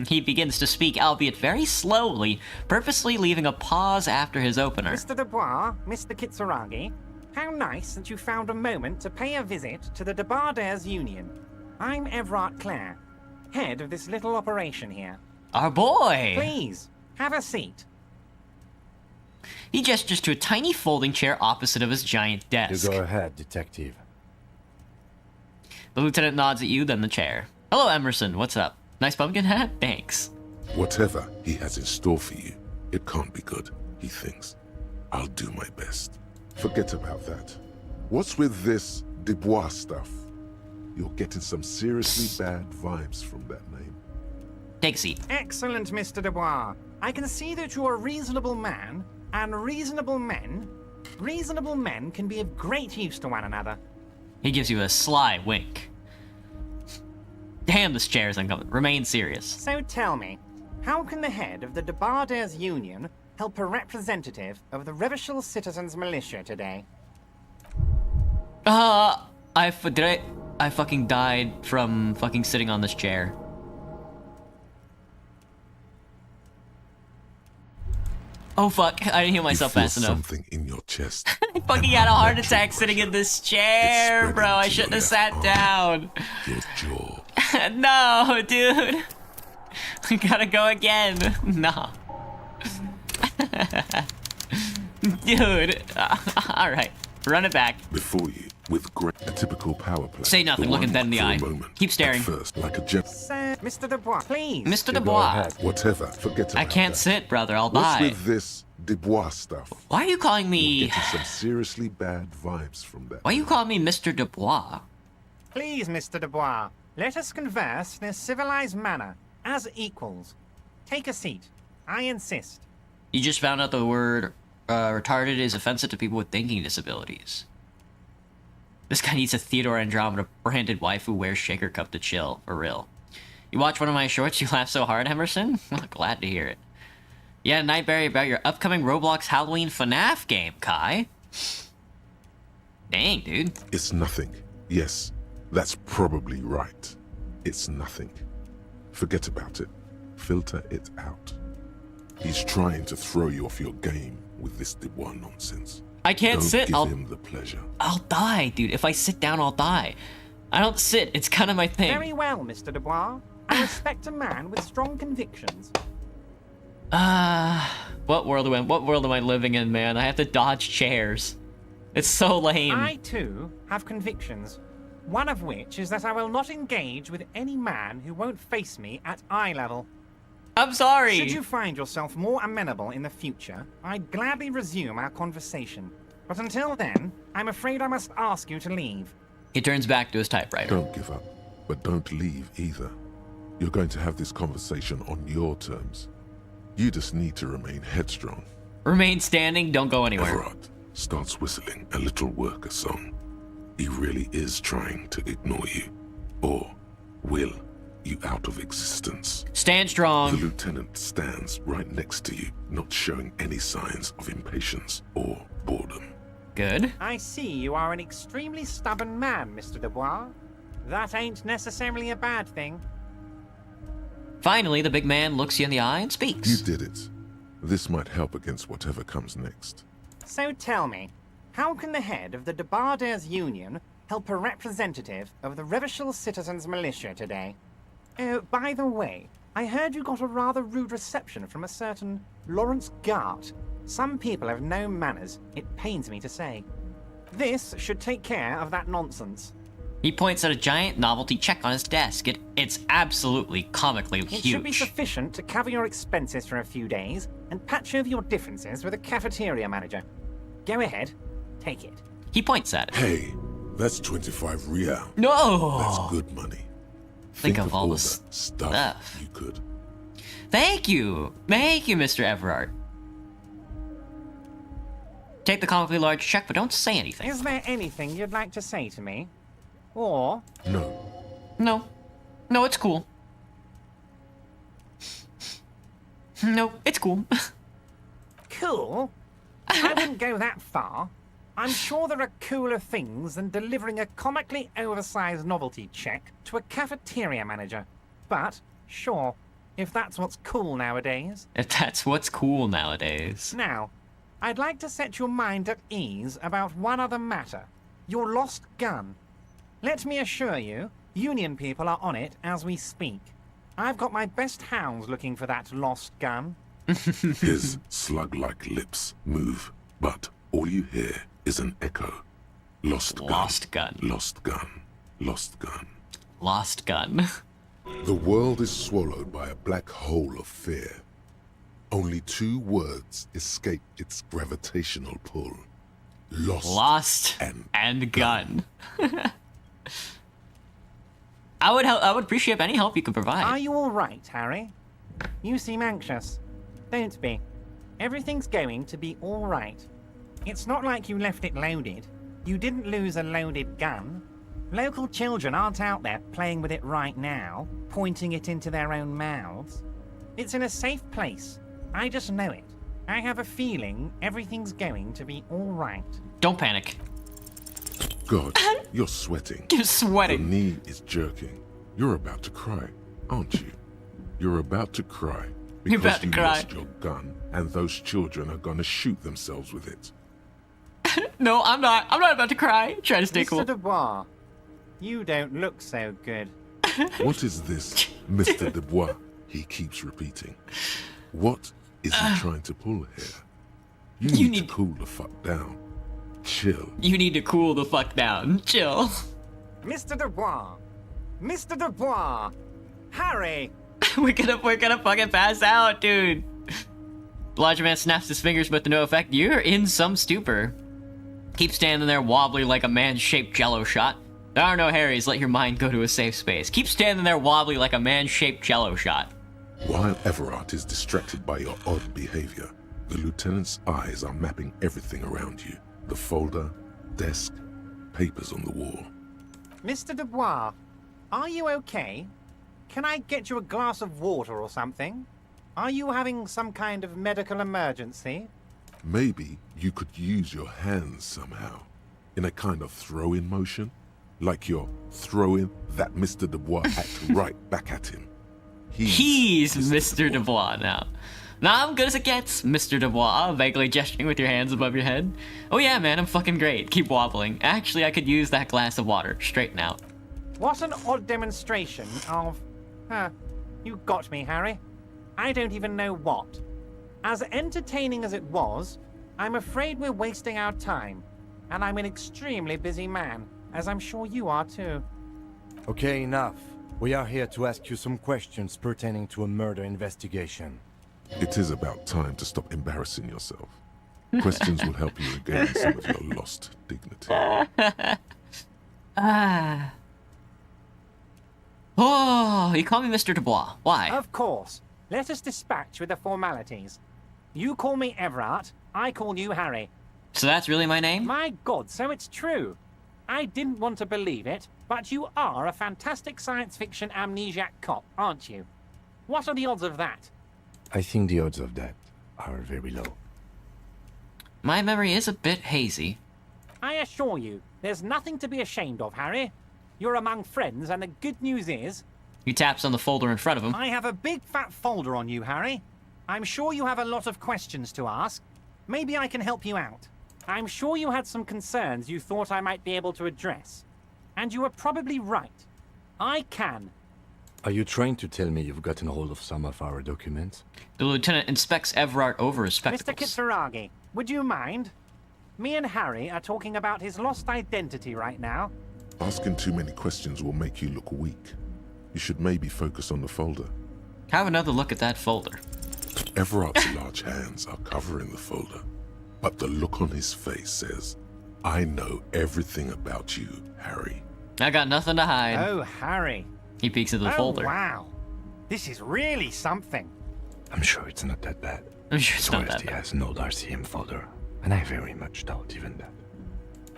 He begins to speak, albeit very slowly, purposely leaving a pause after his opener. Mr. Dubois, Mr. Kitsuragi, how nice that you found a moment to pay a visit to the Debardairs Union. I'm Everard Clare, head of this little operation here. Our boy! Please, have a seat. He gestures to a tiny folding chair opposite of his giant desk. You go ahead, detective. The lieutenant nods at you, then the chair. Hello, Emerson. What's up? Nice pumpkin hat? Thanks. Whatever he has in store for you, it can't be good, he thinks. I'll do my best. Forget about that. What's with this Dubois stuff? You're getting some seriously bad vibes from that name. Take a seat. Excellent, Mr. Dubois. I can see that you're a reasonable man, and reasonable men can be of great use to one another. He gives you a sly wink. Damn, this chair is uncomfortable. Remain serious. So tell me, how can the head of the Debardairs Union help a representative of the Revachol Citizens Militia today? I fucking died from fucking sitting on this chair. Oh fuck, I didn't heal myself fast enough. Something in your chest. I fucking had a heart attack sitting in this chair, bro. I shouldn't have sat down. Your jaw. No, dude. We gotta go again. No. Dude. Alright. Run it back. Before you, with a typical power play. Say nothing, look him dead in the eye. Keep staring. At first, like a jet. Mr. Dubois, please. Mr. Dubois. Whatever, forget about I can't that. sit, brother. I'll What's die. with this Dubois stuff? Why are you calling me... You're getting some seriously bad vibes from that. Why are you calling me Mr. Dubois? Please, Mr. Dubois, let us converse in a civilized manner, as equals. Take a seat. I insist. You just found out the word retarded is offensive to people with thinking disabilities. This guy needs a Theodore Andromeda branded wife who wears shaker cup to chill, for real. You watch one of my shorts, you laugh so hard, Emerson? Well, glad to hear it. You had a nightberry about your upcoming Roblox Halloween FNAF game, Kai. Dang, dude. It's nothing. Yes, that's probably right. It's nothing. Forget about it. Filter it out. He's trying to throw you off your game with this Dubois nonsense. I can't Don't sit. Give I'll him the pleasure. I'll die, dude. If I sit down, I'll die. I don't sit. It's kind of my thing. Very well, Mr. Dubois. I respect a man with strong convictions. What world am I living in, man? I have to dodge chairs. It's so lame. I, too, have convictions. One of which is that I will not engage with any man who won't face me at eye level. I'm sorry. Should you find yourself more amenable in the future, I'd gladly resume our conversation. But until then, I'm afraid I must ask you to leave. He turns back to his typewriter. Don't give up, but don't leave either. You're going to have this conversation on your terms. You just need to remain headstrong. Remain standing, don't go anywhere. Everard starts whistling a little worker song. He really is trying to ignore you, or will you out of existence. Stand strong. The lieutenant stands right next to you, not showing any signs of impatience or boredom. Good. I see you are an extremely stubborn man, Mr. Dubois. That ain't necessarily a bad thing. Finally, the big man looks you in the eye and speaks. You did it. This might help against whatever comes next. So tell me, how can the head of the Debarders Union help a representative of the Revachol Citizens Militia today? Oh, by the way, I heard you got a rather rude reception from a certain Lawrence Gart. Some people have no manners, it pains me to say. This should take care of that nonsense. He points at a giant novelty check on his desk. It's absolutely comically huge. It should be sufficient to cover your expenses for a few days and patch over your differences with a cafeteria manager. Go ahead, take it. He points at it. Hey, that's 25 real. No! That's good money. Think of all the stuff you could. Thank you, Mr. Everard. Take the comically large check, but don't say anything. Is there anything you'd like to say to me? Or... No, it's cool. No, it's cool. Cool? I wouldn't go that far. I'm sure there are cooler things than delivering a comically oversized novelty check to a cafeteria manager. But, sure, if that's what's cool nowadays. If that's what's cool nowadays. Now, I'd like to set your mind at ease about one other matter. Your lost gun. Let me assure you, Union people are on it as we speak. I've got my best hounds looking for that lost gun. His slug-like lips move, but all you hear is an echo. Lost gun. Lost gun. Lost gun. Lost gun. Lost gun. The world is swallowed by a black hole of fear. Only two words escape its gravitational pull. Lost and gun. I would appreciate any help you could provide. Are you all right, Harry? You seem anxious. Don't be. Everything's going to be all right. It's not like you left it loaded. You didn't lose a loaded gun. Local children aren't out there playing with it right now, pointing it into their own mouths. It's in a safe place. I just know it. I have a feeling everything's going to be all right. Don't panic. God, you're sweating. You're sweating. Your knee is jerking. You're about to cry, aren't you? You're about to cry because you lost your gun, and those children are gonna shoot themselves with it. No, I'm not. I'm not about to cry. Try to stay cool. Mr. Dubois, you don't look so good. What is this, Mr. Dubois? He keeps repeating. What is he trying to pull here? You need to cool the fuck down. Chill. You need to cool the fuck down. Chill. Mr. Dubois! Mr. Dubois! Harry! We're gonna fucking pass out, dude. The larger man snaps his fingers, but to no effect. You're in some stupor. Keep standing there wobbly like a man-shaped jello shot. There are no Harrys. Let your mind go to a safe space. Keep standing there wobbly like a man-shaped jello shot. While Everard is distracted by your odd behavior, the lieutenant's eyes are mapping everything around you. The folder, desk, papers on the wall. Mr. Dubois, are you okay? Can I get you a glass of water or something? Are you having some kind of medical emergency? Maybe you could use your hands somehow, in a kind of throw-in motion, like you're throwing that Mr. Dubois act right back at him. He's Mr. Dubois now. Now I'm good as it gets, Mr. Dubois, vaguely gesturing with your hands above your head. Oh yeah, man, I'm fucking great. Keep wobbling. Actually, I could use that glass of water. Straighten out. What an odd demonstration of... you got me, Harry. I don't even know what. As entertaining as it was, I'm afraid we're wasting our time. And I'm an extremely busy man, as I'm sure you are too. Okay, enough. We are here to ask you some questions pertaining to a murder investigation. It is about time to stop embarrassing yourself. Questions will help you regain some of your lost dignity. Oh, you call me Mr. Dubois. Why? Of course. Let us dispatch with the formalities. You call me Everard, I call you Harry. So that's really my name? My God, so it's true. I didn't want to believe it, but you are a fantastic science fiction amnesiac cop, aren't you? What are the odds of that? I think the odds of that are very low. My memory is a bit hazy. I assure you, there's nothing to be ashamed of, Harry. You're among friends, and the good news is... He taps on the folder in front of him. I have a big fat folder on you, Harry. I'm sure you have a lot of questions to ask. Maybe I can help you out. I'm sure you had some concerns you thought I might be able to address. And you were probably right. I can. Are you trying to tell me you've gotten hold of some of our documents? The lieutenant inspects Everard over his spectacles. Mr. Kitsuragi, would you mind? Me and Harry are talking about his lost identity right now. Asking too many questions will make you look weak. You should maybe focus on the folder. Have another look at that folder. Everard's large hands are covering the folder, but the look on his face says, I know everything about you, Harry. I got nothing to hide. Oh, Harry. He peeks into the folder. Wow. This is really something. I'm sure it's not that bad. I'm sure it's not that He bad. has no RCM folder, and I very much doubt even that.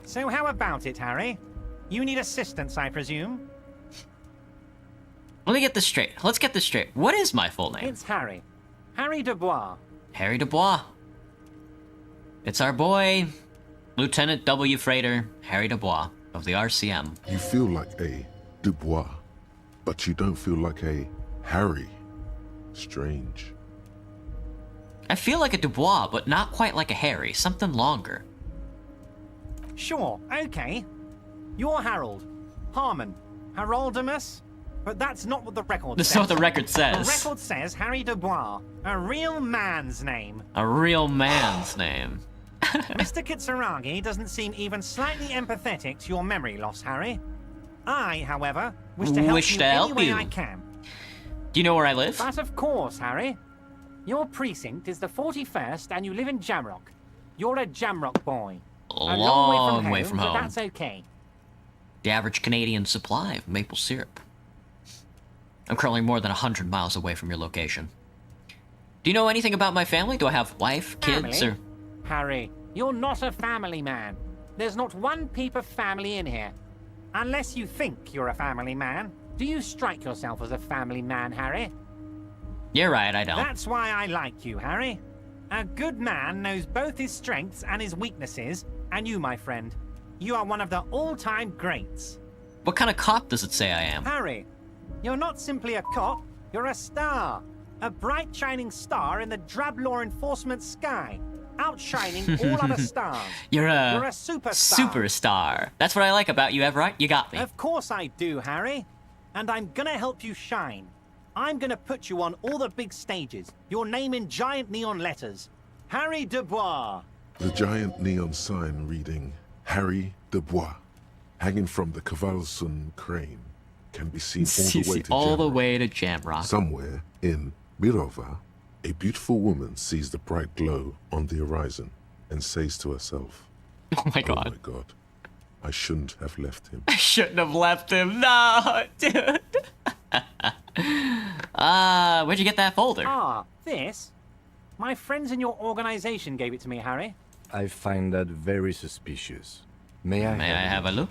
So how about it, Harry? You need assistance, I presume? Let me get this straight. Let's get this straight. What is my full name? It's Harry. Harry Dubois. Harry Dubois. It's our boy, Lieutenant W. Freighter, Harry Dubois, of the RCM. You feel like a Dubois, but you don't feel like a Harry. Strange. I feel like a Dubois, but not quite like a Harry. Something longer. Sure, okay. You're Harold. Harmon. Haroldamus? But that's not what the record That's says. not what the record says. The record says Harry Dubois. A real man's name. A real man's name. Mr. Kitsuragi doesn't seem even slightly empathetic to your memory loss, Harry. I, however, wish to help you any way I can. Do you know where I live? But of course, Harry. Your precinct is the 41st and you live in Jamrock. You're a Jamrock boy. A long way from home. But that's okay. The average Canadian supply of maple syrup. I'm currently more than 100 miles away from your location. Do you know anything about my family? Do I have wife, kids, Family? or... Harry, you're not a family man. There's not one peep of family in here. Unless you think you're a family man. Do you strike yourself as a family man, Harry? You're right, I don't. That's why I like you, Harry. A good man knows both his strengths and his weaknesses, and you, my friend, you are one of the all-time greats. What kind of cop does it say I am? Harry, you're not simply a cop, you're a star. A bright shining star in the drab law enforcement sky, outshining all other stars. You're a superstar. Superstar. That's what I like about you, Everett. You got me. Of course I do, Harry. And I'm gonna help you shine. I'm gonna put you on all the big stages. Your name in giant neon letters. Harry Dubois. The giant neon sign reading Harry Dubois, hanging from the Cavalson crane, can be seen all the way to Jamrock. Somewhere in Mirova, a beautiful woman sees the bright glow on the horizon and says to herself, Oh my god. Oh my god. I shouldn't have left him. I shouldn't have left him. No, dude. Where'd you get that folder? Ah, this? My friends in your organization gave it to me, Harry. I find that very suspicious. May I have a look?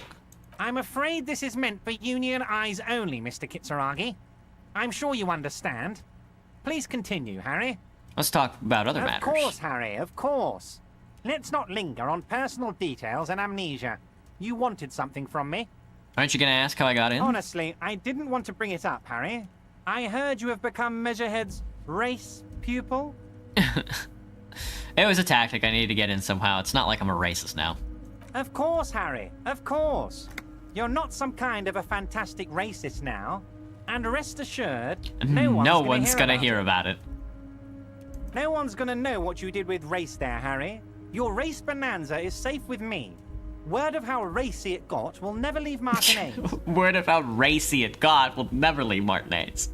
I'm afraid this is meant for Union eyes only, Mr. Kitsuragi. I'm sure you understand. Please continue, Harry. Let's talk about other matters. Of course, Harry, of course. Let's not linger on personal details and amnesia. You wanted something from me. Aren't you gonna ask how I got in? Honestly, I didn't want to bring it up, Harry. I heard you have become Measurehead's race pupil. It was a tactic I needed to get in somehow. It's not like I'm a racist now. Of course, Harry, of course. You're not some kind of a fantastic racist now. And rest assured, no one's gonna hear about it. No one's gonna know what you did with race there, Harry. Your race bonanza is safe with me. Word of how racy it got will never leave Martinez. Word of how racy it got will never leave Martinez.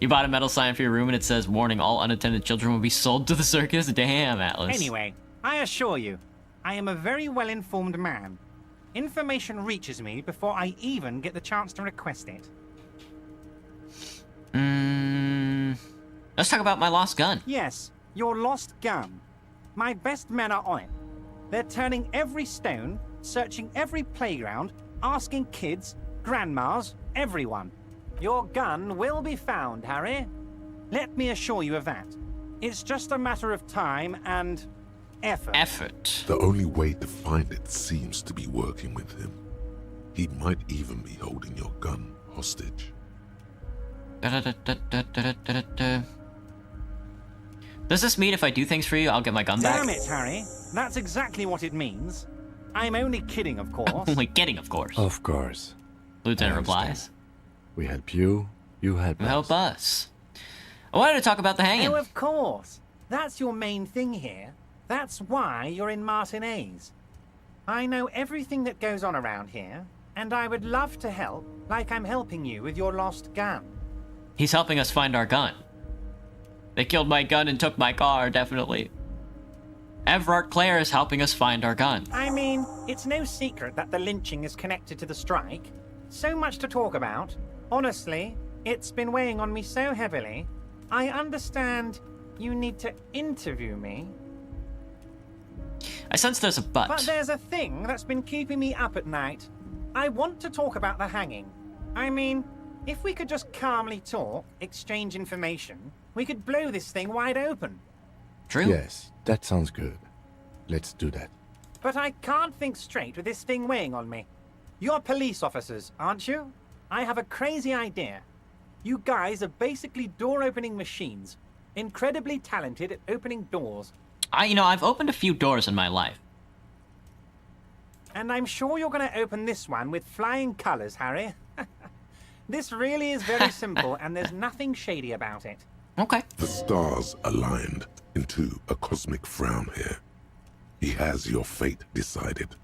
You bought a metal sign for your room and it says, warning, all unattended children will be sold to the circus? Damn, Atlas. Anyway, I assure you, I am a very well-informed man. Information reaches me before I even get the chance to request it. Let's talk about my lost gun. Yes, your lost gun. My best men are on it. They're turning every stone, searching every playground, asking kids, grandmas, everyone. Your gun will be found, Harry. Let me assure you of that. It's just a matter of time and effort. The only way to find it seems to be working with him. He might even be holding your gun hostage. Does this mean if I do things for you, I'll get my gun back? Damn it, Harry. That's exactly what it means. I'm only kidding, of course. Only kidding, of course. Of course. Lieutenant replies. We help you, you help us. Help us. I wanted to talk about the hanging. Oh, of course. That's your main thing here. That's why you're in Martinez. I know everything that goes on around here, and I would love to help, like I'm helping you with your lost gun. He's helping us find our gun. They killed my gun and took my car, definitely. Everard Clare is helping us find our gun. I mean, it's no secret that the lynching is connected to the strike. So much to talk about. Honestly, it's been weighing on me so heavily. I understand you need to interview me. I sense there's a but. But there's a thing that's been keeping me up at night. I want to talk about the hanging. I mean, if we could just calmly talk, exchange information, we could blow this thing wide open. True. Yes, that sounds good. Let's do that. But I can't think straight with this thing weighing on me. You're police officers, aren't you? I have a crazy idea. You guys are basically door-opening machines. Incredibly talented at opening doors. I've opened a few doors in my life. And I'm sure you're going to open this one with flying colors, Harry. This really is very simple, and there's nothing shady about it. Okay. The stars aligned into a cosmic frown here. He has your fate decided.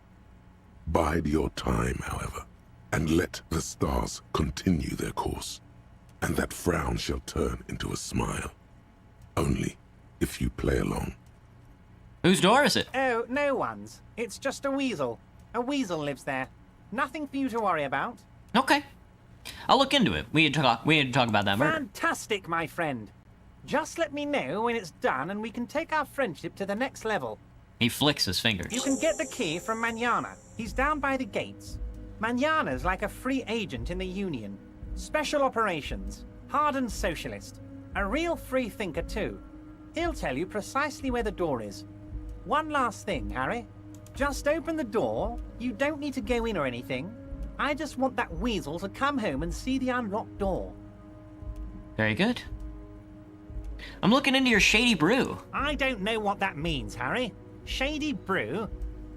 Bide your time, however, and let the stars continue their course, and that frown shall turn into a smile. Only if you play along. Whose door is it? Oh, no one's. It's just a weasel. A weasel lives there. Nothing for you to worry about. Okay. I'll look into it. We need to talk about that murder. Fantastic, my friend. Just let me know when it's done and we can take our friendship to the next level. He flicks his fingers. You can get the key from Manana. He's down by the gates. Manana's like a free agent in the Union. Special operations. Hardened socialist. A real free thinker, too. He'll tell you precisely where the door is. One last thing, Harry. Just open the door. You don't need to go in or anything. I just want that weasel to come home and see the unlocked door. Very good. I'm looking into your shady brew. I don't know what that means, Harry. Shady brew?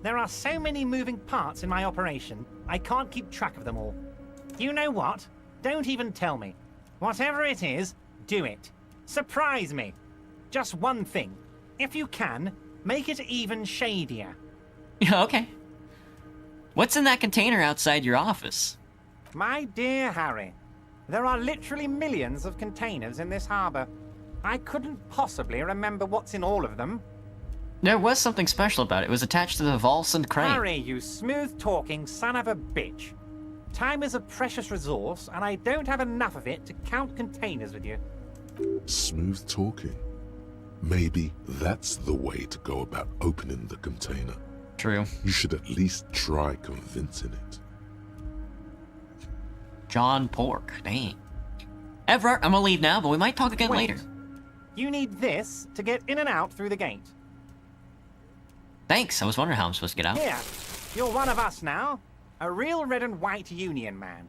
There are so many moving parts in my operation, I can't keep track of them all. You know what? Don't even tell me. Whatever it is, do it. Surprise me. Just one thing. If you can, make it even shadier. Yeah, okay. What's in that container outside your office? My dear Harry, there are literally millions of containers in this harbor. I couldn't possibly remember what's in all of them. There was something special about it. It was attached to the Volsund crane. Harry, you smooth-talking son of a bitch. Time is a precious resource, and I don't have enough of it to count containers with you. Smooth talking. Maybe that's the way to go about opening the container. True. You should at least try convincing it. John Pork. Dang. Everett, I'm gonna leave now, but we might talk again later. You need this to get in and out through the gate. Thanks. I was wondering how I'm supposed to get out. Here, you're one of us now. A real red and white Union man.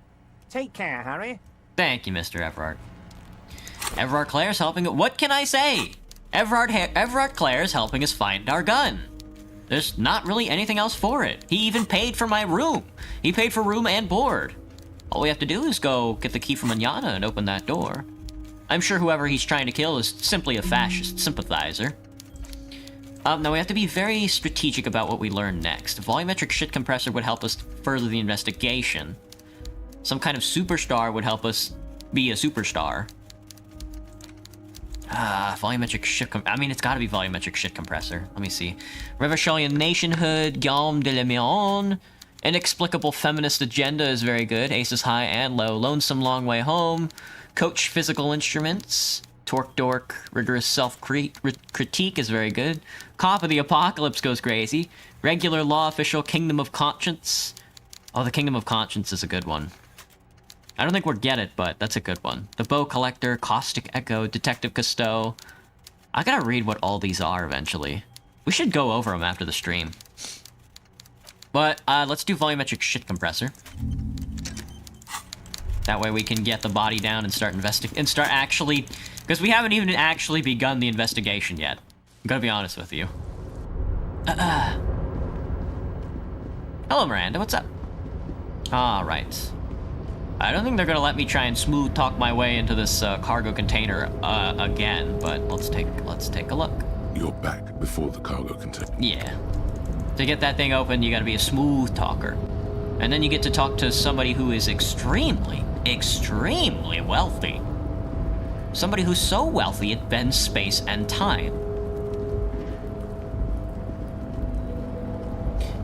Take care, Harry. Thank you, Mr. Everard. Everard Clare's helping... What can I say? Everard Clare's helping us find our gun. There's not really anything else for it. He even paid for my room. He paid for room and board. All we have to do is go get the key from Manana and open that door. I'm sure whoever he's trying to kill is simply a fascist sympathizer. Now we have to be very strategic about what we learn next. A volumetric shit compressor would help us further the investigation. Some kind of superstar would help us be a superstar. Volumetric shit I mean, it's gotta be volumetric shit compressor. Let me see. Revacholian nationhood, Guillaume de la Mion. Inexplicable feminist agenda is very good. Aces high and low. Lonesome long way home. Coach physical instruments. Torque dork. Rigorous self-critique is very good. Cop of the apocalypse goes crazy. Regular law official, kingdom of conscience. Oh, the kingdom of conscience is a good one. I don't think we'll get it, but that's a good one. The Bow Collector, Caustic Echo, Detective Cousteau. I gotta read what all these are eventually. We should go over them after the stream. But, let's do volumetric shit compressor. That way we can get the body down and start actually... Because we haven't even actually begun the investigation yet. I'm gonna be honest with you. Hello, Miranda, what's up? Alright. I don't think they're gonna let me try and smooth talk my way into this cargo container again, but let's take a look. You're back before the cargo container. Yeah. To get that thing open, you gotta be a smooth talker. And then you get to talk to somebody who is extremely, extremely wealthy. Somebody who's so wealthy it bends space and time.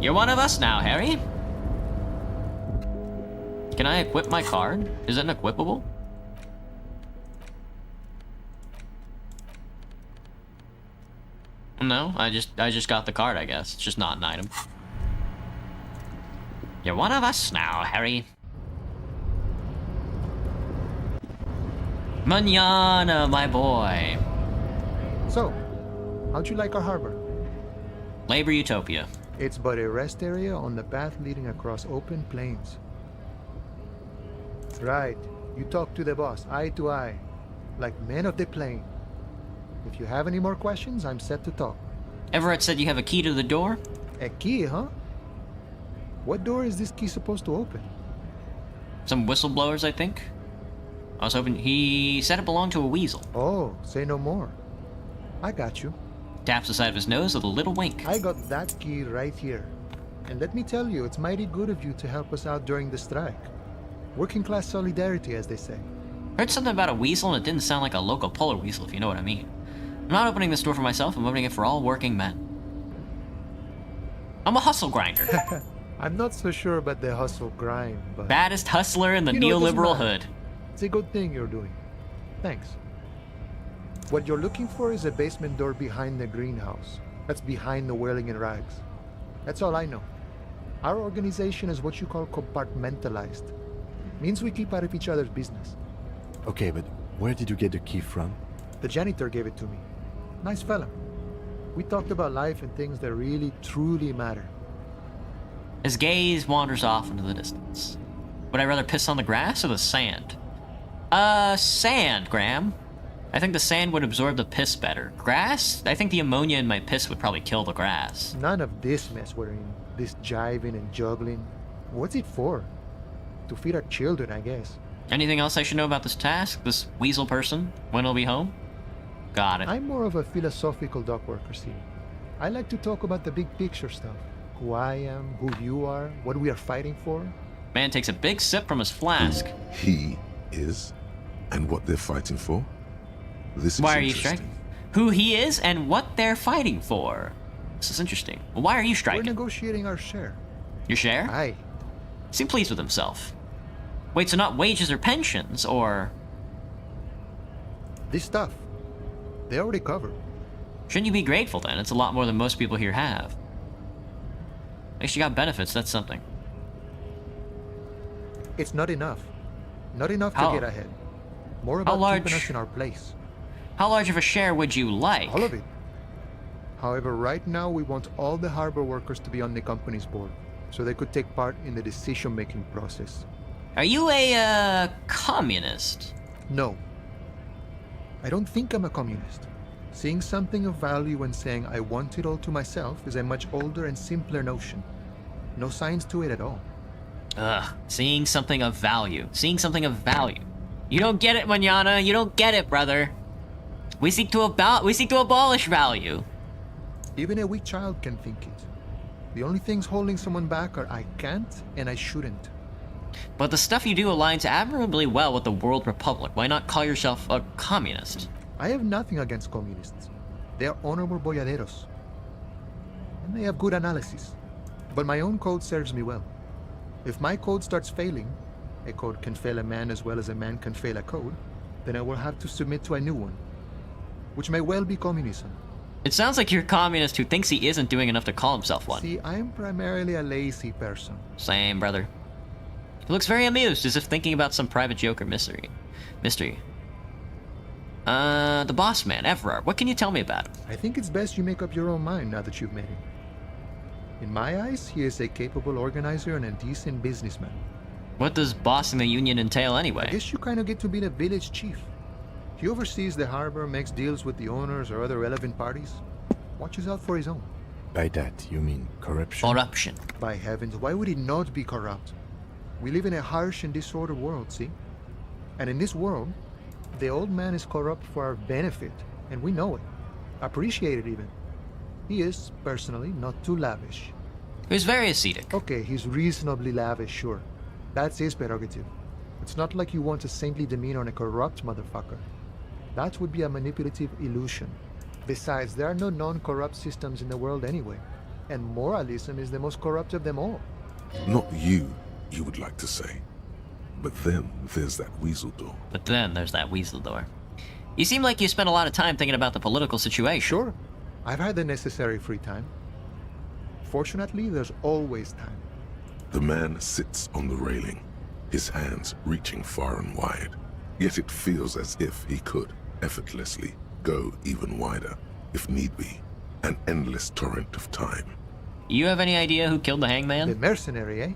You're one of us now, Harry. Can I equip my card? Is it unequipable? No, I just got the card, I guess. It's just not an item. You're one of us now, Harry. Manana, my boy. So, how'd you like our harbor? Labor Utopia. It's but a rest area on the path leading across open plains. Right. You talk to the boss, eye to eye, like men of the plain. If you have any more questions, I'm set to talk. Everett said you have a key to the door? A key, huh? What door is this key supposed to open? Some whistleblowers, I think. I was hoping... He said it belonged to a weasel. Oh, say no more. I got you. Taps the side of his nose with a little wink. I got that key right here. And let me tell you, it's mighty good of you to help us out during the strike. Working class solidarity, as they say. Heard something about a weasel and it didn't sound like a local polar weasel, if you know what I mean. I'm not opening this door for myself, I'm opening it for all working men. I'm a hustle grinder. I'm not so sure about the hustle grind, but... Baddest hustler in the neoliberal hood. It's a good thing you're doing. Thanks. What you're looking for is a basement door behind the greenhouse. That's behind the whirling in rags. That's all I know. Our organization is what you call compartmentalized. Means we keep out of each other's business. Okay, but where did you get the key from? The janitor gave it to me. Nice fella. We talked about life and things that really, truly matter. His gaze wanders off into the distance. Would I rather piss on the grass or the sand? Sand, Graham. I think the sand would absorb the piss better. Grass? I think the ammonia in my piss would probably kill the grass. None of this mess we're in. This jiving and juggling. What's it for? To feed our children, I guess. Anything else I should know about this task? This weasel person? When he'll be home? Got it. I'm more of a philosophical dock worker, see. I like to talk about the big picture stuff. Who I am, who you are, what we are fighting for. Man takes a big sip from his flask. He is, and what they're fighting for? This is Why are you striking? Who he is and what they're fighting for. This is interesting. Well, why are you striking? We're negotiating our share. Your share? Aye. Seemed pleased with himself. Wait, so not wages or pensions, or... This stuff. They already covered. Shouldn't you be grateful then? It's a lot more than most people here have. At least you got benefits, that's something. It's not enough. Not enough to get ahead. More about keeping us in our place. How large of a share would you like? All of it. However, right now we want all the harbor workers to be on the company's board, so they could take part in the decision-making process. Are you a, communist? No. I don't think I'm a communist. Seeing something of value and saying I want it all to myself is a much older and simpler notion. No science to it at all. Ugh, seeing something of value. Seeing something of value. You don't get it, Manana. You don't get it, brother. We seek to abolish value. Even a weak child can think it. The only things holding someone back are I can't and I shouldn't. But the stuff you do aligns admirably well with the World Republic. Why not call yourself a communist? I have nothing against communists. They are honorable boyaderos. And they have good analysis. But my own code serves me well. If my code starts failing, a code can fail a man as well as a man can fail a code, then I will have to submit to a new one, which may well be communism. It sounds like you're a communist who thinks he isn't doing enough to call himself one. See, I'm primarily a lazy person. Same, brother. He looks very amused, as if thinking about some private joke or mystery. The boss man, Everard. What can you tell me about him? I think it's best you make up your own mind now that you've met him. In my eyes, he is a capable organizer and a decent businessman. What does bossing the union entail anyway? I guess you kind of get to be the village chief. He oversees the harbor, makes deals with the owners or other relevant parties, watches out for his own. By that, you mean corruption? Corruption. By heavens, why would he not be corrupt? We live in a harsh and disordered world, see? And in this world, the old man is corrupt for our benefit, and we know it. Appreciate it even. He is, personally, not too lavish. He's very ascetic. Okay, he's reasonably lavish, sure. That's his prerogative. It's not like you want a saintly demeanor on a corrupt motherfucker. That would be a manipulative illusion. Besides, there are no non-corrupt systems in the world anyway. And moralism is the most corrupt of them all. Not you would like to say. But then there's that weasel door. You seem like you spent a lot of time thinking about the political situation. Sure. I've had the necessary free time. Fortunately, there's always time. The man sits on the railing, his hands reaching far and wide. Yet it feels as if he could, effortlessly, go even wider, if need be. An endless torrent of time. You have any idea who killed the hangman? The mercenary, eh?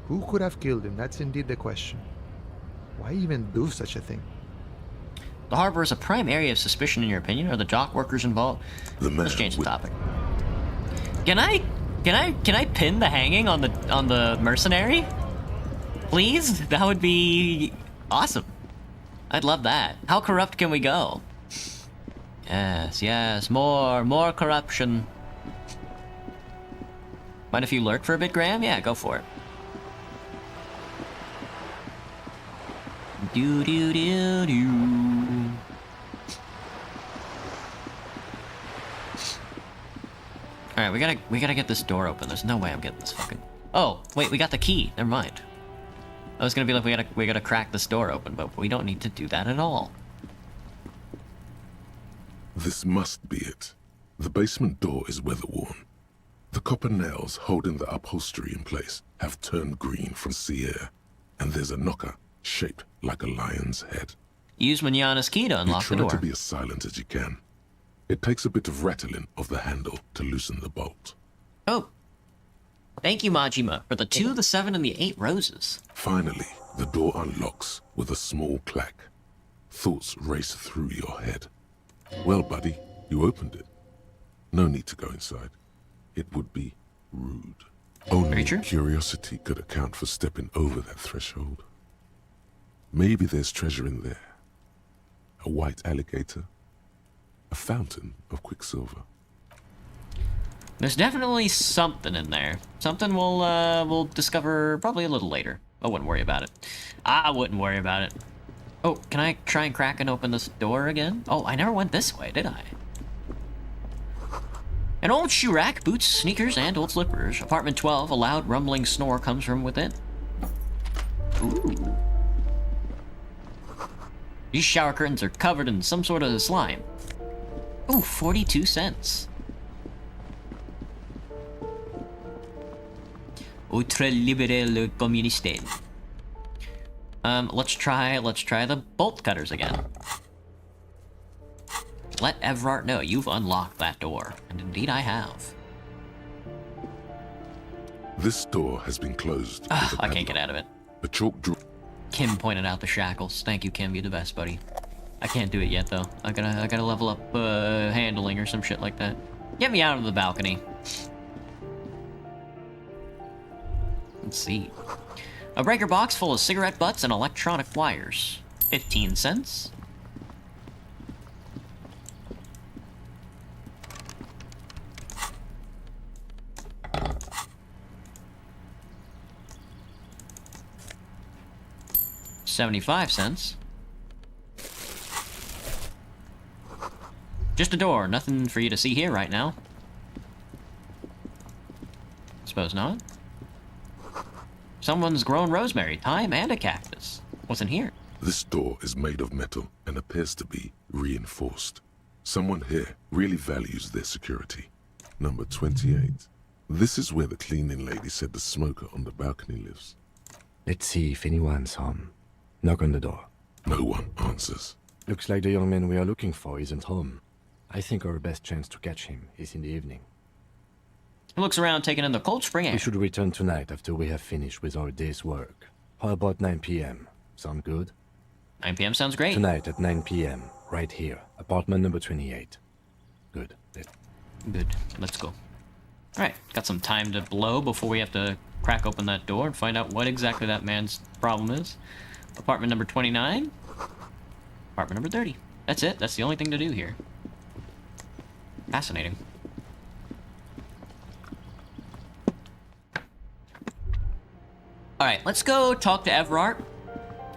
Who could have killed him? That's indeed the question. Why even do such a thing? The harbor is a prime area of suspicion in your opinion. Are the dock workers involved? Let's change the topic. Can I pin the hanging on the mercenary? Please? That would be awesome. I'd love that. How corrupt can we go? Yes, more corruption. Mind if you lurk for a bit, Graham? Yeah, go for it. Do do do do. All right, we gotta get this door open. There's no way I'm getting this fucking. Oh wait, we got the key. Never mind. I was gonna be like, we gotta crack this door open, but we don't need to do that at all. This must be it. The basement door is weather-worn. The copper nails holding the upholstery in place have turned green from sea air, and there's a knocker shaped like a lion's head. Use Manana's key to unlock the door. Try to be as silent as you can. It takes a bit of rattling of the handle to loosen the bolt. Oh. Thank you, Majima, for the 2, the 7, and the 8 roses. Finally, the door unlocks with a small clack. Thoughts race through your head. Well, buddy, you opened it. No need to go inside. It would be rude. Only curiosity could account for stepping over that threshold. Maybe there's treasure in there. A white alligator. A fountain of quicksilver. There's definitely something in there. Something we'll discover probably a little later. I wouldn't worry about it. I wouldn't worry about it. Oh, can I try and crack and open this door again? Oh, I never went this way, did I? An old shoe rack, boots, sneakers, and old slippers. Apartment 12, a loud rumbling snore comes from within. Ooh. These shower curtains are covered in some sort of slime. Ooh, 42 cents. Ultraliberal communiste. Let's try the bolt cutters again. Let Everard know you've unlocked that door, and indeed I have. This door has been closed. I can't get out of it. A chalk drawer. Kim pointed out the shackles. Thank you, Kim. You're the best, buddy. I can't do it yet, though. I gotta level up handling or some shit like that. Get me out of the balcony. Let's see. A breaker box full of cigarette butts and electronic wires. 15 cents. $0.75. Just a door, nothing for you to see here right now. Suppose not. Someone's grown rosemary, thyme, and a cactus. What's in here? This door is made of metal and appears to be reinforced. Someone here really values their security. Number 28. This is where the cleaning lady said the smoker on the balcony lives. Let's see if anyone's home. Knock on the door. No one answers. Looks like the young man we are looking for isn't home. I think our best chance to catch him is in the evening. He looks around taking in the cold spring air. We should return tonight after we have finished with our day's work. How about 9 p.m.? Sound good? 9 p.m. sounds great. Tonight at 9 p.m. Right here. Apartment number 28. Good. Good. Let's go. Alright, got some time to blow before we have to crack open that door and find out what exactly that man's problem is. Apartment number 29. Apartment number 30. That's it. That's the only thing to do here. Fascinating. Alright, let's go talk to Everard.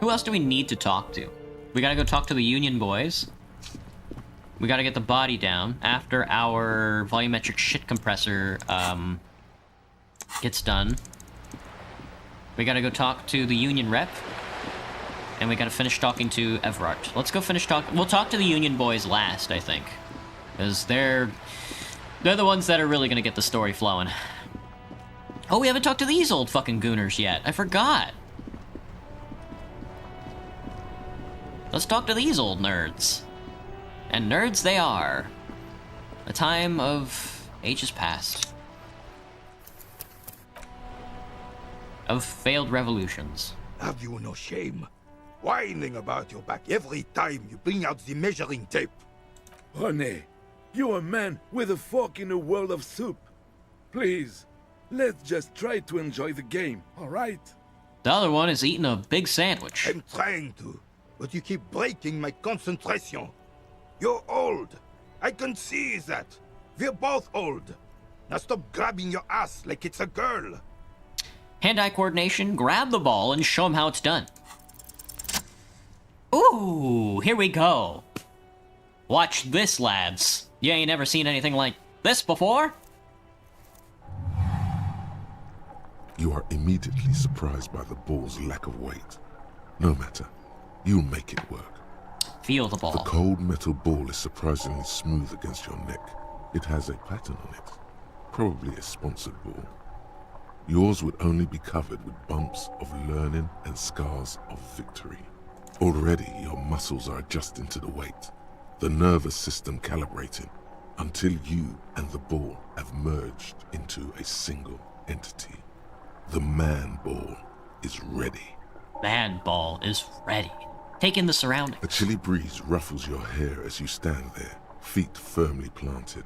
Who else do we need to talk to? We gotta go talk to the Union boys. We gotta get the body down after our volumetric shit compressor gets done. We gotta go talk to the Union rep. And we gotta finish talking to Everard. Let's go finish talking. We'll talk to the Union boys last, I think. Because they're the ones that are really gonna get the story flowing. Oh, we haven't talked to these old fucking gooners yet. I forgot. Let's talk to these old nerds. And nerds they are. A time of ages past. Of failed revolutions. Have you no shame? Whining about your back every time you bring out the measuring tape. René, you're a man with a fork in a world of soup. Please, let's just try to enjoy the game, alright? The other one is eating a big sandwich. I'm trying to, but you keep breaking my concentration. You're old. I can see that. We're both old. Now stop grabbing your ass like it's a girl. Hand-eye coordination, grab the ball, and show him how it's done. Ooh, here we go. Watch this, lads. You ain't never seen anything like this before? You are immediately surprised by the ball's lack of weight. No matter, you'll make it work. Feel the ball. The cold metal ball is surprisingly smooth against your neck. It has a pattern on it. Probably a sponsored ball. Yours would only be covered with bumps of learning and scars of victory. Already your muscles are adjusting to the weight, the nervous system calibrating, until you and the ball have merged into a single entity. The man ball is ready. Man ball is ready. Take in the surroundings. A chilly breeze ruffles your hair as you stand there, feet firmly planted.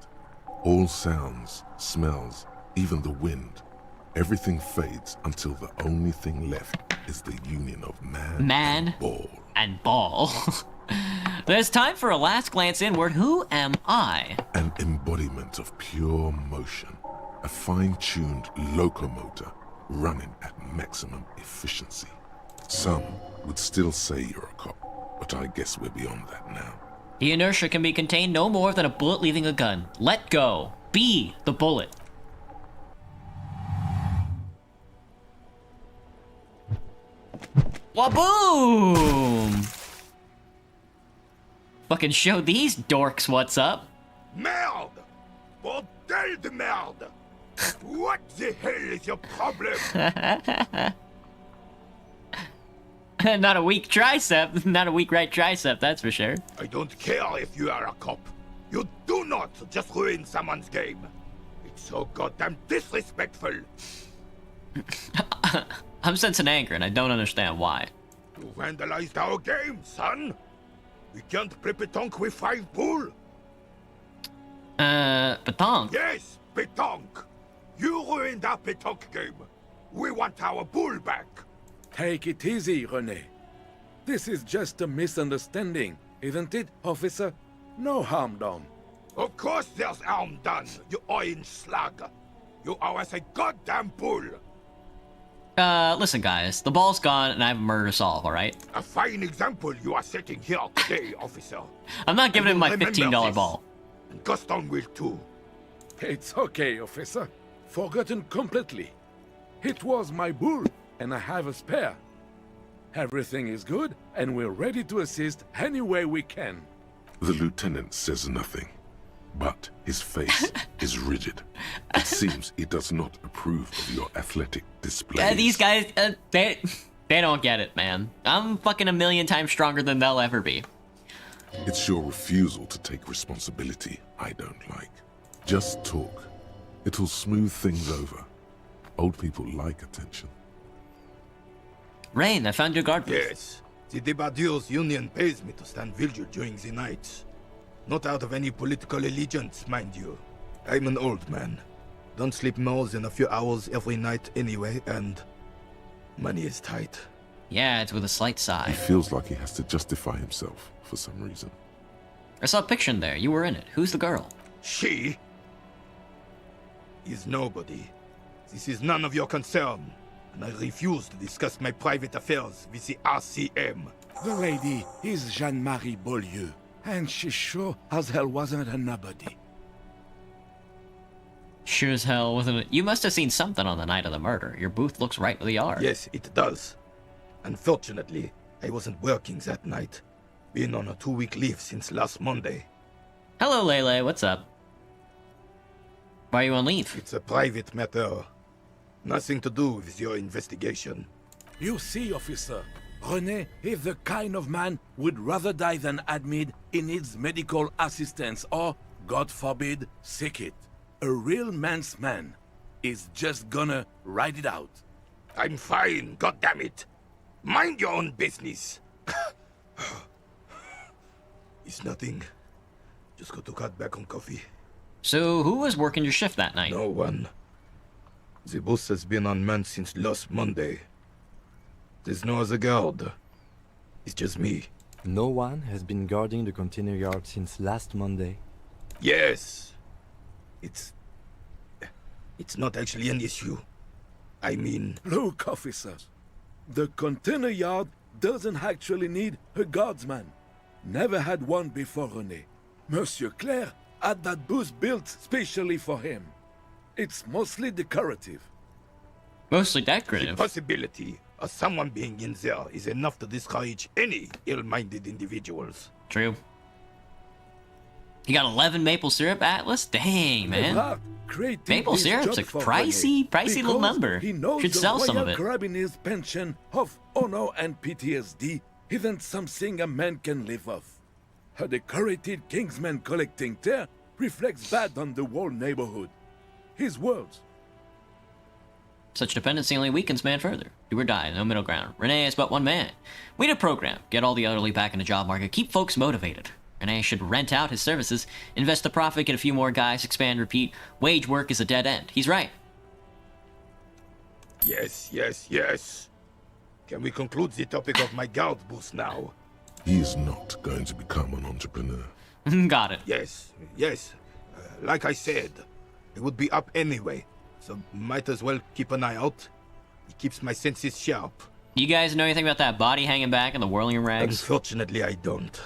All sounds, smells, even the wind, everything fades until the only thing left is the union of man and ball. There's time for a last glance inward. Who am I? An embodiment of pure motion. A fine-tuned locomotor running at maximum efficiency. Some would still say you're a cop, but I guess we're beyond that now. The inertia can be contained no more than a bullet leaving a gun. Let go. Be the bullet. Waboom! Fucking show these dorks what's up. Merde! Bordel de merde! What the hell is your problem? Not a weak tricep. Not a weak right tricep, that's for sure. I don't care if you are a cop. You do not just ruin someone's game. It's so goddamn disrespectful. I'm sensing anger and I don't understand why. You vandalized our game, son. We can't play pétanque with 5 bull. Pétanque? Yes, pétanque. You ruined our pétanque game. We want our bull back. Take it easy, René. This is just a misunderstanding, isn't it, officer? No harm done. Of course there's harm done, you orange slug. You are as a goddamn bull. Listen, guys. The ball's gone, and I have a murder to solve, alright? A fine example you are setting here today, officer. I'm not giving him my $15 ball. And Gaston will too. It's okay, officer. Forgotten completely. It was my bull, and I have a spare. Everything is good, and we're ready to assist any way we can. The lieutenant says nothing, but his face is rigid. It seems he does not approve of your athletic displays. These guys, they don't get it, man. I'm fucking a million times stronger than they'll ever be. It's your refusal to take responsibility I don't like. Just talk. It'll smooth things over. Old people like attention. Rain, I found your guard booth. Yes. The Debardiers Union pays me to stand vigil during the nights. Not out of any political allegiance, mind you. I'm an old man. Don't sleep more than a few hours every night anyway, and money is tight. Yeah, it's with a slight sigh. He feels like he has to justify himself for some reason. I saw a picture in there. You were in it. Who's the girl? She is nobody. This is none of your concern, and I refuse to discuss my private affairs with the RCM. The lady is Jeanne-Marie Beaulieu, and she sure as hell wasn't a nobody. Sure as hell wasn't it? You must have seen something on the night of the murder. Your booth looks right where they are. Yes, it does. Unfortunately, I wasn't working that night. Been on a 2-week leave since last Monday. Hello, Lele. What's up? Why are you on leave? It's a private matter. Nothing to do with your investigation. You see, officer, René is the kind of man would rather die than admit he needs medical assistance or, God forbid, sick it. A real man's man is just gonna ride it out. I'm fine, goddammit. Mind your own business. It's nothing. Just got to cut back on coffee. So, who was working your shift that night? No one. The bus has been unmanned since last Monday. There's no other guard. It's just me. No one has been guarding the container yard since last Monday. Yes. It's not actually an issue. I mean... Look, officers. The container yard doesn't actually need a guardsman. Never had one before René. Monsieur Claire had that booth built specially for him. It's mostly decorative. Mostly decorative? The possibility of someone being in there is enough to discourage any ill-minded individuals. True. You got 11 maple syrup, Atlas? Dang, man. Maple syrup's a pricey little number. He knows should sell some of it. Grabbing his pension of honor and PTSD isn't something a man can live off. A decorated Kingsman collecting tear reflects bad on the whole neighborhood. His words. Such dependency only weakens man further. Do or die, no middle ground. René is but one man. We need a program. Get all the elderly back in the job market. Keep folks motivated. René should rent out his services, invest the profit, get a few more guys, expand, repeat. Wage work is a dead end. He's right. Yes. Can we conclude the topic of my guard booth now? He is not going to become an entrepreneur. Got it. Yes. Like I said, it would be up anyway, so might as well keep an eye out. It keeps my senses sharp. You guys know anything about that body hanging back and the whirling rags? Unfortunately, I don't.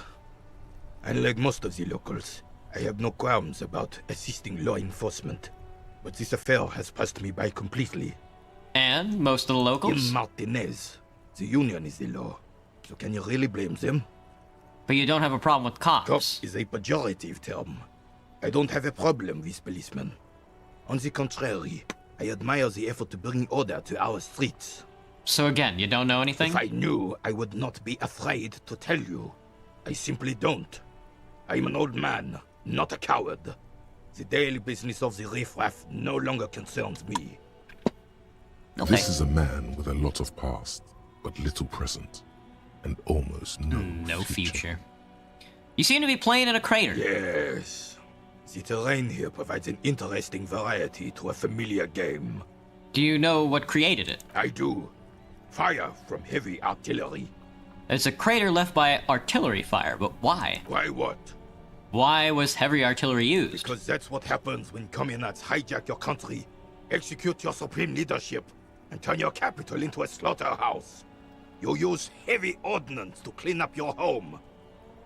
Unlike most of the locals, I have no qualms about assisting law enforcement. But this affair has passed me by completely. And most of the locals? In Martinez, the union is the law. So can you really blame them? But you don't have a problem with cops. Cops is a pejorative term. I don't have a problem with policemen. On the contrary, I admire the effort to bring order to our streets. So again, you don't know anything? If I knew, I would not be afraid to tell you. I simply don't. I'm an old man, not a coward. The daily business of the riffraff no longer concerns me. Okay. This is a man with a lot of past, but little present, and almost no future. You seem to be playing in a crater. Yes. The terrain here provides an interesting variety to a familiar game. Do you know what created it? I do. Fire from heavy artillery. It's a crater left by artillery fire, but why? Why what? Why was heavy artillery used? Because that's what happens when communists hijack your country, execute your supreme leadership, and turn your capital into a slaughterhouse. You use heavy ordnance to clean up your home.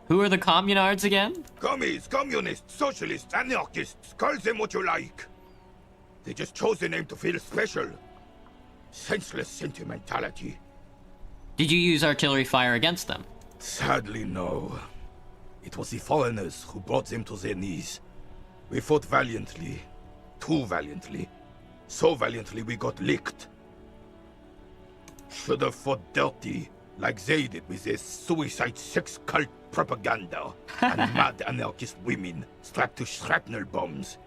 Who are the communards again? Commies, communists, socialists, anarchists, call them what you like. They just chose the name to feel special. Senseless sentimentality. Did you use artillery fire against them? Sadly, no. It was the foreigners who brought them to their knees. We fought valiantly. Too valiantly. So valiantly we got licked. Should have fought dirty, like they did with their suicide sex cult propaganda and mad anarchist women strapped to shrapnel bombs.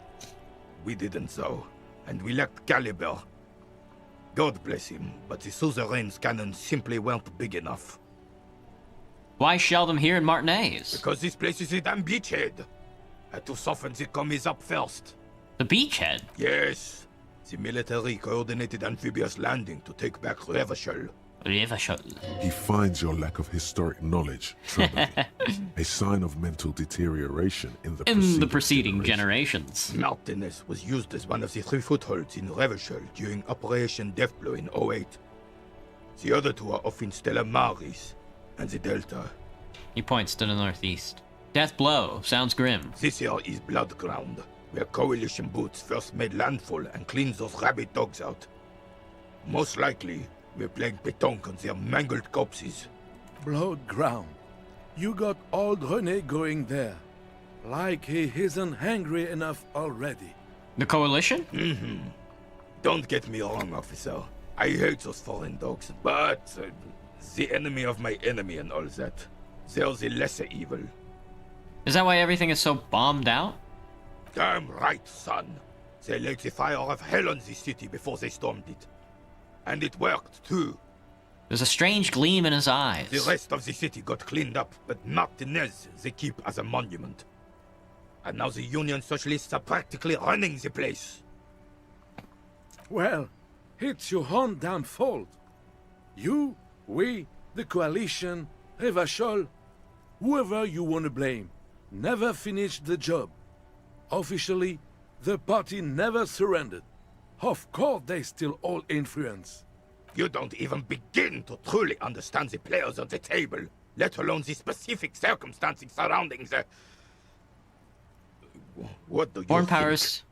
We didn't though, and we lacked caliber. God bless him, but the suzerain's cannons simply weren't big enough. Why shell them here in Martinez? Because this place is a damn beachhead. Had to soften the commies up first. The beachhead? Yes. The military coordinated amphibious landing to take back Revachol. Revachol. He finds your lack of historic knowledge troubling, a sign of mental deterioration in the preceding generations. Martinez was used as one of the 3 footholds in Revachol during Operation Deathblow in 08. The other 2 are off in Stella Maris and the Delta. He points to the northeast. Deathblow sounds grim. This here is Blood Ground, where coalition boots first made landfall and cleaned those rabid dogs out. Most likely, we're playing pétanque on their mangled corpses. Blood Ground. You got old René going there. Like he isn't hungry enough already. The coalition? Mm-hmm. Don't get me wrong, officer. I hate those foreign dogs, but the enemy of my enemy and all that. They're the lesser evil. Is that why everything is so bombed out? Damn right, son. They laid the fire of hell on the city before they stormed it. And it worked, too. There's a strange gleam in his eyes. The rest of the city got cleaned up, but Martinez they keep as a monument. And now the Union Socialists are practically running the place. Well, it's your own damn fault. You, we, the coalition, Revachol, whoever you want to blame, never finished the job. Officially, the party never surrendered. Of course they still all influence. You don't even begin to truly understand the players on the table, let alone the specific circumstances surrounding the... What do you Foreign think?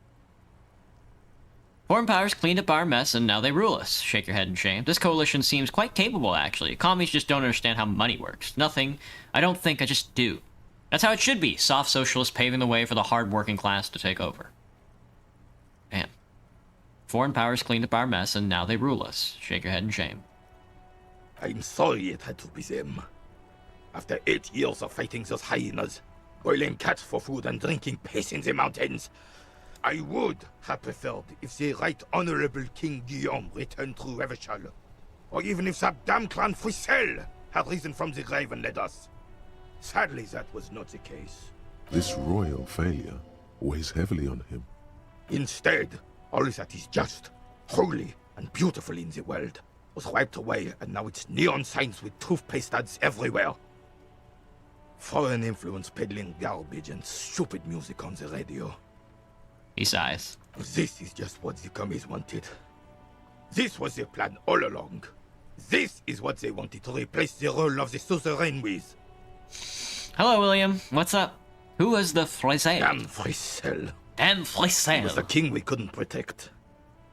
Foreign powers cleaned up our mess and now they rule us. Shake your head in shame. This coalition seems quite capable, actually. Commies just don't understand how money works. Nothing. I don't think, I just do. That's how it should be. Soft socialists paving the way for the hard-working class to take over. Man. Foreign powers cleaned up our mess and now they rule us. Shake your head in shame. I'm sorry it had to be them. After 8 years of fighting those hyenas, boiling cats for food and drinking piss in the mountains, I would have preferred if the Right Honorable King Guillaume returned through Revachol, or even if that damn clan Frissel had risen from the grave and led us. Sadly, that was not the case. This royal failure weighs heavily on him. Instead, all that is just, holy, and beautiful in the world was wiped away, and now it's neon signs with toothpaste ads everywhere. Foreign influence peddling garbage and stupid music on the radio. He sighs. This is just what the commies wanted. This was their plan all along. This is what they wanted to replace the role of the suzerain with. Hello, William. What's up? Who was the Frissel? Damn Frissel. Damn Frissel. He was the king we couldn't protect.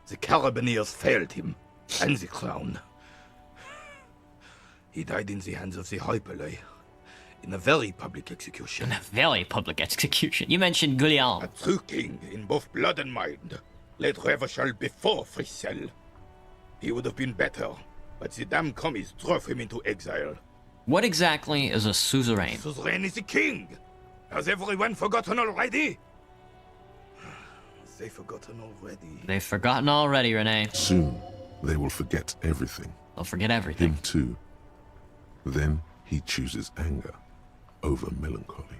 The Carabineers failed him, and the crown. He died in the hands of the Hyperlay, in a very public execution. In a very public execution. You mentioned Guillaume. A true king in both blood and mind, led Revachol before Frissel. He would have been better, but the damn commies drove him into exile. What exactly is a suzerain? Suzerain is a king! Has everyone forgotten already? They've forgotten already. They've forgotten already, Renee. Soon, they will forget everything. They'll forget everything. Him too. Then he chooses anger over melancholy.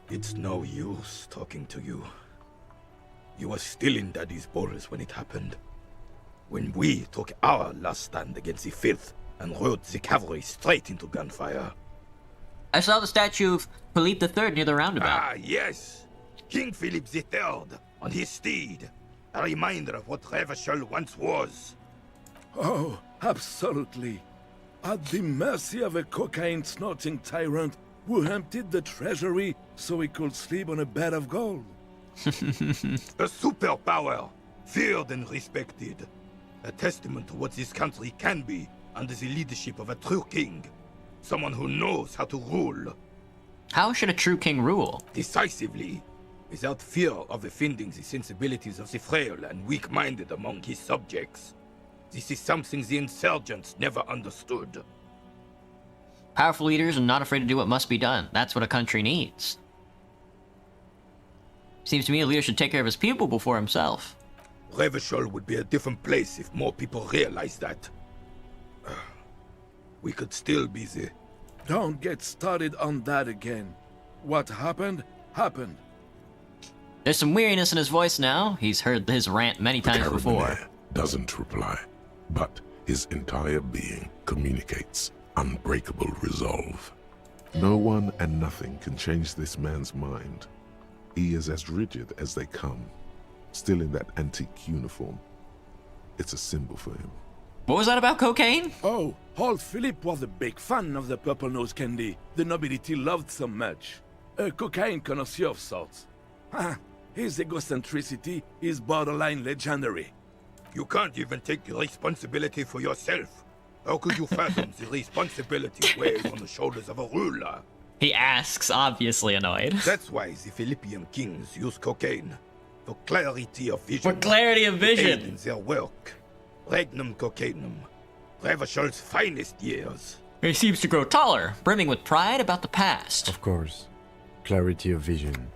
It's no use talking to you. You were still in Daddy's balls when it happened. When we took our last stand against the filth and rode the cavalry straight into gunfire. I saw the statue of Philippe III near the roundabout. Ah, yes. King Philip III on his steed. A reminder of what Revachol once was. Oh, absolutely. At the mercy of a cocaine-snorting tyrant who emptied the treasury so he could sleep on a bed of gold. A superpower, feared and respected. A testament to what this country can be under the leadership of a true king. Someone who knows how to rule. How should a true king rule? Decisively, without fear of offending the sensibilities of the frail and weak-minded among his subjects. This is something the insurgents never understood. Powerful leaders are not afraid to do what must be done. That's what a country needs. Seems to me a leader should take care of his people before himself. Revachol would be a different place if more people realized that. We could still be the... Don't get started on that again. What happened, happened. There's some weariness in his voice now. He's heard his rant many times before. Carabiner doesn't reply, but his entire being communicates unbreakable resolve. No one and nothing can change this man's mind. He is as rigid as they come, still in that antique uniform. It's a symbol for him. What was that about cocaine? Oh, old Philip was a big fan of the purple nose candy the nobility loved so much. A cocaine connoisseur of sorts. His egocentricity is borderline legendary. You can't even take the responsibility for yourself. How could you fathom the responsibility weighs on the shoulders of a ruler? He asks, obviously annoyed. That's why the Philippian kings use cocaine. For clarity of vision. For clarity of vision. In their work. Regnum cocainum. Revachol's finest years. He seems to grow taller, brimming with pride about the past. Of course. Clarity of vision.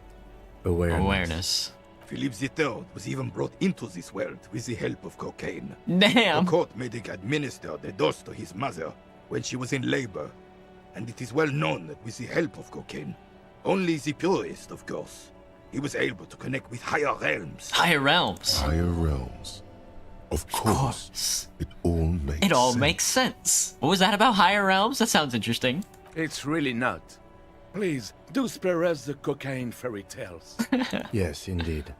Awareness. Philip III was even brought into this world with the help of cocaine. Damn. The court medic administered a dose to his mother when she was in labor. And it is well known that with the help of cocaine, only the purest, of course, he was able to connect with higher realms. Higher realms. Higher realms. Of course. It all makes sense. It all makes sense. What was that about higher realms? That sounds interesting. It's really not. Please, do spare us the cocaine fairy tales. Yes, indeed.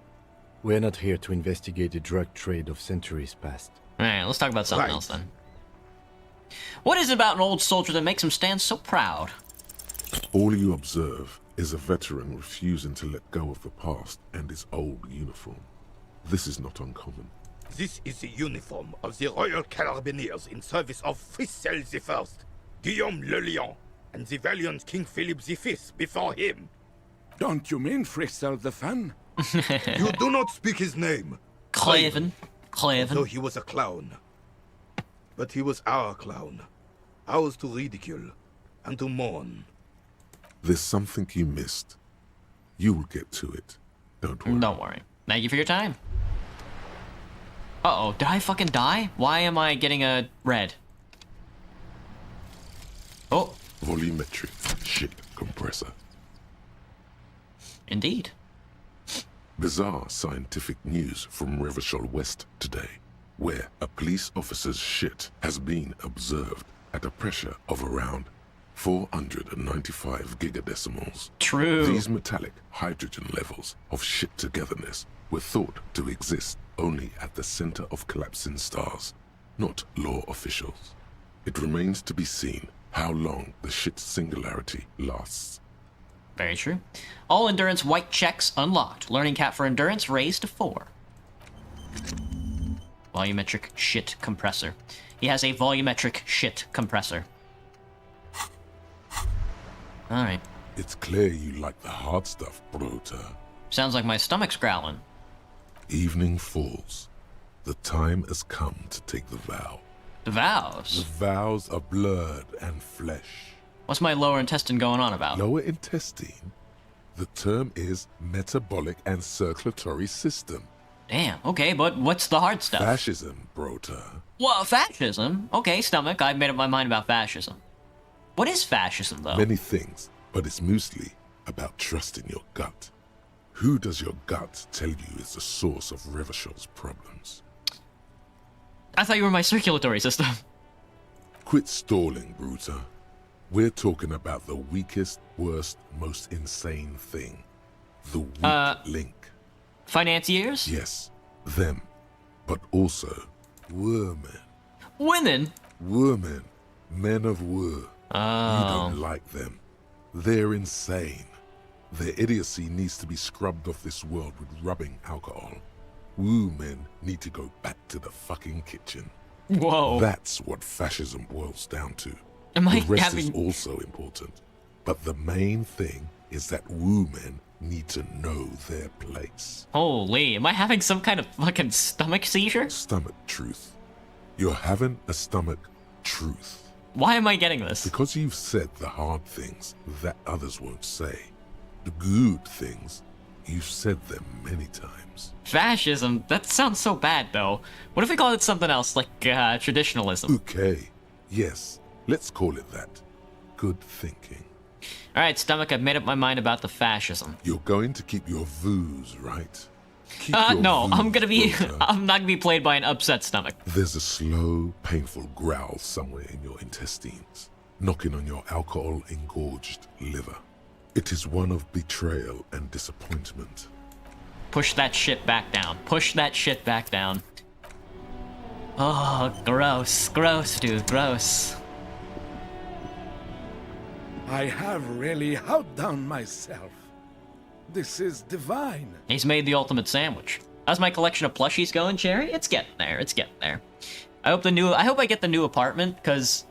We're not here to investigate the drug trade of centuries past. Alright, let's talk about something else then. What is it about an old soldier that makes him stand so proud? All you observe is a veteran refusing to let go of the past and his old uniform. This is not uncommon. This is the uniform of the Royal Carabineers in service of Frissel I, Guillaume le Lion, and the valiant King Philip V before him. Don't you mean Frissel the Fan? You do not speak his name. Claven. Though he was a clown. But he was our clown. Ours to ridicule and to mourn. There's something you missed. You will get to it. Don't worry. Don't worry. Thank you for your time. Uh-oh, did I fucking die? Why am I getting a red? Oh. Volumetric shit compressor. Indeed. Bizarre scientific news from Revachol West today, where a police officer's shit has been observed at a pressure of around 495 gigadecimals. True. These metallic hydrogen levels of shit togetherness were thought to exist only at the center of collapsing stars, not law officials. It remains to be seen how long the shit singularity lasts. Very true. All endurance white checks unlocked. Learning cap for endurance raised to 4. Volumetric shit compressor. He has a volumetric shit compressor. Alright. It's clear you like the hard stuff, Brota. Sounds like my stomach's growling. Evening falls. The time has come to take the vow. The vows? The vows are blood and flesh. What's my lower intestine going on about? Lower intestine? The term is metabolic and circulatory system. Damn, okay, but what's the hard stuff? Fascism, Brota. Well, fascism? Okay, stomach, I've made up my mind about fascism. What is fascism, though? Many things, but it's mostly about trusting your gut. Who does your gut tell you is the source of Revachol's problems? I thought you were my circulatory system. Quit stalling, Bruta. We're talking about the weakest, worst, most insane thing. The weak link. Financiers? Yes, them. But also, women. Women? Women. Men of war. Oh. You don't like them. They're insane. Their idiocy needs to be scrubbed off this world with rubbing alcohol. Woo men need to go back to the fucking kitchen. Whoa. That's what fascism boils down to. Am I the rest having... is also important. But the main thing is that woo men need to know their place. Holy, am I having some kind of fucking stomach seizure? Stomach truth. You're having a stomach truth. Why am I getting this? Because you've said the hard things that others won't say. The good things, you've said them many times. Fascism? That sounds so bad, though. What if we call it something else, like traditionalism? Okay, yes, let's call it that. Good thinking. Alright, Stomach, I've made up my mind about the fascism. You're going to keep your vooz, right? No, I'm gonna be... I'm not gonna be played by an upset stomach. There's a slow, painful growl somewhere in your intestines, knocking on your alcohol-engorged liver. It is one of betrayal and disappointment. Push that shit back down. Push that shit back down. Oh, gross. Gross, dude. Gross. I have really outdone myself. This is divine. He's made the ultimate sandwich. How's my collection of plushies going, Cherry? It's getting there. It's getting there. I hope I get the new apartment, because...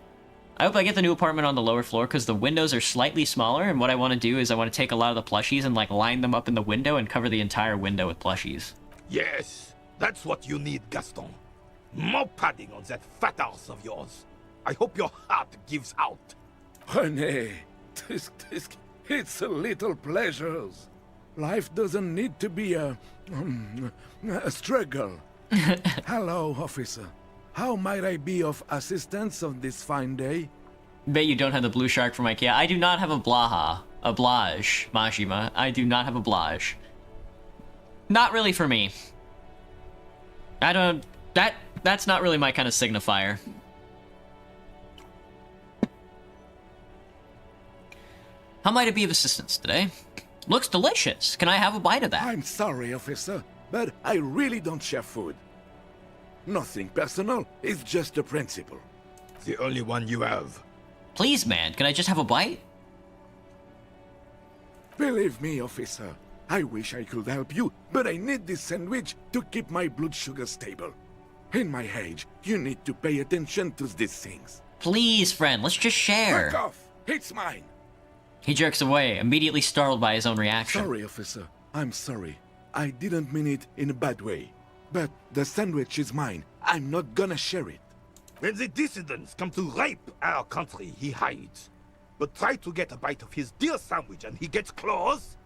I hope I get the new apartment on the lower floor, because the windows are slightly smaller, and what I want to do is I want to take a lot of the plushies and, like, line them up in the window and cover the entire window with plushies. Yes, that's what you need, Gaston. More padding on that fat ass of yours. I hope your heart gives out. René, it's a little pleasures. Life doesn't need to be a struggle. Hello, officer. How might I be of assistance on this fine day? Bet you don't have the blue shark from IKEA. I do not have a blaha. A blage, Majima. I do not have a blage. Not really for me. I don't... That's not really my kind of signifier. How might I be of assistance today? Looks delicious. Can I have a bite of that? I'm sorry, officer, but I really don't share food. Nothing personal, it's just a principle. The only one you have. Please, man, can I just have a bite? Believe me, officer, I wish I could help you, but I need this sandwich to keep my blood sugar stable. In my age, you need to pay attention to these things. Please, friend, let's just share. Back off! It's mine! He jerks away, immediately startled by his own reaction. Sorry, officer. I'm sorry. I didn't mean it in a bad way. But the sandwich is mine. I'm not gonna share it. When the dissidents come to rape our country, he hides. But try to get a bite of his dear sandwich and he gets claws?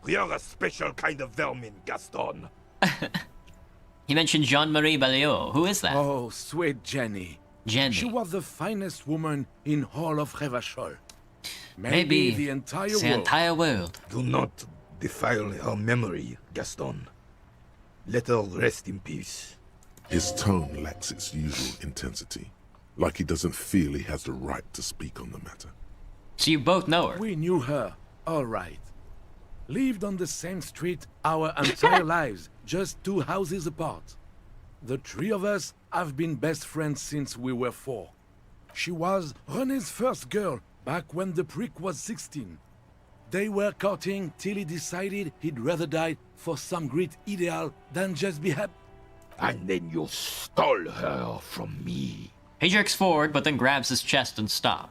You're a special kind of vermin, Gaston. He mentioned Jean-Marie Baliot. Who is that? Oh, sweet Jenny. Jenny. She was the finest woman in all of Revachol. Maybe the entire world. Do not defile her memory, Gaston. Let her rest in peace. His tone lacks its usual intensity, like he doesn't feel he has the right to speak on the matter. So you both know her? We knew her, all right. Lived on the same street our entire lives, just 2 houses apart. The 3 of us have been best friends since we were 4. She was René's first girl, back when the prick was 16. They were courting till he decided he'd rather die for some great ideal than just be happy. And then you stole her from me. He jerks forward, but then grabs his chest and stops.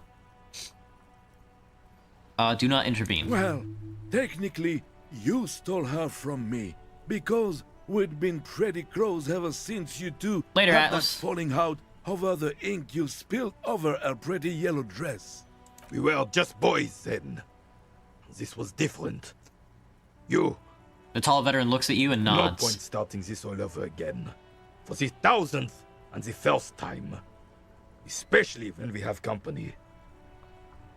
Do not intervene. Well, technically, you stole her from me, because we'd been pretty close ever since you two Later, had Atlas. that falling out over the ink you spilled over her pretty yellow dress. We were just boys then. This was different. You... The tall veteran looks at you and nods. No point starting this all over again. For the 1000th and the first time. Especially when we have company.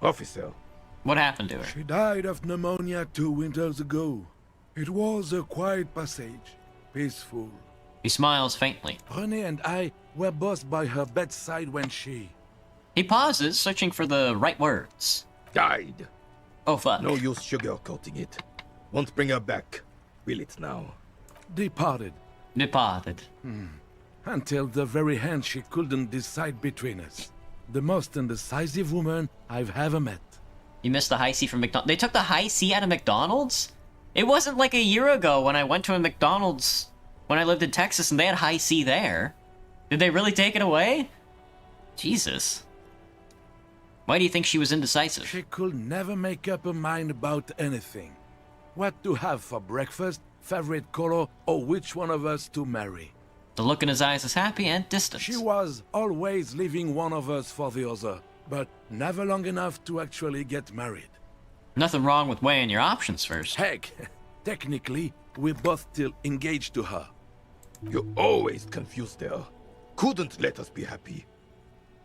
Officer. What happened to her? She died of pneumonia 2 winters ago. It was a quiet passage. Peaceful. He smiles faintly. René and I were both by her bedside when she... He pauses, searching for the right words. Died. Oh, fuck. No use sugarcoating it. Won't bring her back. Will it now? Departed. Departed. Until the very end she couldn't decide between us. The most indecisive woman I've ever met. You missed the high C from McDonald's. They took the high C out of McDonald's? It wasn't like a year ago when I went to a McDonald's when I lived in Texas and they had high C there. Did they really take it away? Jesus. Why do you think she was indecisive? She could never make up her mind about anything. What to have for breakfast, favorite color, or which one of us to marry. The look in his eyes is happy and distant. She was always leaving one of us for the other, but never long enough to actually get married. Nothing wrong with weighing your options first. Heck, technically, we're both still engaged to her. You always confused her. Couldn't let us be happy.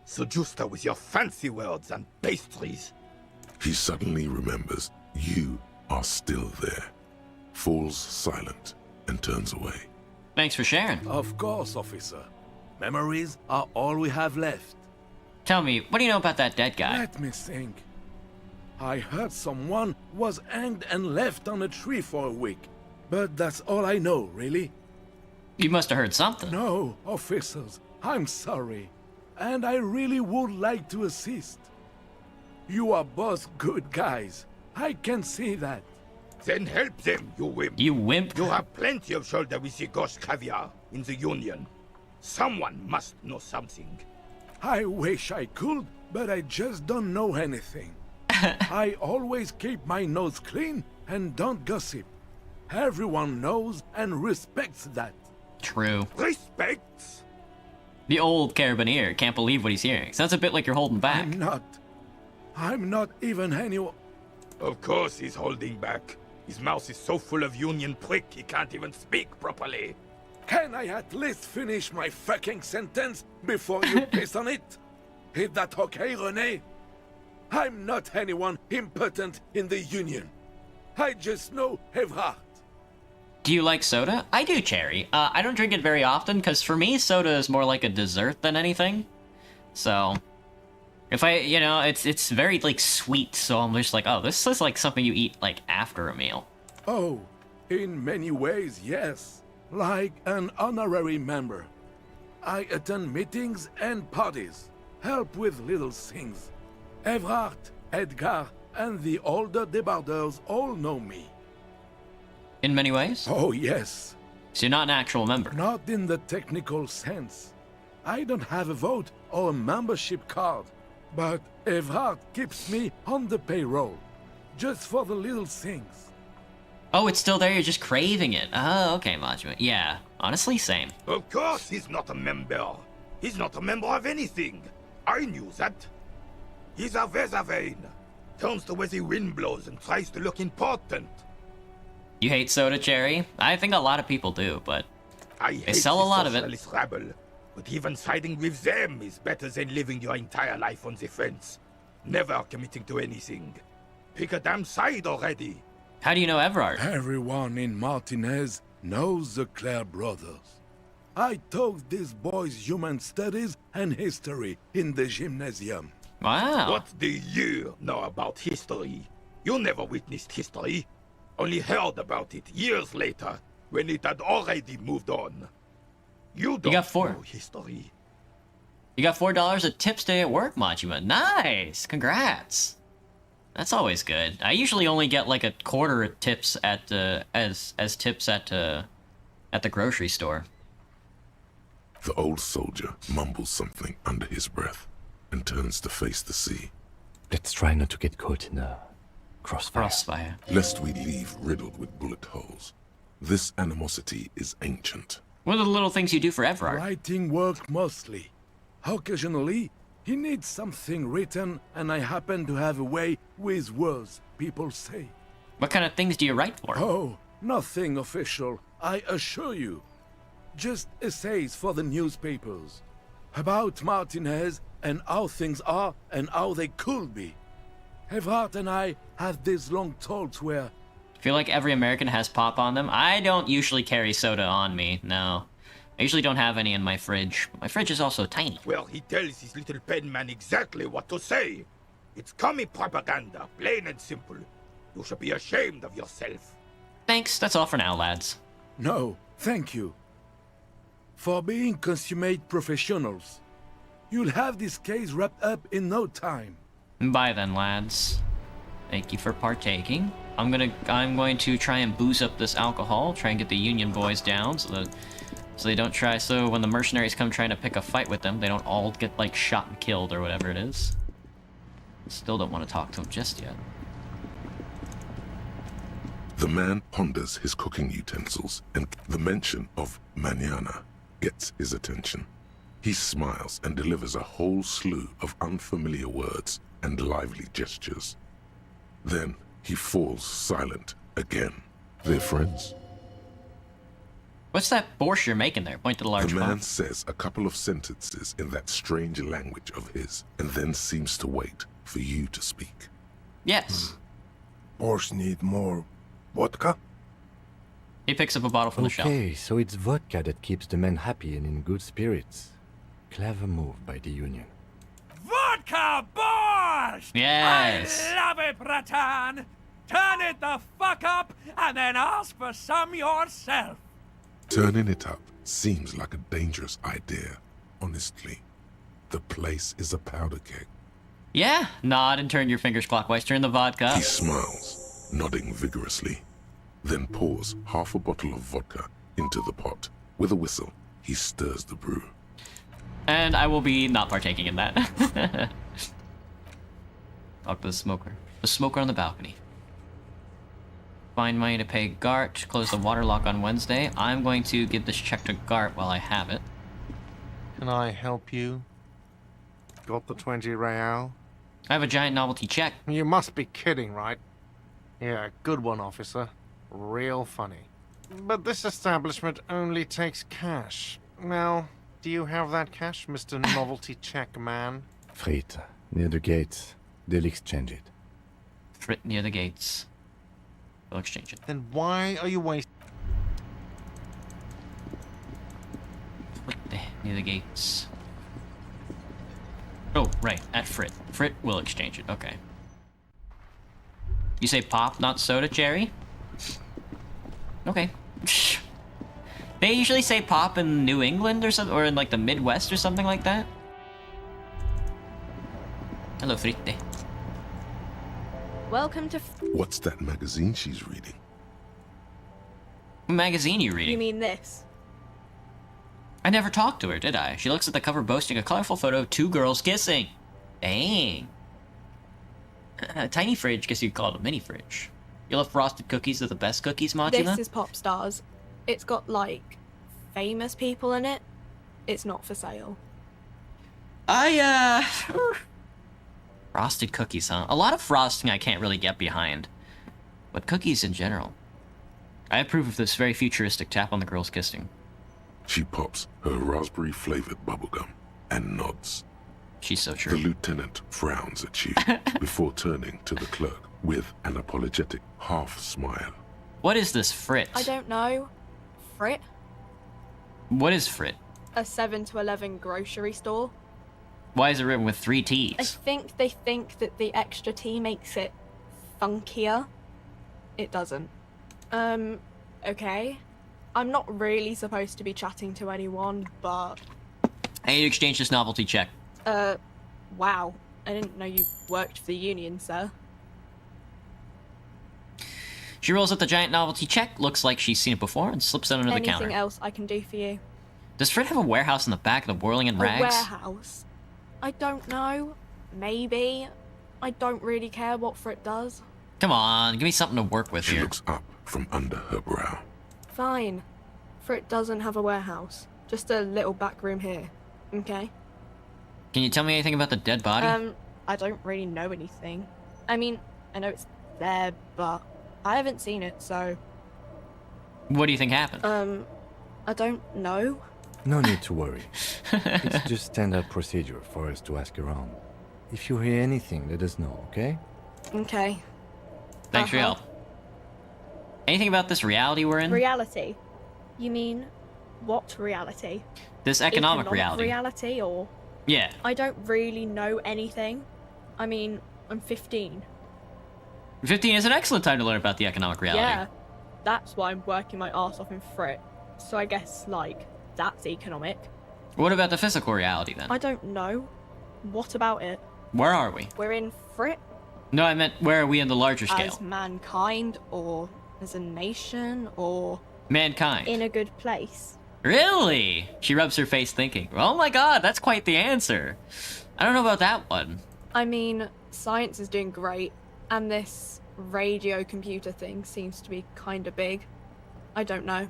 Seduced her with your fancy words and pastries. He suddenly remembers you are still there, falls silent, and turns away. Thanks for sharing. Of course, officer. Memories are all we have left. Tell me, what do you know about that dead guy? Let me think. I heard someone was hanged and left on a tree for a week. But that's all I know, really. You must have heard something. No, officers, I'm sorry. And I really would like to assist. You are both good guys. I can see that. Then help them, you wimp. You wimp? You have plenty of shoulder with the ghost caviar in the Union. Someone must know something. I wish I could, but I just don't know anything. I always keep my nose clean and don't gossip. Everyone knows and respects that. True. Respects? The old Carabineer can't believe what he's hearing. Sounds a bit like you're holding back. I'm not even anyone. Of course he's holding back. His mouth is so full of Union prick he can't even speak properly. Can I at least finish my fucking sentence before you piss on it? Is that okay, René? I'm not anyone important in the Union. I just know Evrard. Do you like soda? I do, Cherry. I don't drink it very often, because for me, soda is more like a dessert than anything. So, if I, you know, it's very, like, sweet, so I'm just like, oh, this is like something you eat, like, after a meal. Oh, in many ways, yes. Like an honorary member. I attend meetings and parties, help with little things. Evrard, Edgar, and the older debarders all know me. In many ways? Oh, yes. So you're not an actual member? Not in the technical sense. I don't have a vote or a membership card, but Evrard keeps me on the payroll, just for the little things. Oh, it's still there, you're just craving it. Oh, okay, Majima. Yeah, honestly, same. Of course he's not a member. He's not a member of anything. I knew that. He's a Vezavane. Turns the way the wind blows and tries to look important. You hate soda, Cherry? I think a lot of people do, but they sell a lot of it. Rabble, but even siding with them is better than living your entire life on the fence. Never committing to anything. Pick a damn side already. How do you know Evrard? Everyone in Martinez knows the Clare brothers. I taught these boys human studies and history in the gymnasium. Wow. What do you know about history? You never witnessed history. Only heard about it years later, when it had already moved on. You don't know history. You got $4 at tips today at work, Majima. Nice! Congrats! That's always good. I usually only get like a quarter at tips at as tips at the grocery store. The old soldier mumbles something under his breath and turns to face the sea. Let's try not to get caught in a crossfire. Lest we leave riddled with bullet holes. This animosity is ancient. What are the little things you do for Evrard? Writing work mostly. Occasionally, he needs something written, and I happen to have a way with words, people say. What kind of things do you write for? Oh, nothing official, I assure you. Just essays for the newspapers. About Martinez and how things are and how they could be. Evrard and I had these long talks where... I feel like every American has pop on them. I don't usually carry soda on me, no. I usually don't have any in my fridge. My fridge is also tiny. Well, he tells his little pen man exactly what to say. It's commie propaganda, plain and simple. You should be ashamed of yourself. Thanks, that's all for now, lads. No, thank you. For being consummate professionals. You'll have this case wrapped up in no time. Bye then, lads. Thank you for partaking. I'm going to try and booze up this alcohol, try and get the Union boys down so they don't try, so when the mercenaries come trying to pick a fight with them, they don't all get, like, shot and killed or whatever it is. Still don't want to talk to them just yet. The man ponders his cooking utensils, and the mention of mañana gets his attention. He smiles and delivers a whole slew of unfamiliar words and lively gestures. Then he falls silent again. They're friends? What's that borscht you're making there? Point to the large The man pot. says a couple of sentences in that strange language of his, and then seems to wait for you to speak. Yes. Borscht need more vodka? He picks up a bottle from the shelf. Okay, so it's vodka that keeps the men happy and in good spirits. Clever move by the Union. Vodka borscht! Yes! I love it, Bratan! Turn it the fuck up and then ask for some yourself! Turning it up seems like a dangerous idea, honestly. The place is a powder keg. Yeah, nod and turn your fingers clockwise. Turn the vodka up. He smiles, nodding vigorously, then pours half a bottle of vodka into the pot. With a whistle, he stirs the brew. And I will be not partaking in that. Talk to the smoker. The smoker on the balcony. Find money to pay Gart. Close the water lock on Wednesday. I'm going to give this check to Gart while I have it. Can I help you? Got the 20 real? I have a giant novelty check. You must be kidding, right? Yeah, good one, officer. Real funny. But this establishment only takes cash. Now, do you have that cash, Mr. Novelty Check Man? Frit, near the gates. They'll exchange it. Frit near the gates. We'll exchange it. Then why are you wasting... Frit near the gates. Oh, right, at Frit. Frit will exchange it, okay. You say pop, not soda, Cherry? Okay. They usually say pop in New England or something, or in like the Midwest or something like that. Hello, Fritte. Welcome to... What's that magazine she's reading? What magazine you reading? You mean this? I never talked to her, did I? She looks at the cover boasting a colorful photo of two girls kissing. Dang. A tiny fridge, guess you'd call it a mini fridge. You love frosted cookies are the best cookies, Majima? This is Pop Stars. It's got, like, famous people in it. It's not for sale. Frosted cookies, huh? A lot of frosting I can't really get behind. But cookies in general. I approve of this very futuristic tap on the girls kissing. She pops her raspberry-flavored bubblegum and nods. She's so true. The lieutenant frowns at you before turning to the clerk with an apologetic half-smile. What is this Frit? I don't know. Frit? What is Frit? A 7 to 11 grocery store. Why is it written with 3 I T's? think they think that the extra T makes it funkier. It doesn't. Okay. I'm not really supposed to be chatting to anyone, but... I need to exchange this novelty check. Wow. I didn't know you worked for the Union, sir. She rolls up the giant novelty check, looks like she's seen it before, and slips it under the counter. Anything else I can do for you? Does Frit have a warehouse in the back of the Whirling in Rags? A warehouse? I don't know. Maybe. I don't really care what Frit does. Come on, give me something to work with She here. looks up from under her brow. Fine. Frit doesn't have a warehouse. Just a little back room here. Okay? Can you tell me anything about the dead body? I don't really know anything. I mean, I know it's there, but I haven't seen it, so... What do you think happened? I don't know. No need to worry. It's just standard procedure for us to ask around. If you hear anything, let us know, okay? Okay. Thanks for your help. Anything about this reality we're in? Reality? You mean What reality? This economic reality. Reality, or... Yeah. I don't really know anything. I mean, I'm 15. 15 is an excellent time to learn about the economic reality. Yeah, that's why I'm working my arse off in Frit. So I guess, like, that's economic. What about the physical reality, then? I don't know. What about it? Where are we? We're in Frit? No, I meant, where are we in the larger scale? As mankind, or as a nation, or... Mankind. In a good place. Really? She rubs her face thinking, oh my god, that's quite the answer. I don't know about that one. I mean, science is doing great, and this radio computer thing seems to be kinda big. I don't know.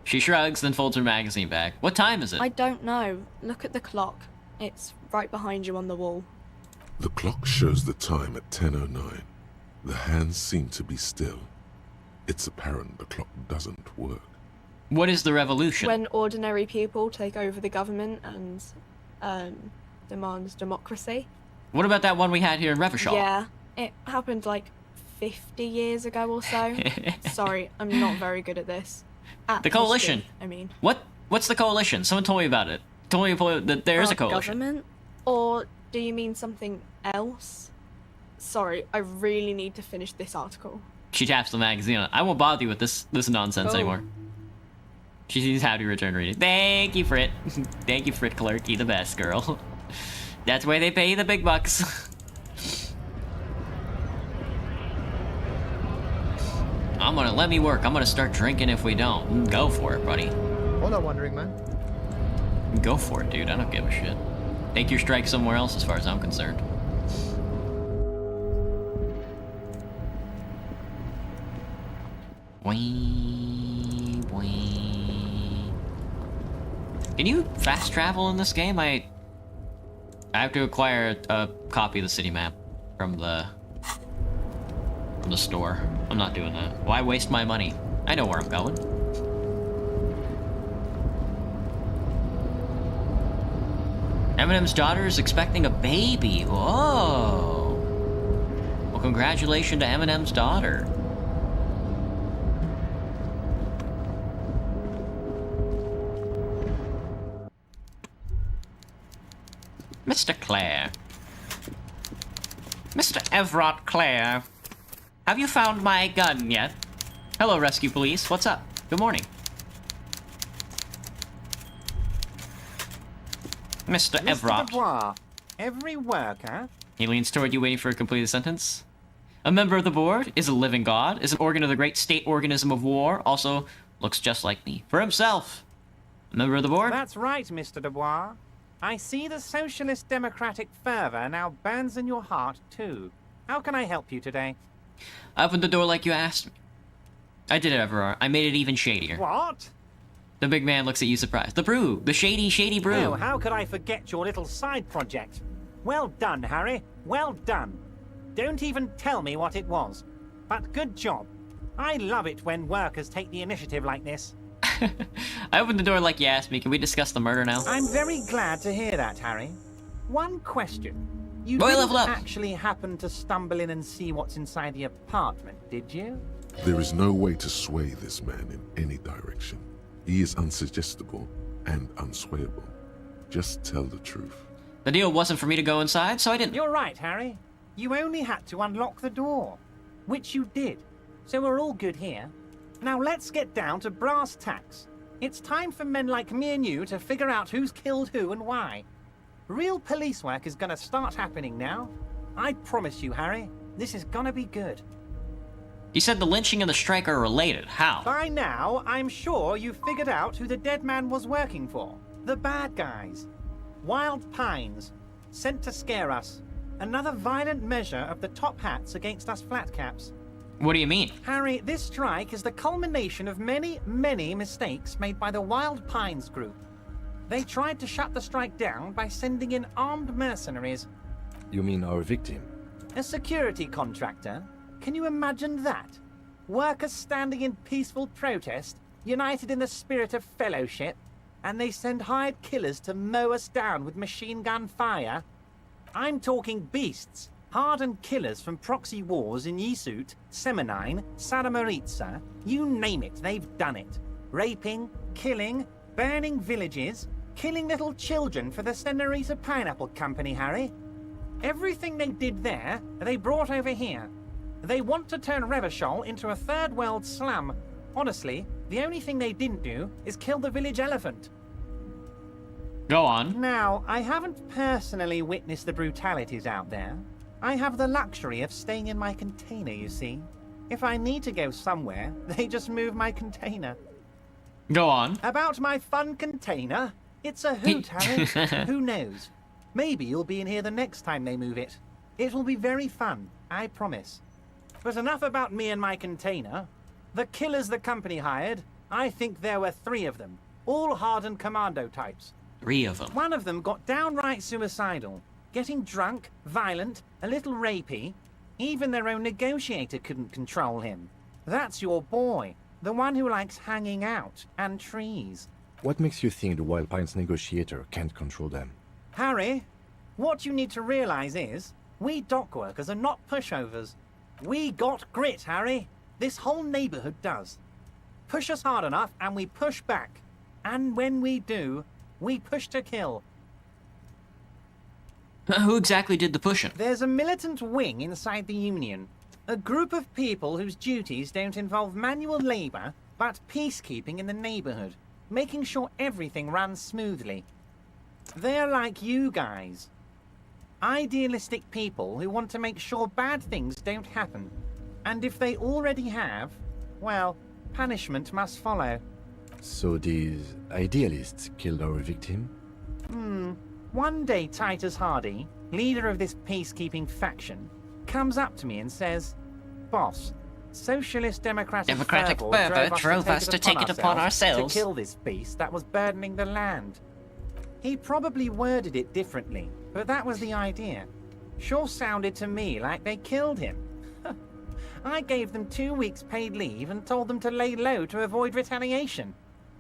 She shrugs, then folds her magazine back. What time is it? I don't know. Look at the clock. It's right behind you on the wall. The clock shows the time at 10:09. The hands seem to be still. It's apparent the clock doesn't work. What is the revolution? When ordinary people take over the government and demand democracy. What about that one we had here in Revachol? Yeah, it happened like 50 years ago or so. Sorry, I'm not very good at this. The coalition. History, I mean. What's the coalition? Someone told me about it. Told me that there is a coalition. Government? Or do you mean something else? Sorry, I really need to finish this article. She taps the magazine. I won't bother you with this nonsense anymore. She sees how to return reading. Thank you, Frit. Thank you, Frit Clerky, the best girl. That's why they pay you the big bucks. Let me work. I'm gonna start drinking if we don't. Go for it, buddy. All I'm wondering, man. Go for it, dude. I don't give a shit. Take your strike somewhere else as far as I'm concerned. Wee, wee. Can you fast travel in this game? I have to acquire a copy of the city map from the store. I'm not doing that. Why waste my money? I know where I'm going. Eminem's daughter is expecting a baby. Whoa. Well, congratulations to Eminem's daughter. Mr. Clare. Mr. Everett Clare. Have you found my gun yet? Hello, rescue police. What's up? Good morning. Mr. Everett. Dubois, every worker... He leans toward you, waiting for a completed sentence. A member of the board, is a living god, is an organ of the great state organism of war, also looks just like me. For himself. A member of the board? That's right, Mr. Dubois. I see the socialist democratic fervor now burns in your heart, too. How can I help you today? I opened the door like you asked me. I did it, Everard. I made it even shadier. What? The big man looks at you surprised. The brew! The shady brew! Oh, how could I forget your little side project? Well done, Harry. Well done. Don't even tell me what it was. But good job. I love it when workers take the initiative like this. I opened the door like you asked me. Can we discuss the murder now? I'm very glad to hear that, Harry. One question. You Boy, didn't level up. actually happen to stumble in and see what's inside the apartment, did you? There is no way to sway this man in any direction. He is unsuggestible and unswayable. Just tell the truth. The deal wasn't for me to go inside, so I didn't. You're right, Harry. You only had to unlock the door, which you did. So we're all good here. Now let's get down to brass tacks. It's time for men like me and you to figure out who's killed who and why. Real police work is gonna start happening now. I promise you, Harry, this is gonna be good. You said the lynching and the strike are related. How? By now, I'm sure you've figured out who the dead man was working for. The bad guys. Wild Pines. Sent to scare us. Another violent measure of the top hats against us flatcaps. What do you mean? Harry, this strike is the culmination of many, many mistakes made by the Wild Pines group. They tried to shut the strike down by sending in armed mercenaries. You mean our victim? A security contractor? Can you imagine that? Workers standing in peaceful protest, united in the spirit of fellowship, and they send hired killers to mow us down with machine gun fire? I'm talking beasts. Hardened killers from proxy wars in Yisut, Semenine, Saramaritsa, you name it, they've done it. Raping, killing, burning villages, killing little children for the Senorita Pineapple Company, Harry. Everything they did there, they brought over here. They want to turn Revachol into a third world slum. Honestly, the only thing they didn't do is kill the village elephant. Go on. Now, I haven't personally witnessed the brutalities out there. I have the luxury of staying in my container, you see. If I need to go somewhere, they just move my container. Go on. About my fun container? It's a hoot, Harry. Who knows? Maybe you'll be in here the next time they move it. It will be very fun, I promise. But enough about me and my container. The killers the company hired, I think there were 3 of them. All hardened commando types. 3 of them. One of them got downright suicidal. Getting drunk, violent, a little rapey. Even their own negotiator couldn't control him. That's your boy. The one who likes hanging out and trees. What makes you think the Wild Pines negotiator can't control them? Harry, what you need to realize is, we dock workers are not pushovers. We got grit, Harry. This whole neighborhood does. Push us hard enough and we push back. And when we do, we push to kill. Who exactly did the pushing? There's a militant wing inside the Union. A group of people whose duties don't involve manual labor, but peacekeeping in the neighborhood, making sure everything runs smoothly. They're like you guys. Idealistic people who want to make sure bad things don't happen. And if they already have, well, punishment must follow. So these idealists killed our victim? One day Titus Hardy, leader of this peacekeeping faction, comes up to me and says, "Boss, Socialist Democratic fervor drove us to take it upon ourselves to kill this beast that was burdening the land." He probably worded it differently, but that was the idea. Sure sounded to me like they killed him. I gave them 2 weeks paid leave and told them to lay low to avoid retaliation.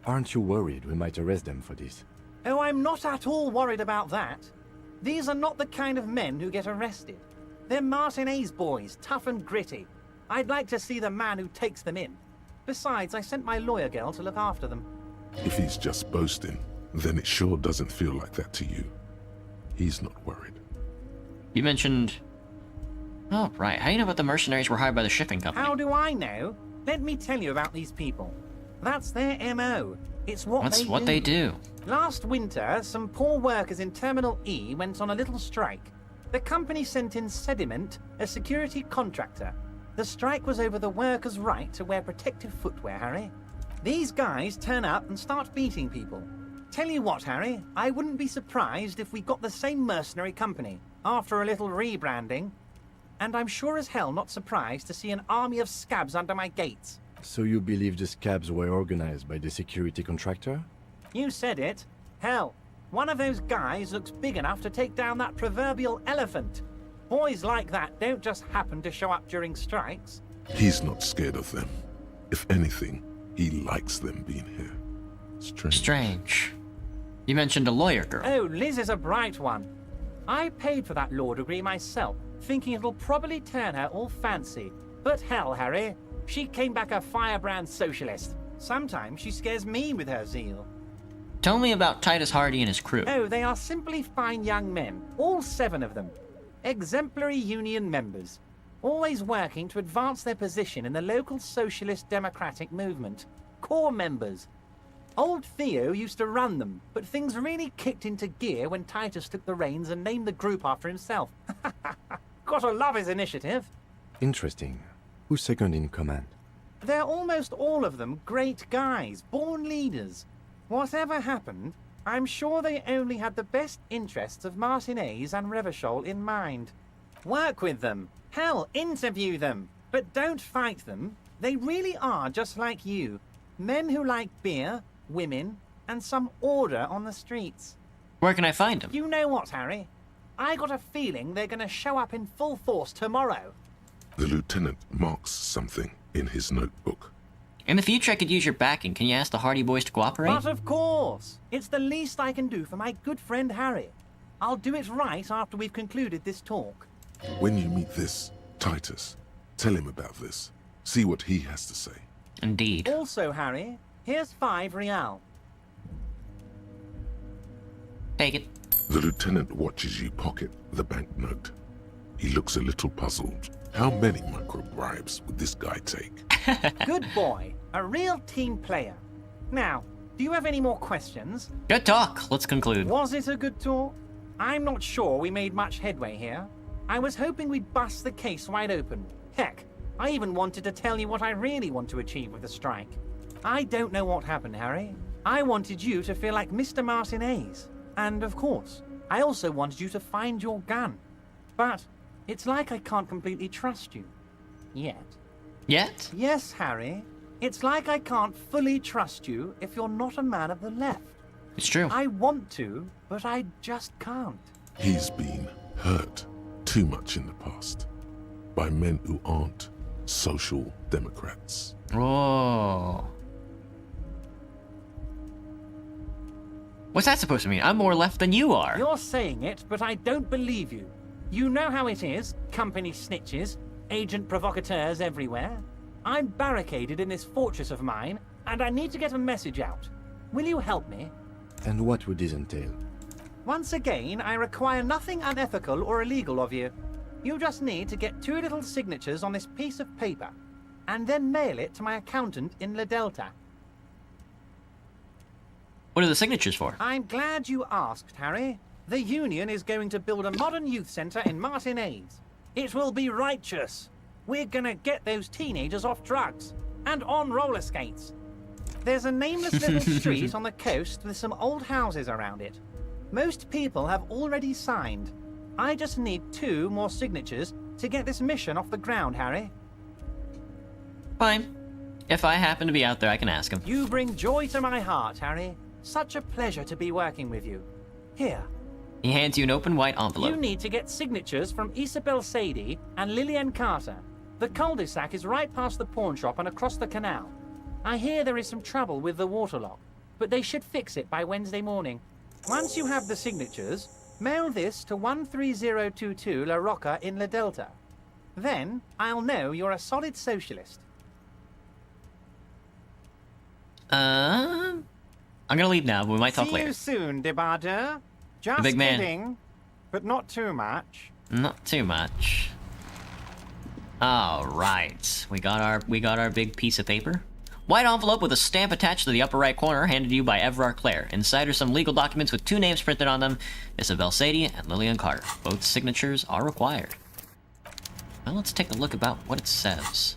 Aren't you worried we might arrest them for this? Oh, I'm not at all worried about that. These are not the kind of men who get arrested. They're Martinez boys, tough and gritty. I'd like to see the man who takes them in. Besides, I sent my lawyer girl to look after them. If he's just boasting, then it sure doesn't feel like that to you. He's not worried. You mentioned... Oh, right. How do you know about the mercenaries were hired by the shipping company? How do I know? Let me tell you about these people. That's their M.O. It's what That's they what do. they do. Last winter, some poor workers in Terminal E went on a little strike. The company sent in Sediment, a security contractor. The strike was over the workers' right to wear protective footwear, Harry. These guys turn up and start beating people. Tell you what, Harry, I wouldn't be surprised if we got the same mercenary company, after a little rebranding. And I'm sure as hell not surprised to see an army of scabs under my gates. So you believe the scabs were organized by the security contractor? You said it. Hell, one of those guys looks big enough to take down that proverbial elephant. Boys like that don't just happen to show up during strikes. He's not scared of them. If anything, he likes them being here. Strange. You mentioned a lawyer girl. Oh, Liz is a bright one. I paid for that law degree myself, thinking it'll probably turn her all fancy. But hell, Harry, she came back a firebrand socialist. Sometimes she scares me with her zeal. Tell me about Titus Hardy and his crew. Oh, they are simply fine young men, all 7 of them. Exemplary union members, always working to advance their position in the local socialist democratic movement. Core members. Old Theo used to run them, but things really kicked into gear when Titus took the reins and named the group after himself. Gotta love his initiative. Interesting. Who's second in command? They're almost all of them great guys, born leaders. Whatever happened, I'm sure they only had the best interests of Martinez and Revachol in mind. Work with them. Hell, interview them. But don't fight them. They really are just like you. Men who like beer, women, and some order on the streets. Where can I find them? You know what, Harry? I got a feeling they're gonna show up in full force tomorrow. The lieutenant marks something in his notebook. In the future, I could use your backing. Can you ask the Hardy boys to cooperate? But of course! It's the least I can do for my good friend Harry. I'll do it right after we've concluded this talk. When you meet this Titus, tell him about this. See what he has to say. Indeed. Also, Harry, here's 5 real. Take it. The lieutenant watches you pocket the banknote. He looks a little puzzled. How many micro bribes would this guy take? Good boy. A real team player. Now, do you have any more questions? Good talk. Let's conclude. Was it a good talk? I'm not sure we made much headway here. I was hoping we'd bust the case wide open. Heck, I even wanted to tell you what I really want to achieve with the strike. I don't know what happened, Harry. I wanted you to feel like Mr. Martinez. And of course, I also wanted you to find your gun. But it's like I can't completely trust you. Yet. Yet? Yes, Harry. It's like I can't fully trust you if you're not a man of the left. It's true. I want to, but I just can't. He's been hurt too much in the past by men who aren't social democrats. Oh. What's that supposed to mean? I'm more left than you are. You're saying it, but I don't believe you. You know how it is. Company snitches, agent provocateurs everywhere. I'm barricaded in this fortress of mine, and I need to get a message out. Will you help me? And what would this entail? Once again, I require nothing unethical or illegal of you. You just need to get 2 little signatures on this piece of paper, and then mail it to my accountant in La Delta. What are the signatures for? I'm glad you asked, Harry. The Union is going to build a modern youth centre in Martinez. It will be righteous. We're gonna get those teenagers off drugs and on roller skates. There's a nameless little street on the coast with some old houses around it. Most people have already signed. I just need 2 more signatures to get this mission off the ground, Harry. Fine. If I happen to be out there, I can ask him. You bring joy to my heart, Harry. Such a pleasure to be working with you. Here. He hands you an open white envelope. You need to get signatures from Isabel Sadie and Lillian Carter. The cul-de-sac is right past the pawn shop and across the canal. I hear there is some trouble with the water lock, but they should fix it by Wednesday morning. Once you have the signatures, mail this to 13022 La Rocca in La Delta. Then I'll know you're a solid socialist. I'm gonna leave now, but we might talk later. See you soon, Debardeur. Just big man. kidding, but not too much. Not too much. All right, we got our big piece of paper. White envelope with a stamp attached to the upper right corner, handed to you by Everard Clare. Inside are some legal documents with 2 names printed on them: Isabel Sadie and Lillian Carter. Both signatures are required. Well, let's take a look about what it says.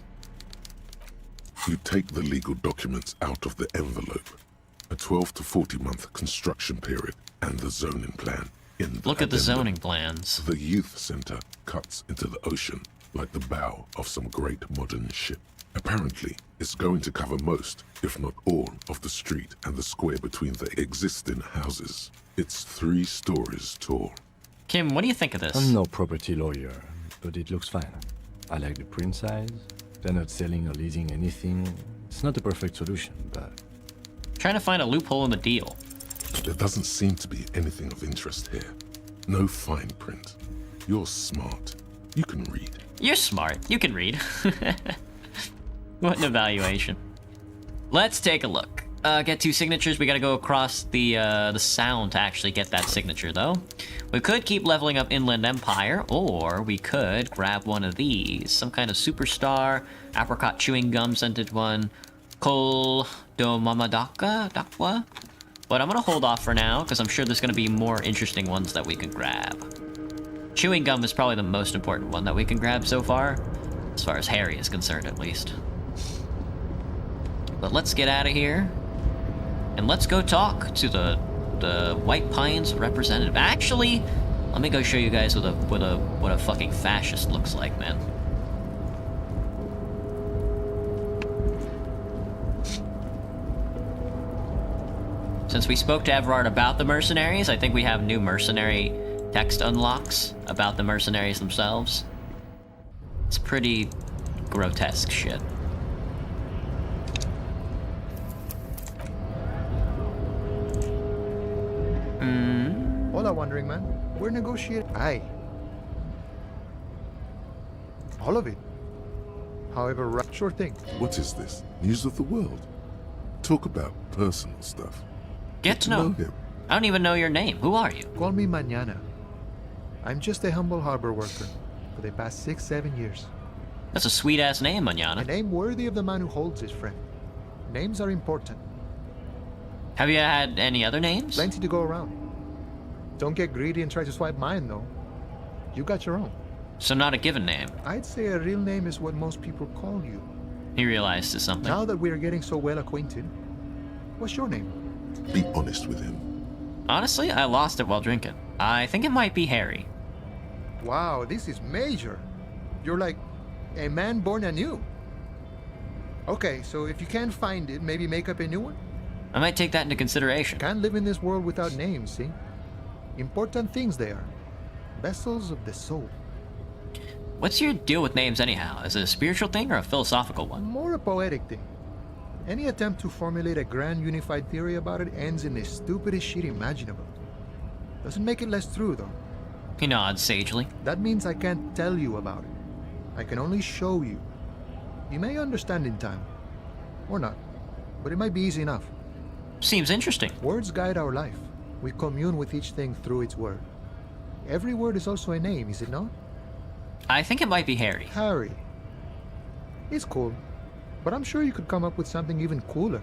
You take the legal documents out of the envelope. A 12 to 40 month construction period and the zoning plan. Look at the zoning plans. The youth center cuts into the ocean like the bow of some great modern ship. Apparently, it's going to cover most, if not all, of the street and the square between the existing houses. It's 3 stories tall. Kim, what do you think of this? I'm no property lawyer, but it looks fine. I like the print size. They're not selling or leasing anything. It's not a perfect solution, but... Trying to find a loophole in the deal. There doesn't seem to be anything of interest here. No fine print. You're smart. You can read. You're smart. You can read. What an evaluation. Let's take a look. Get 2 signatures. We gotta go across the sound to actually get that signature, though. We could keep leveling up Inland Empire, or we could grab one of these. Some kind of superstar, apricot chewing gum scented one, Col do Mamadaka, Dakwa. But I'm gonna hold off for now, because I'm sure there's gonna be more interesting ones that we can grab. Chewing gum is probably the most important one that we can grab so far as Harry is concerned, at least. But let's get out of here, and let's go talk to the White Pines representative. Actually, let me go show you guys what a fucking fascist looks like, man. Since we spoke to Everard about the mercenaries, I think we have new mercenary text unlocks about the mercenaries themselves. It's pretty grotesque shit. Hola, Wandering Man. We're negotiating. Aye. All of it. However, sure thing. What is this? News of the world? Talk about personal stuff. Get to know him. I don't even know your name. Who are you? Call me Mañana. I'm just a humble harbor worker for the past 6-7 years. That's a sweet-ass name, A Mañana. name worthy of the man who holds his friend. Names are important. Have you had any other names? Plenty to go around. Don't get greedy and try to swipe mine, though. You got your own. So not a given name. I'd say a real name is what most people call you. He realized something. Now that we are getting so well acquainted, what's your name? Be honest with him. Honestly, I lost it while drinking. I think it might be Harry. Wow, this is major. You're like a man born anew. Okay, so if you can't find it, maybe make up a new one? I might take that into consideration. Can't live in this world without names, see? Important things they are. Vessels of the soul. What's your deal with names anyhow? Is it a spiritual thing or a philosophical one? More a poetic thing. Any attempt to formulate a grand unified theory about it ends in the stupidest shit imaginable. Doesn't make it less true, though. He nods sagely. That means I can't tell you about it. I can only show you. You may understand in time. Or not. But it might be easy enough. Seems interesting. Words guide our life. We commune with each thing through its word. Every word is also a name, is it not? I think it might be Harry. Harry. It's cool. But I'm sure you could come up with something even cooler.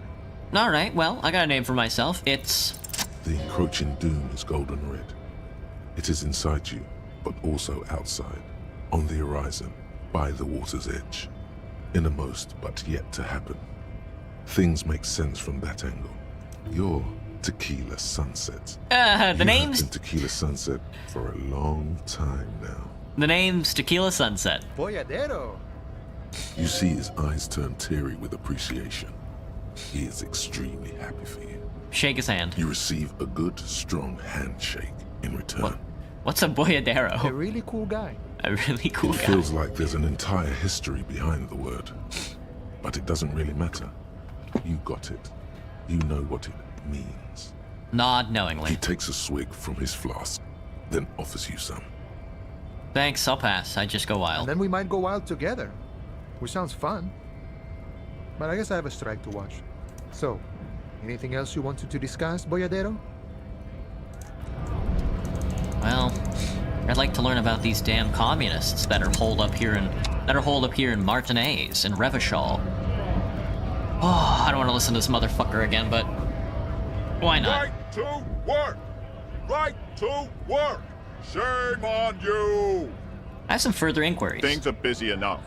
Alright, well, I got a name for myself. It's... The encroaching doom is golden red. It is inside you, but also outside, on the horizon, by the water's edge, innermost but yet to happen. Things make sense from that angle. You're Tequila Sunset. The name's... You have been Tequila Sunset for a long time now. The name's Tequila Sunset. Boyadero. You see his eyes turn teary with appreciation. He is extremely happy for you. Shake his hand. You receive a good, strong handshake in return. What's a boyadero? A really cool guy. A really cool guy. It feels like there's an entire history behind the word. But it doesn't really matter. You got it. You know what it means. Nod knowingly. He takes a swig from his flask, then offers you some. Thanks, I'll pass. I just go wild. And then we might go wild together. Which sounds fun. But I guess I have a strike to watch. So, anything else you wanted to discuss, Boyadero? Well, I'd like to learn about these damn communists that are holed up here in Martinez and Revachol. Oh, I don't want to listen to this motherfucker again, but why not? Right to work! Right to work! Shame on you! I have some further inquiries. Things are busy enough.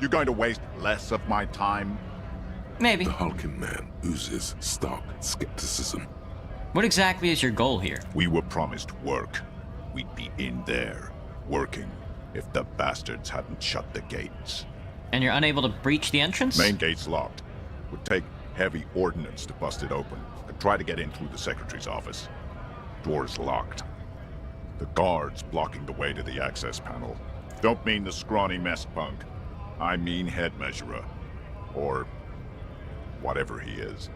You're going to waste less of my time? Maybe. The hulking man oozes stark skepticism. What exactly is your goal here? We were promised work. We'd be in there, working, if the bastards hadn't shut the gates. And you're unable to breach the entrance? Main gate's locked. Would take heavy ordnance to bust it open. Could try to get in through the secretary's office. Door's locked. The guards blocking the way to the access panel. Don't mean the scrawny mess punk. I mean head measurer. Or whatever he is.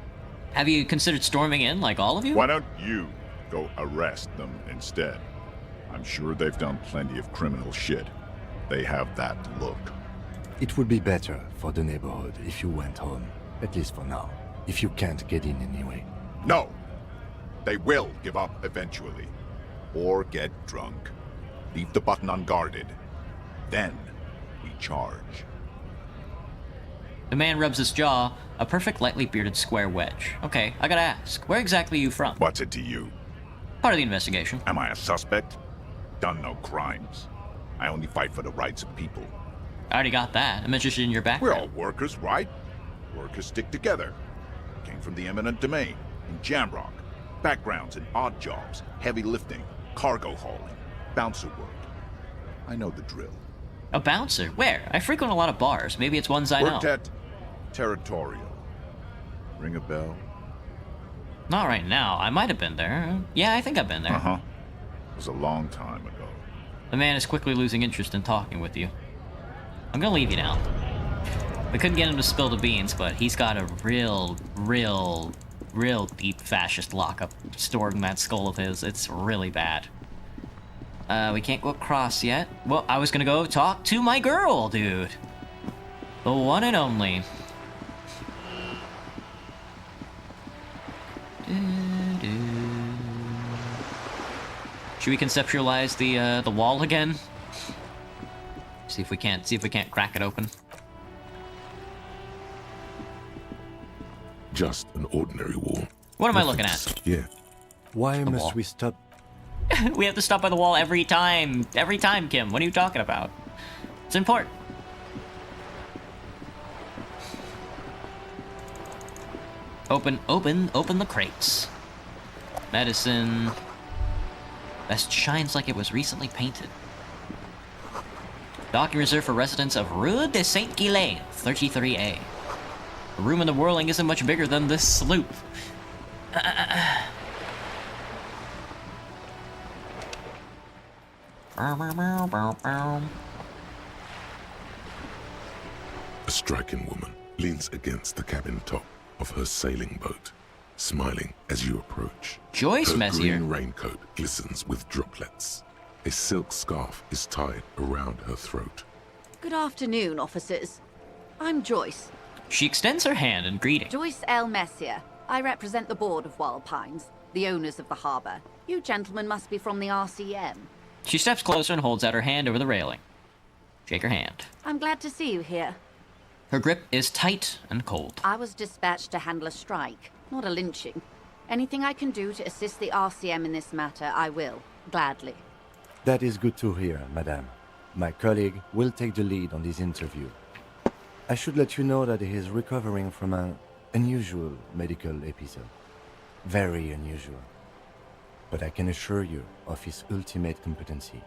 Have you considered storming in, like all of you? Why don't you go arrest them instead? I'm sure they've done plenty of criminal shit. They have that look. It would be better for the neighborhood if you went home, at least for now, if you can't get in anyway. No! They will give up eventually. Or get drunk. Leave the button unguarded. Then we charge. The man rubs his jaw, a perfect lightly bearded square wedge. Okay, I gotta ask, where exactly are you from? What's it to you? Part of the investigation. Am I a suspect? Done no crimes. I only fight for the rights of people. I already got that. I'm interested in your background. We're all workers, right? Workers stick together. Came from the eminent domain, in Jamrock. Backgrounds in odd jobs, heavy lifting, cargo hauling, bouncer work. I know the drill. A bouncer? Where? I frequent a lot of bars. Maybe it's ones I know. Worked at Territorial. Ring a bell? Not right now. I might have been there. Yeah, I think I've been there. Uh-huh. It was a long time ago. The man is quickly losing interest in talking with you. I'm gonna leave you now. We couldn't get him to spill the beans, but he's got a real deep fascist lockup stored in that skull of his. It's really bad. We can't go across yet. Well, I was gonna go talk to my girl, dude. The one and only. Should we conceptualize the wall again? See if we can't crack it open. Just an ordinary wall. What am I looking at? Yeah. Why The must wall. we stop? We have to stop by the wall every time. Every time, Kim. What are you talking about? It's important. Open the crates. Medicine. That shines like it was recently painted. Docking reserved for residents of Rue de Saint-Guillet, 33A. The room in the whirling isn't much bigger than this sloop. A striking woman leans against the cabin top of her sailing boat, smiling as you approach. Joyce Her Messier. green raincoat glistens with droplets. A silk scarf is tied around her throat. Good afternoon, officers. I'm Joyce. She extends her hand in greeting. Joyce L. Messier. I represent the board of Wild Pines, the owners of the harbor. You gentlemen must be from the RCM. She steps closer and holds out her hand over the railing. Shake her hand. I'm glad to see you here. Her grip is tight and cold. I was dispatched to handle a strike, not a lynching. Anything I can do to assist the RCM in this matter, I will, gladly. That is good to hear, madame. My colleague will take the lead on this interview. I should let you know that he is recovering from an unusual medical episode. Very unusual. But I can assure you of his ultimate competency.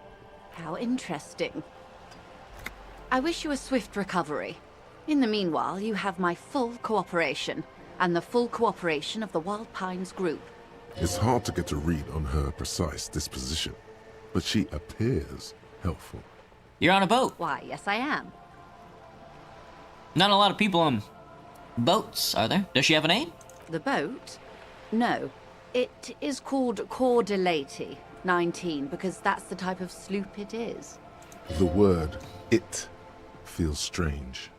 How interesting. I wish you a swift recovery. In the meanwhile, you have my full cooperation, and the full cooperation of the Wild Pines group. It's hard to get a read on her precise disposition, but she appears helpful. You're on a boat. Why, yes I am. Not a lot of people on boats, are there? Does she have a name? The boat? No. It is called Cordelati 19, because that's the type of sloop it is. The word "it" feels strange.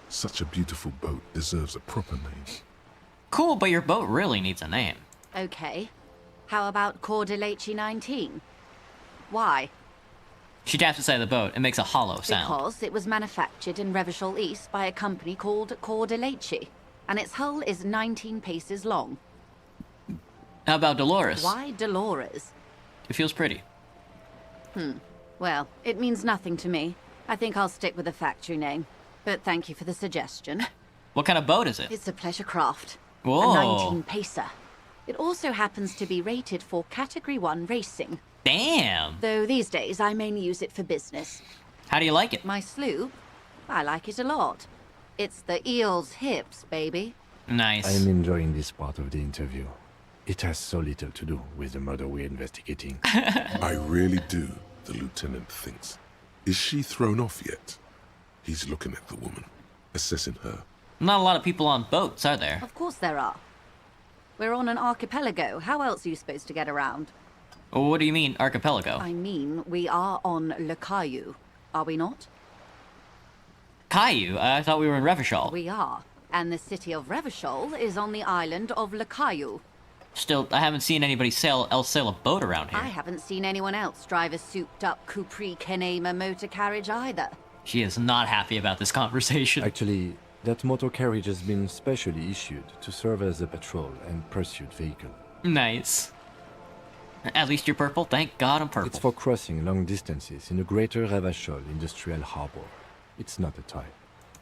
Such a beautiful boat deserves a proper name. Cool, but your boat really needs a name. Okay. How about Cordelati 19? Why? She taps inside the boat and makes a hollow sound. Because it was manufactured in Revachol East by a company called Cordelati, and its hull is 19 paces long. How about Dolores? Why Dolores? It feels pretty. Well, it means nothing to me. I think I'll stick with the factory name. But thank you for the suggestion. What kind of boat is it? It's a pleasure craft. Whoa. A 19 pacer. It also happens to be rated for Category 1 racing. Damn! Though these days I mainly use it for business. How do you like it? My sloop? I like it a lot. It's the eel's hips, baby. Nice. I'm enjoying this part of the interview. It has so little to do with the murder we're investigating. I really do, the lieutenant thinks. Is she thrown off yet? He's looking at the woman, assessing her. Not a lot of people on boats, are there? Of course there are. We're on an archipelago. How else are you supposed to get around? What do you mean, archipelago? I mean, we are on Le Caillou, are we not? Caillou? I thought we were in Revachol. We are. And the city of Revachol is on the island of Le Caillou. Still, I haven't seen anybody sail a boat around here. I haven't seen anyone else drive a souped-up Capri Kenema motor carriage either. She is not happy about this conversation. Actually, that motor carriage has been specially issued to serve as a patrol and pursuit vehicle. Nice. At least you're purple. Thank God I'm purple. It's for crossing long distances in the greater Revachol industrial harbor. It's not a toy.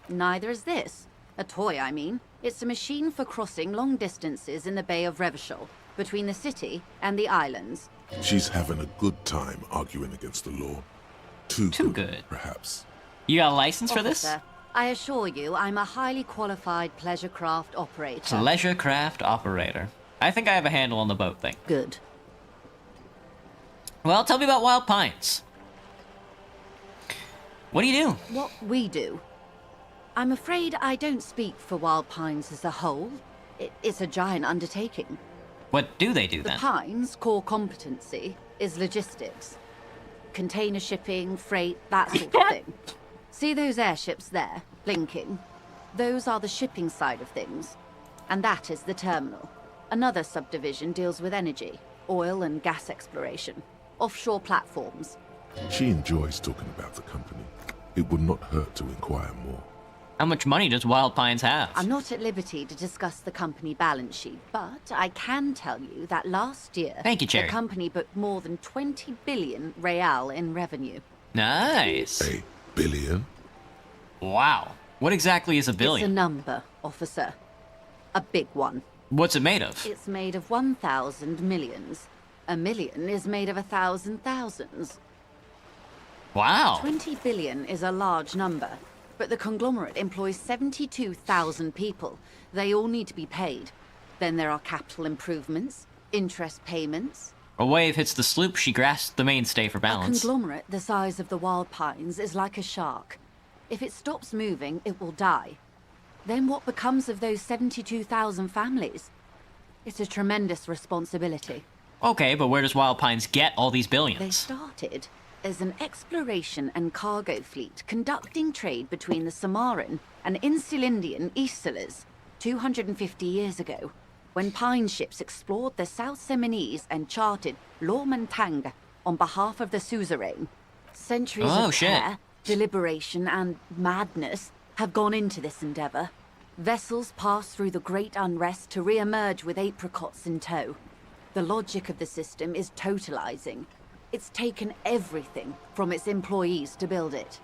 Neither is this. A toy, I mean. It's a machine for crossing long distances in the Bay of Revachol, between the city and the islands. She's having a good time arguing against the law. Too good, perhaps. You got a license for this? Officer, I assure you, I'm a highly qualified pleasure craft operator. Pleasure craft operator. I think I have a handle on the boat thing. Good. Well, tell me about Wild Pines. What do you do? What we do? I'm afraid I don't speak for Wild Pines as a whole. It's a giant undertaking. What do they do The then? Pines' core competency is logistics. Container shipping, freight, that sort of thing. See those airships there, blinking? Those are the shipping side of things. And that is the terminal. Another subdivision deals with energy, oil and gas exploration. offshore platforms. She enjoys talking about the company. It would not hurt to inquire more. How much money does Wild Pines have? I'm not at liberty to discuss the company balance sheet, but I can tell you that last year, Thank you, Cherry. the company booked more than 20 billion real in revenue. Nice. A billion? Wow. What exactly is a billion? It's a number, officer. A big one. What's it made of? It's made of 1,000 millions. A million is made of 1,000 thousands. Wow. 20 billion is a large number, but the conglomerate employs 72,000 people. They all need to be paid. Then there are capital improvements, interest payments. A wave hits the sloop, she grasps the mainstay for A balance. conglomerate the size of the Wild Pines is like a shark. If it stops moving, it will die. Then what becomes of those 72,000 families? It's a tremendous responsibility. Okay, but where does Wild Pines get all these They billions? started as an exploration and cargo fleet conducting trade between the Samaran and Insulindian Isolas 250 years ago, when pine ships explored the South Seminese and charted Lomantang on behalf of the suzerain. Centuries of care, deliberation, and madness have gone into this endeavor. Vessels pass through the great unrest to re-emerge with apricots in tow. The logic of the system is totalizing. It's taken everything from its employees to build it.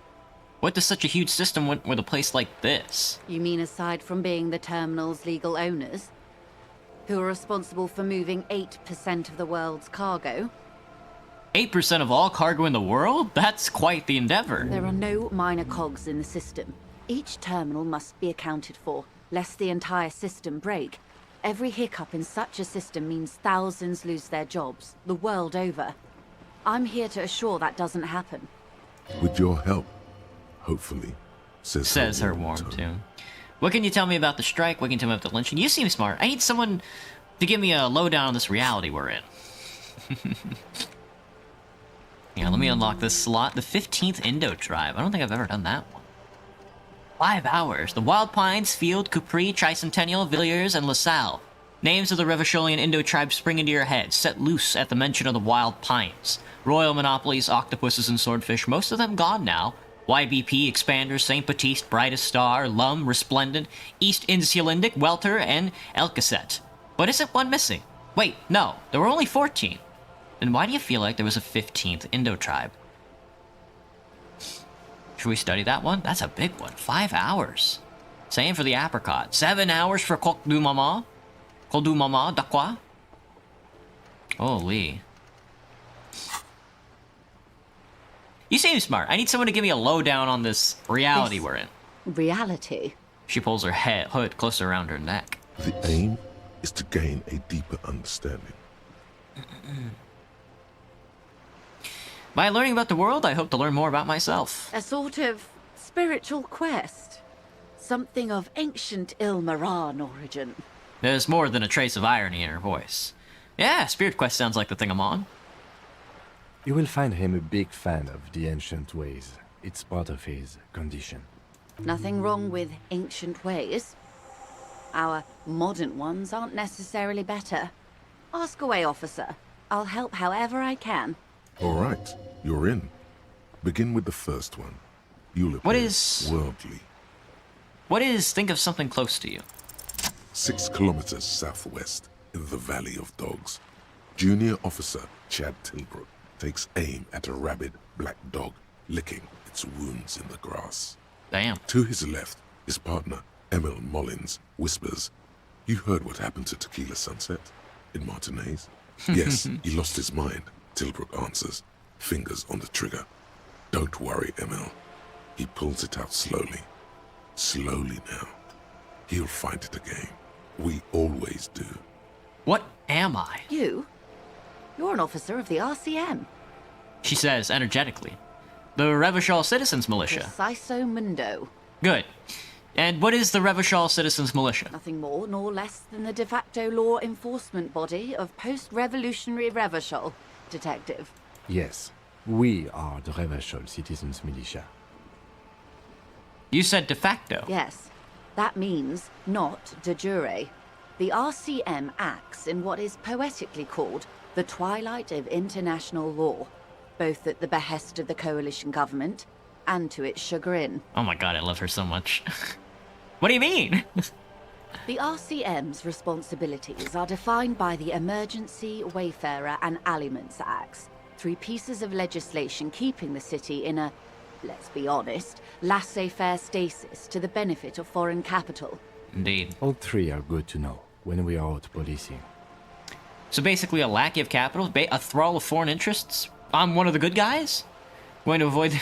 What does such a huge system want with a place like this? You mean aside from being the terminal's legal owners, who are responsible for moving 8% of the world's cargo? 8% of all cargo in the world? That's quite the endeavor. There are no minor cogs in the system. Each terminal must be accounted for, lest the entire system break. Every hiccup in such a system means thousands lose their jobs, the world over. I'm here to assure that doesn't happen. With your help, hopefully, says her warm tone. What can you tell me about the strike? What can you tell me about the lynching? You seem smart. I need someone to give me a lowdown on this reality we're in. Yeah, let me unlock this slot. The 15th Indo tribe. I don't think I've ever done that one. 5 hours. The Wild Pines, Field, Capri, Tricentennial, Villiers, and LaSalle. Names of the Revacholian Indo tribe spring into your head, set loose at the mention of the Wild Pines. Royal monopolies, octopuses, and swordfish, most of them gone now. YBP, Expander, St. Baptiste, Brightest Star, Lum, Resplendent, East Insulindic, Welter, and Elcaset. But isn't one missing? Wait, no, there were only 14. Then why do you feel like there was a 15th Indo tribe? Should we study that one? That's a big one. 5 hours. Same for the apricot. 7 hours for Coq du Mama. Coq du Mama, Dakwa. Holy. You seem smart. I need someone to give me a lowdown on this reality we're in. Reality? She pulls her hood closer around her neck. The aim is to gain a deeper understanding. By learning about the world, I hope to learn more about myself. A sort of spiritual quest. Something of ancient Ilmaran origin. There's more than a trace of irony in her voice. Yeah, Spirit Quest sounds like the thing I'm on. You will find him a big fan of the ancient ways. It's part of his condition. Nothing wrong with ancient ways. Our modern ones aren't necessarily better. Ask away, officer. I'll help however I can. All right, you're in. Begin with the first one. You'll What appear is- worldly. What is, think of something close to you? 6 kilometers southwest, in the Valley of Dogs, Junior Officer Chad Tilbrook takes aim at a rabid black dog licking its wounds in the grass. Damn. To his left, his partner, Emil Mullins, whispers, "You heard what happened to Tequila Sunset in Martinez?" "Yes, he lost his mind," Tilbrook answers, fingers on the trigger. "Don't worry, Emil." He pulls it out slowly. Slowly now. He'll find it again. We always do. What am I? You? You're an officer of the RCM. She says energetically. The Revachol Citizens Militia. Preciso Mundo. Good. And what is the Revachol Citizens Militia? Nothing more nor less than the de facto law enforcement body of post-revolutionary Revachol, Detective. Yes, we are the Revachol Citizens Militia. You said de facto. Yes, that means not de jure. The RCM acts in what is poetically called the twilight of international law, both at the behest of the coalition government and to its chagrin. Oh my god, I love her so much. What do you mean? The RCM's responsibilities are defined by the Emergency, Wayfarer and Aliments Acts, 3 pieces of legislation keeping the city in a, let's be honest, laissez-faire stasis to the benefit of foreign capital. Indeed. All 3 are good to know when we are out policing. So basically a lackey of capital, a thrall of foreign interests? I'm one of the good guys? Going to avoid...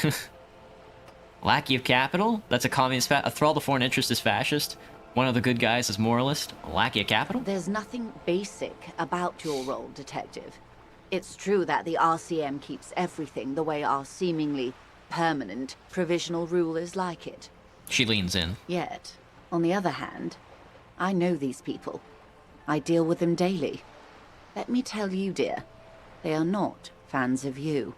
Lackey of capital? That's a communist... A thrall of foreign interest is fascist. One of the good guys is moralist. A lackey of capital? There's nothing basic about your role, Detective. It's true that the RCM keeps everything the way our seemingly permanent provisional rulers like it. She leans in. Yet, on the other hand, I know these people. I deal with them daily. Let me tell you, dear, they are not fans of you.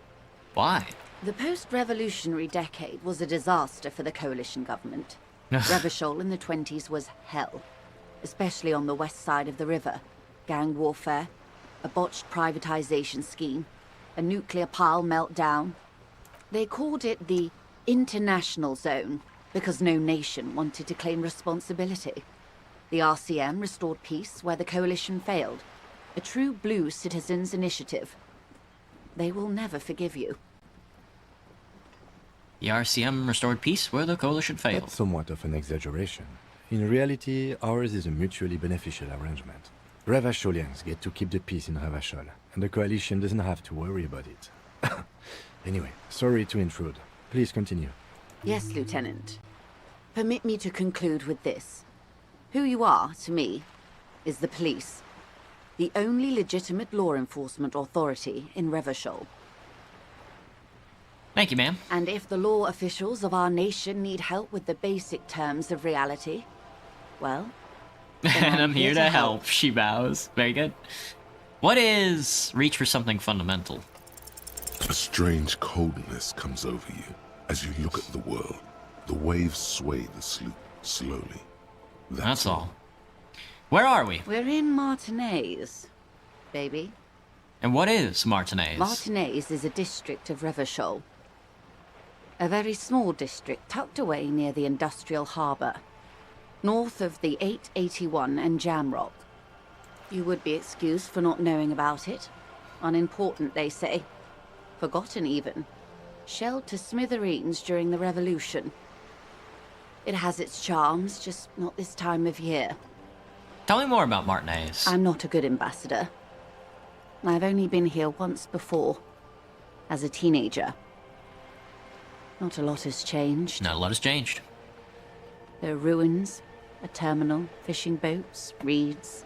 Why? The post-revolutionary decade was a disaster for the coalition government. Revachol in the 20s was hell, especially on the west side of the river. Gang warfare, a botched privatization scheme, a nuclear pile meltdown. They called it the international zone because no nation wanted to claim responsibility. The RCM restored peace where the coalition failed. A true blue citizens' initiative. They will never forgive you. The RCM restored peace where the coalition failed. That's somewhat of an exaggeration. In reality, ours is a mutually beneficial arrangement. Revacholians get to keep the peace in Revachol, and the coalition doesn't have to worry about it. Anyway, sorry to intrude. Please continue. Yes, Lieutenant. Permit me to conclude with this. Who you are, to me, is the police. The only legitimate law enforcement authority in Revachol. Thank you, ma'am. And if the law officials of our nation need help with the basic terms of reality, well... And I'm here to help, she bows. Very good. What is reach for something fundamental? A strange coldness comes over you as you look at the world. The waves sway the sloop slowly. That's all. Where are we? We're in Martinez, baby. And what is Martinez? Martinez is a district of Revachol. A very small district tucked away near the industrial harbour, north of the 881 and Jamrock. You would be excused for not knowing about it. Unimportant, they say. Forgotten, even. Shelled to smithereens during the Revolution. It has its charms, just not this time of year. Tell me more about Martinez. I'm not a good ambassador. I've only been here once before, as a teenager. Not a lot has changed. Not a lot has changed. There are ruins, a terminal, fishing boats, reeds,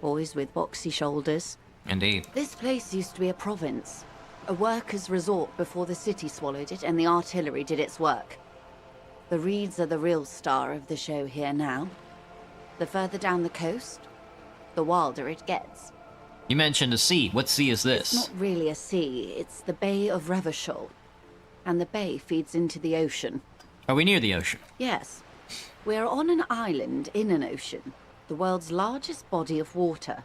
boys with boxy shoulders. Indeed. This place used to be a province, a workers' resort before the city swallowed it and the artillery did its work. The reeds are the real star of the show here now. The further down the coast, the wilder it gets. You mentioned a sea. What sea is this? It's not really a sea, it's the Bay of Revachol. And the bay feeds into the ocean. Are we near the ocean? Yes. We're on an island in an ocean. The world's largest body of water.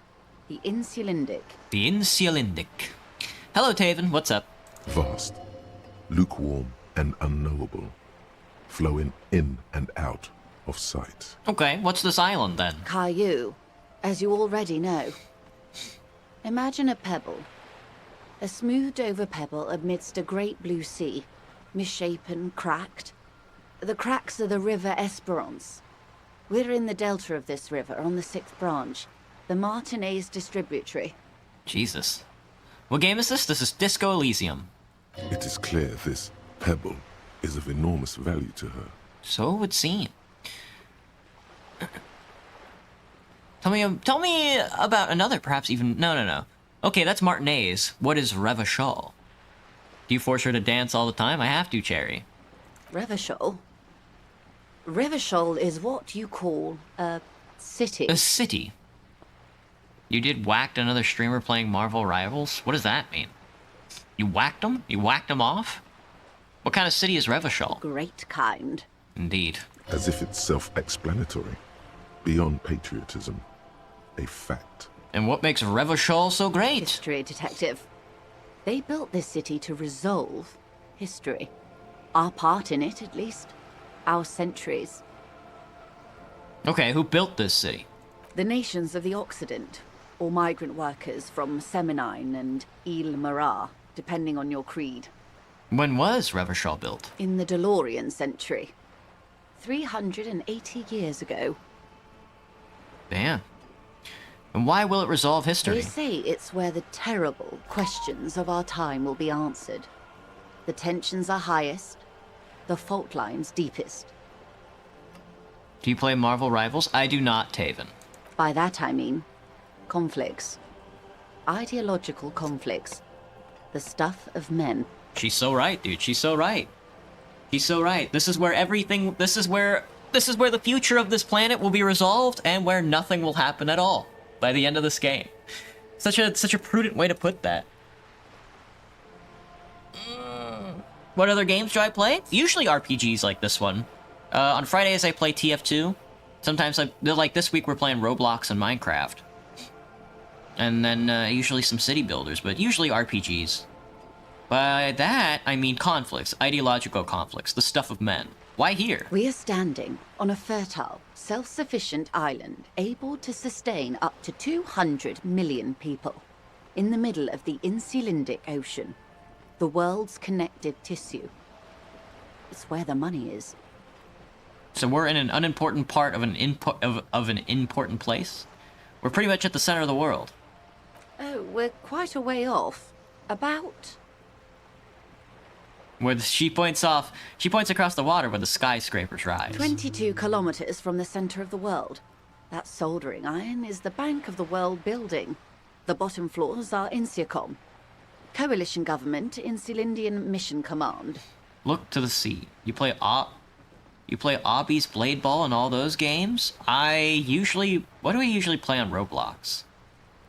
The Insulindic. The Insulindic. Hello, Taven. What's up? Vast, lukewarm, and unknowable, flowing in and out of sight. Okay, what's this island then? Caillou, as you already know. Imagine a pebble. A smoothed-over pebble amidst a great blue sea, misshapen, cracked. The cracks are the River Esperance. We're in the delta of this river, on the 6th branch, the Martinez distributary. Jesus. What game is this? This is Disco Elysium. It is clear this pebble is of enormous value to her. So it would seem. Tell me about another, perhaps even... No. Okay, that's Martinez. What is Revachol? Do you force her to dance all the time? I have to, Cherry. Revachol? Revachol is what you call a city. A city? You did whacked another streamer playing Marvel Rivals? What does that mean? You whacked him? You whacked him off? What kind of city is Revachol? Great kind. Indeed. As if it's self-explanatory. Beyond patriotism, a fact. And what makes Revachol so great? History, Detective. They built this city to resolve history. Our part in it, at least. Our centuries. Okay, who built this city? The nations of the Occident, or migrant workers from Semenine and Ile-Marat, depending on your creed. When was Revachol built? In the DeLorean century. 380 years ago. Damn. And why will it resolve history? They say it's where the terrible questions of our time will be answered. The tensions are highest, the fault lines deepest. Do you play Marvel Rivals? I do not, Taven. By that I mean conflicts. Ideological conflicts. The stuff of men. She's so right, dude. She's so right. She's so right. This is where everything... This is where the future of this planet will be resolved and where nothing will happen at all by the end of this game. Such a prudent way to put that. What other games do I play? Usually RPGs like this one. On Fridays I play TF2. Sometimes like this week we're playing Roblox and Minecraft. And then usually some city builders, but usually RPGs. By that, I mean conflicts, ideological conflicts, the stuff of men. Why here? We are standing on a fertile, self-sufficient island, able to sustain up to 200 million people, in the middle of the Insulindic Ocean, the world's connective tissue. It's where the money is. So we're in an unimportant part of an important place? We're pretty much at the center of the world. Oh, we're quite a way off. About... Where she points across the water where the skyscrapers rise. 22 kilometers from the center of the world. That soldering iron is the bank of the world building. The bottom floors are Insiacom. Coalition government, Insulindian Mission Command. Look to the sea. You play Obby's Blade Ball and all those games? What do I usually play on Roblox?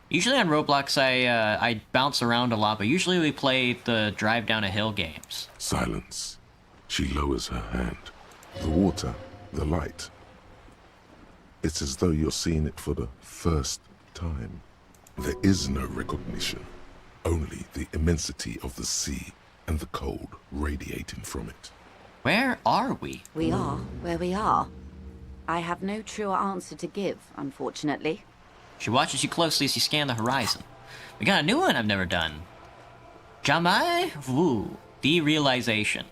Usually on Roblox, I bounce around a lot, but usually we play the drive down a hill games. Silence. She lowers her hand. The water, the light. It's as though you're seeing it for the first time. There is no recognition, only the immensity of the sea and the cold radiating from it. Where are we? We are where we are. I have no truer answer to give, unfortunately. She watches you closely as you scan the horizon. We got a new one I've never done. Jamais vu. Derealization.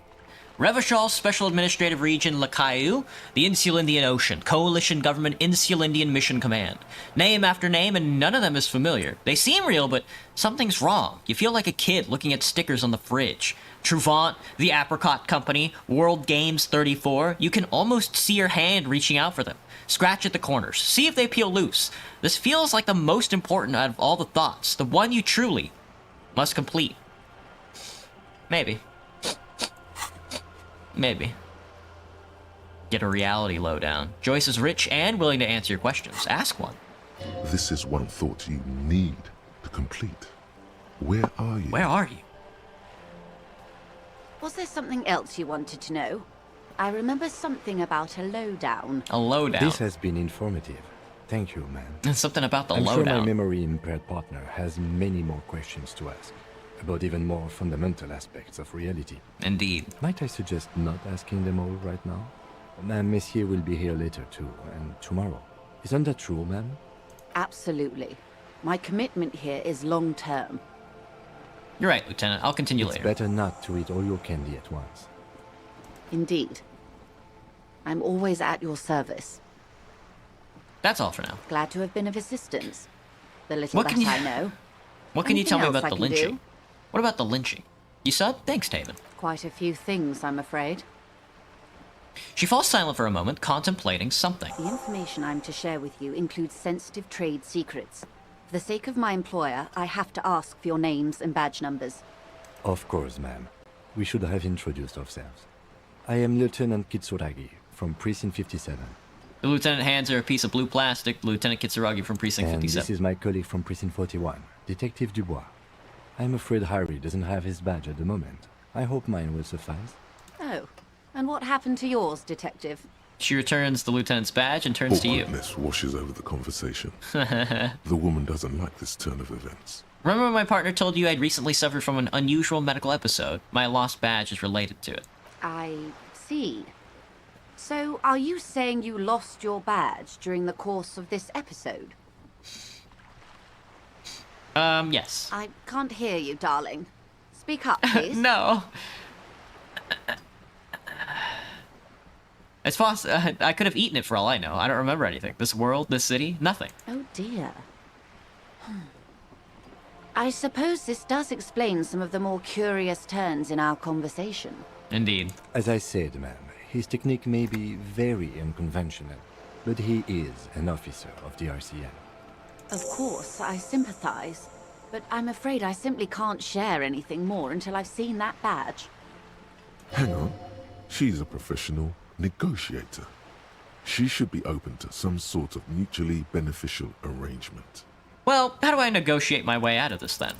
Revachol Special Administrative Region Lakayu, the Insulindian Ocean, Coalition Government Insulindian Mission Command. Name after name, and none of them is familiar. They seem real, but something's wrong. You feel like a kid looking at stickers on the fridge. Truvant, the Apricot Company, World Games 34. You can almost see your hand reaching out for them. Scratch at the corners. See if they peel loose. This feels like the most important out of all the thoughts. The one you truly must complete. Maybe. Maybe. Get a reality lowdown. Joyce is rich and willing to answer your questions. Ask one. This is one thought you need to complete. Where are you? Where are you? Was there something else you wanted to know? I remember something about a lowdown. A lowdown. This has been informative. Thank you, man. And something about the I'm lowdown. sure my memory-impaired partner has many more questions to ask, about even more fundamental aspects of reality. Indeed. Might I suggest not asking them all right now? Madame Messier will be here later too, and tomorrow. Isn't that true, ma'am? Absolutely. My commitment here is long-term. You're right, Lieutenant. I'll continue later. It's better not to eat all your candy at once. Indeed. I'm always at your service. That's all for now. Glad to have been of assistance. The little that I know. What can you tell me about the lynching? Do? What about the lynching? You sub? Thanks, Taven. Quite a few things, I'm afraid. She falls silent for a moment, contemplating something. The information I'm to share with you includes sensitive trade secrets. For the sake of my employer, I have to ask for your names and badge numbers. Of course, ma'am. We should have introduced ourselves. I am Lieutenant Kitsuragi, from Precinct 57. The lieutenant hands her a piece of blue plastic. Lieutenant Kitsuragi from Precinct 57. This is my colleague from Precinct 41, Detective Dubois. I'm afraid Harry doesn't have his badge at the moment. I hope mine will suffice. Oh, and what happened to yours, Detective? She returns the lieutenant's badge and turns to you. Awkwardness washes over the conversation. The woman doesn't like this turn of events. Remember when my partner told you I'd recently suffered from an unusual medical episode? My lost badge is related to it. I see. So, are you saying you lost your badge during the course of this episode? Yes. I can't hear you, darling. Speak up, please. No. It's possible. I could have eaten it for all I know. I don't remember anything. This world, this city, nothing. Oh dear. I suppose this does explain some of the more curious turns in our conversation. Indeed. As I said, ma'am, his technique may be very unconventional, but he is an officer of the RCM. Of course, I sympathize, but I'm afraid I simply can't share anything more until I've seen that badge. Hang on. She's a professional negotiator. She should be open to some sort of mutually beneficial arrangement. Well, how do I negotiate my way out of this, then?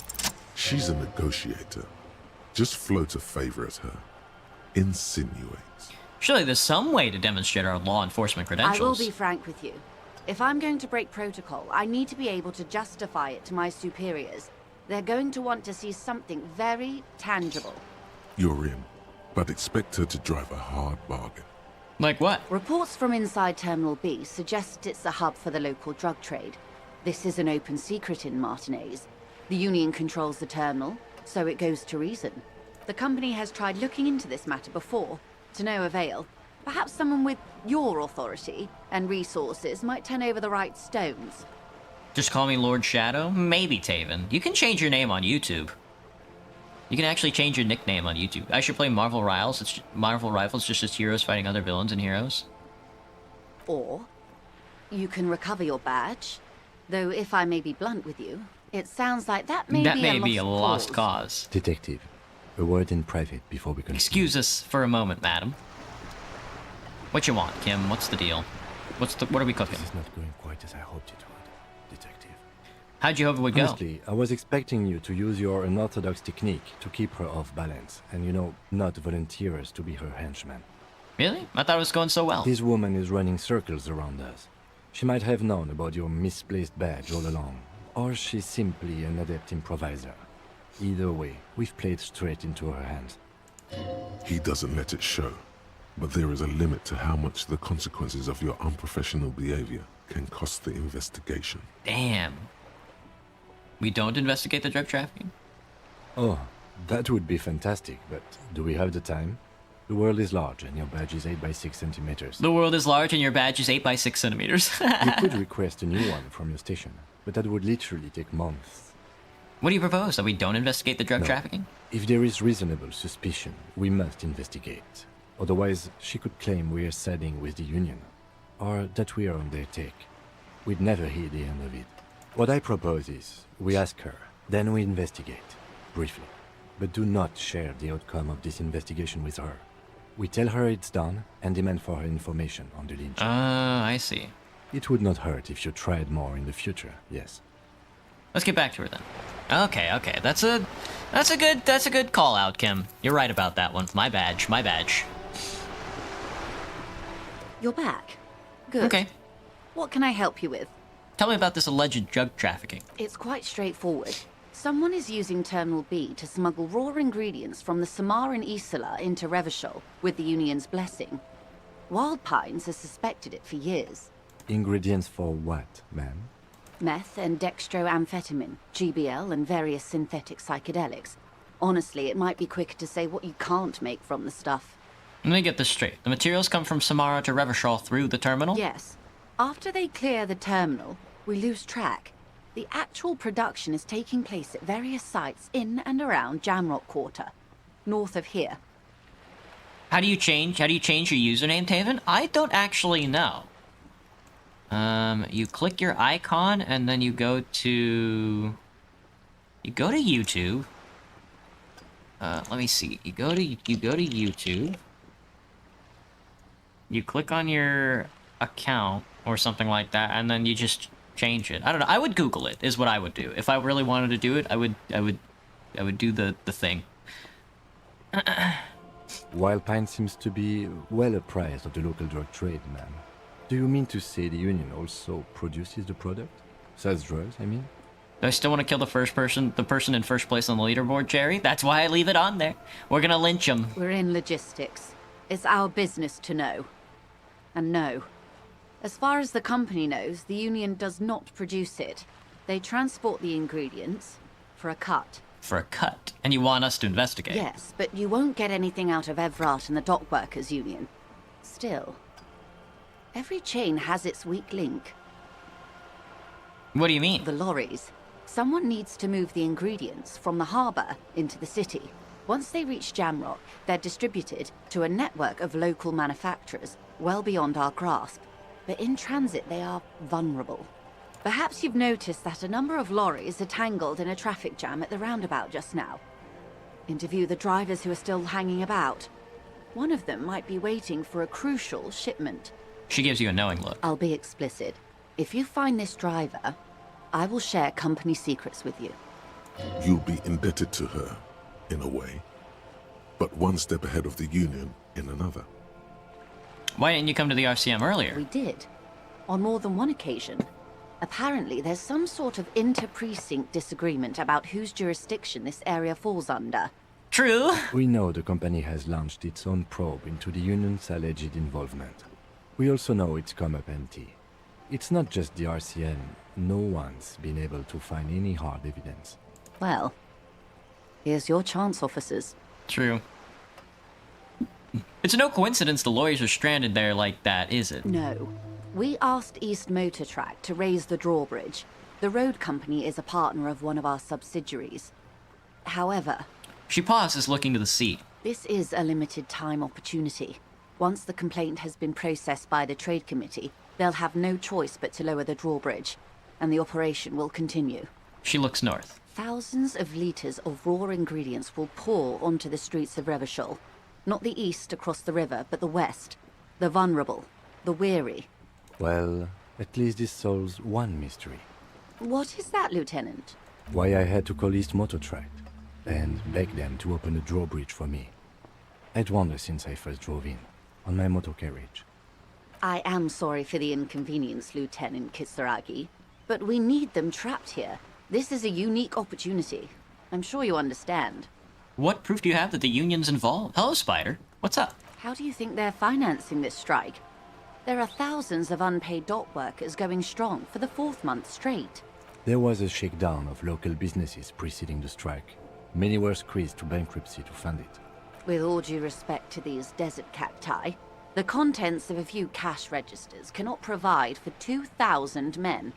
She's a negotiator. Just float a favor at her. Insinuate. Surely there's some way to demonstrate our law enforcement credentials. I will be frank with you. If I'm going to break protocol, I need to be able to justify it to my superiors. They're going to want to see something very tangible. You're in, but expect her to drive a hard bargain. Like what? Reports from inside Terminal B suggest it's a hub for the local drug trade. This is an open secret in Martinez. The Union controls the terminal, so it goes to reason. The company has tried looking into this matter before, to no avail. Perhaps someone with your authority and resources might turn over the right stones. Just call me Lord Shadow? Maybe, Taven. You can change your name on YouTube. You can actually change your nickname on YouTube. I should play Marvel Rivals. It's Marvel Rivals, just heroes fighting other villains and heroes. Or you can recover your badge. Though, if I may be blunt with you, it sounds like that may be a lost cause. Detective, a word in private before we continue. Excuse us for a moment, madam. What you want, Kim? What's the deal? What are we cooking? This is not going quite as I hoped it would, Detective. How'd you hope it would go? Honestly, I was expecting you to use your unorthodox technique to keep her off balance, and not volunteer us to be her henchman. Really? I thought it was going so well. This woman is running circles around us. She might have known about your misplaced badge all along, or she's simply an adept improviser. Either way, we've played straight into her hands. He doesn't let it show, but there is a limit to how much the consequences of your unprofessional behavior can cost the investigation. Damn. We don't investigate the drug trafficking? Oh, that would be fantastic, but do we have the time? The world is large, and your badge is 8 by 6 centimeters. The world is large, and your badge is 8 by 6 centimeters. You could request a new one from your station, but that would literally take months. What do you propose? That we don't investigate the drug trafficking? If there is reasonable suspicion, we must investigate. Otherwise, she could claim we are siding with the Union, or that we are on their take. We'd never hear the end of it. What I propose is, we ask her, then we investigate, briefly. But do not share the outcome of this investigation with her. We tell her it's done, and demand for her information on the lynching. I see. It would not hurt if you tried more in the future, yes. Let's get back to her then. Okay. That's a good call out, Kim. You're right about that one. My badge. You're back. Good. Okay. What can I help you with? Tell me about this alleged drug trafficking. It's quite straightforward. Someone is using Terminal B to smuggle raw ingredients from the Samaran Isola into Revachol with the Union's blessing. Wild Pines has suspected it for years. Ingredients for what, ma'am? Meth and dextroamphetamine, GBL, and various synthetic psychedelics. Honestly, it might be quicker to say what you can't make from the stuff. Let me get this straight. The materials come from Samara to Revachol through the terminal? Yes. After they clear the terminal, we lose track. The actual production is taking place at various sites in and around Jamrock Quarter, north of here. How do you change your username, Taven? I don't actually know. You click your icon and then you go to YouTube. Let me see. You go to YouTube. You click on your account or something like that, and then you just change it. I don't know. I would Google it, is what I would do. If I really wanted to do it, I would do the thing. Wild Pine seems to be well apprised of the local drug trade, ma'am. Do you mean to say the Union also produces the product? Sells drugs, I mean? Do I still want to kill the person in first place on the leaderboard, Jerry? That's why I leave it on there. We're gonna lynch him. We're in logistics. It's our business to know. And no. As far as the company knows, the Union does not produce it. They transport the ingredients for a cut. For a cut? And you want us to investigate? Yes, but you won't get anything out of Evrat and the Dock Workers Union. Still, every chain has its weak link. What do you mean? The lorries. Someone needs to move the ingredients from the harbour into the city. Once they reach Jamrock, they're distributed to a network of local manufacturers well beyond our grasp. But in transit, they are vulnerable. Perhaps you've noticed that a number of lorries are tangled in a traffic jam at the roundabout just now. Interview the drivers who are still hanging about. One of them might be waiting for a crucial shipment. She gives you a knowing look. I'll be explicit. If you find this driver, I will share company secrets with you. You'll be indebted to her, in a way, but one step ahead of the Union in another. Why didn't you come to the RCM earlier? We did. On more than one occasion. Apparently, there's some sort of inter-precinct disagreement about whose jurisdiction this area falls under. True. We know the company has launched its own probe into the Union's alleged involvement. We also know it's come up empty. It's not just the RCM. No one's been able to find any hard evidence. Well, here's your chance, officers. True. It's no coincidence the lawyers are stranded there like that, is it? No. We asked East Motor Track to raise the drawbridge. The road company is a partner of one of our subsidiaries. However... She pauses, looking to the seat. This is a limited time opportunity. Once the complaint has been processed by the Trade Committee, they'll have no choice but to lower the drawbridge, and the operation will continue. She looks north. Thousands of litres of raw ingredients will pour onto the streets of Revachol. Not the east across the river, but the west. The vulnerable. The weary. Well, at least this solves one mystery. What is that, Lieutenant? Why I had to call East Motor Track and beg them to open a drawbridge for me. I'd wondered since I first drove in, on my motor carriage. I am sorry for the inconvenience, Lieutenant Kisaragi, but we need them trapped here. This is a unique opportunity. I'm sure you understand. What proof do you have that the Union's involved? Hello, Spider. What's up? How do you think they're financing this strike? There are thousands of unpaid dock workers going strong for the 4th month straight. There was a shakedown of local businesses preceding the strike. Many were squeezed to bankruptcy to fund it. With all due respect to these desert cacti, the contents of a few cash registers cannot provide for 2,000 men.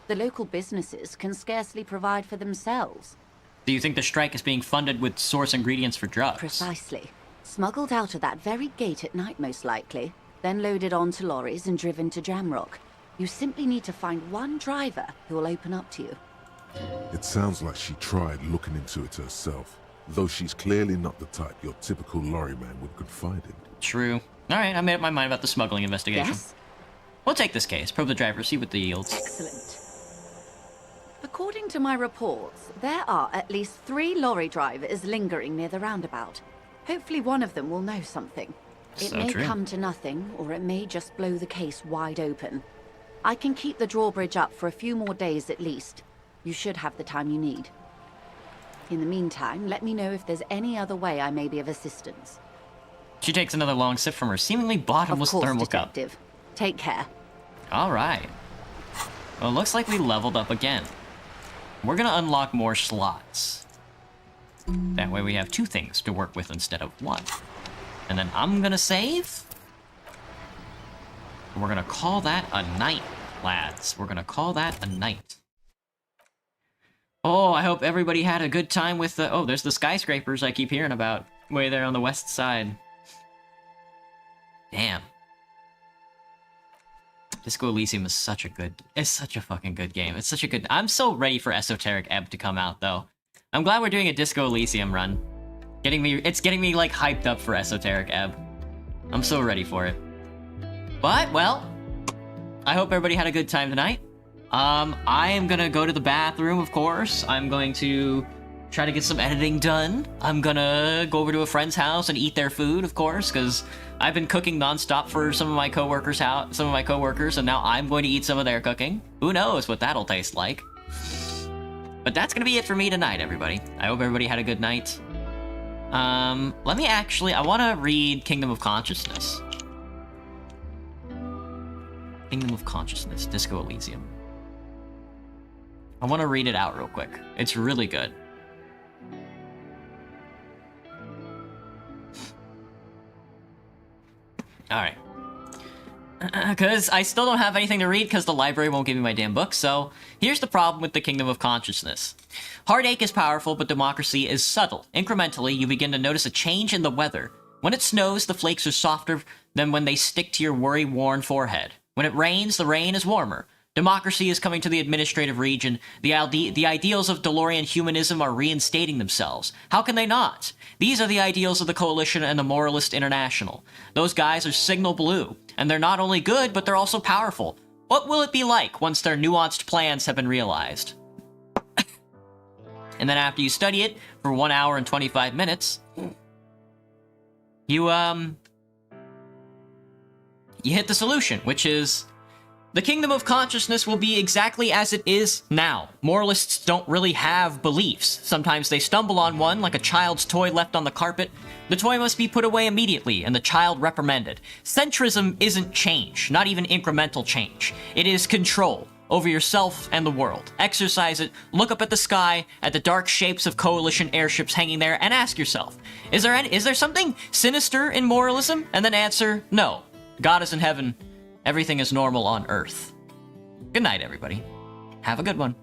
The local businesses can scarcely provide for themselves. Do you think the strike is being funded with source ingredients for drugs? Precisely. Smuggled out of that very gate at night, most likely, then loaded onto lorries and driven to Jamrock. You simply need to find one driver who will open up to you. It sounds like she tried looking into it herself, though she's clearly not the type your typical lorryman would confide in. True. Alright, I made up my mind about the smuggling investigation. Yes? We'll take this case, probe the driver, see what the yields. Excellent. According to my reports, there are at least 3 lorry drivers lingering near the roundabout. Hopefully one of them will know something. It So may true. come to nothing, or it may just blow the case wide open. I can keep the drawbridge up for a few more days at least. You should have the time you need. In the meantime, let me know if there's any other way I may be of assistance. She takes another long sip from her seemingly bottomless Of course, thermal Detective. Take care. cup. Alright. Well, it looks like we leveled up again. We're gonna unlock more slots. That way we have 2 things to work with instead of 1. And then I'm gonna save. We're gonna call that a night, lads. We're gonna call that a night. Oh, I hope everybody had a good time with the... Oh, there's the skyscrapers I keep hearing about. Way there on the west side. Damn. Disco Elysium is such a good... It's such a fucking good game. It's such a good... I'm so ready for Esoteric Ebb to come out, though. I'm glad we're doing a Disco Elysium run. It's getting me, like, hyped up for Esoteric Ebb. I'm so ready for it. But, well... I hope everybody had a good time tonight. I am gonna go to the bathroom, of course. I'm going to try to get some editing done. I'm gonna go over to a friend's house and eat their food, of course, because I've been cooking nonstop for some of my coworkers, and now I'm going to eat some of their cooking. Who knows what that'll taste like? But that's gonna be it for me tonight, everybody. I hope everybody had a good night. Let me actually, I want to read Kingdom of Consciousness. Kingdom of Consciousness, Disco Elysium. I want to read it out real quick. It's really good. Alright. Because I still don't have anything to read because the library won't give me my damn book, so here's the problem with the Kingdom of Consciousness. Heartache is powerful, but democracy is subtle. Incrementally, you begin to notice a change in the weather. When it snows, the flakes are softer than when they stick to your worry-worn forehead. When it rains, the rain is warmer. Democracy is coming to the administrative region. The ideals of DeLorean humanism are reinstating themselves. How can they not? These are the ideals of the Coalition and the Moralist International. Those guys are signal blue, and they're not only good, but they're also powerful. What will it be like once their nuanced plans have been realized? And then after you study it for 1 hour and 25 minutes, you hit the solution, which is the Kingdom of Consciousness will be exactly as it is now. Moralists don't really have beliefs. Sometimes they stumble on one, like a child's toy left on the carpet. The toy must be put away immediately, and the child reprimanded. Centrism isn't change, not even incremental change. It is control over yourself and the world. Exercise it, look up at the sky, at the dark shapes of Coalition airships hanging there, and ask yourself, is there something sinister in moralism? And then answer, no. God is in heaven. Everything is normal on Earth. Good night, everybody. Have a good one.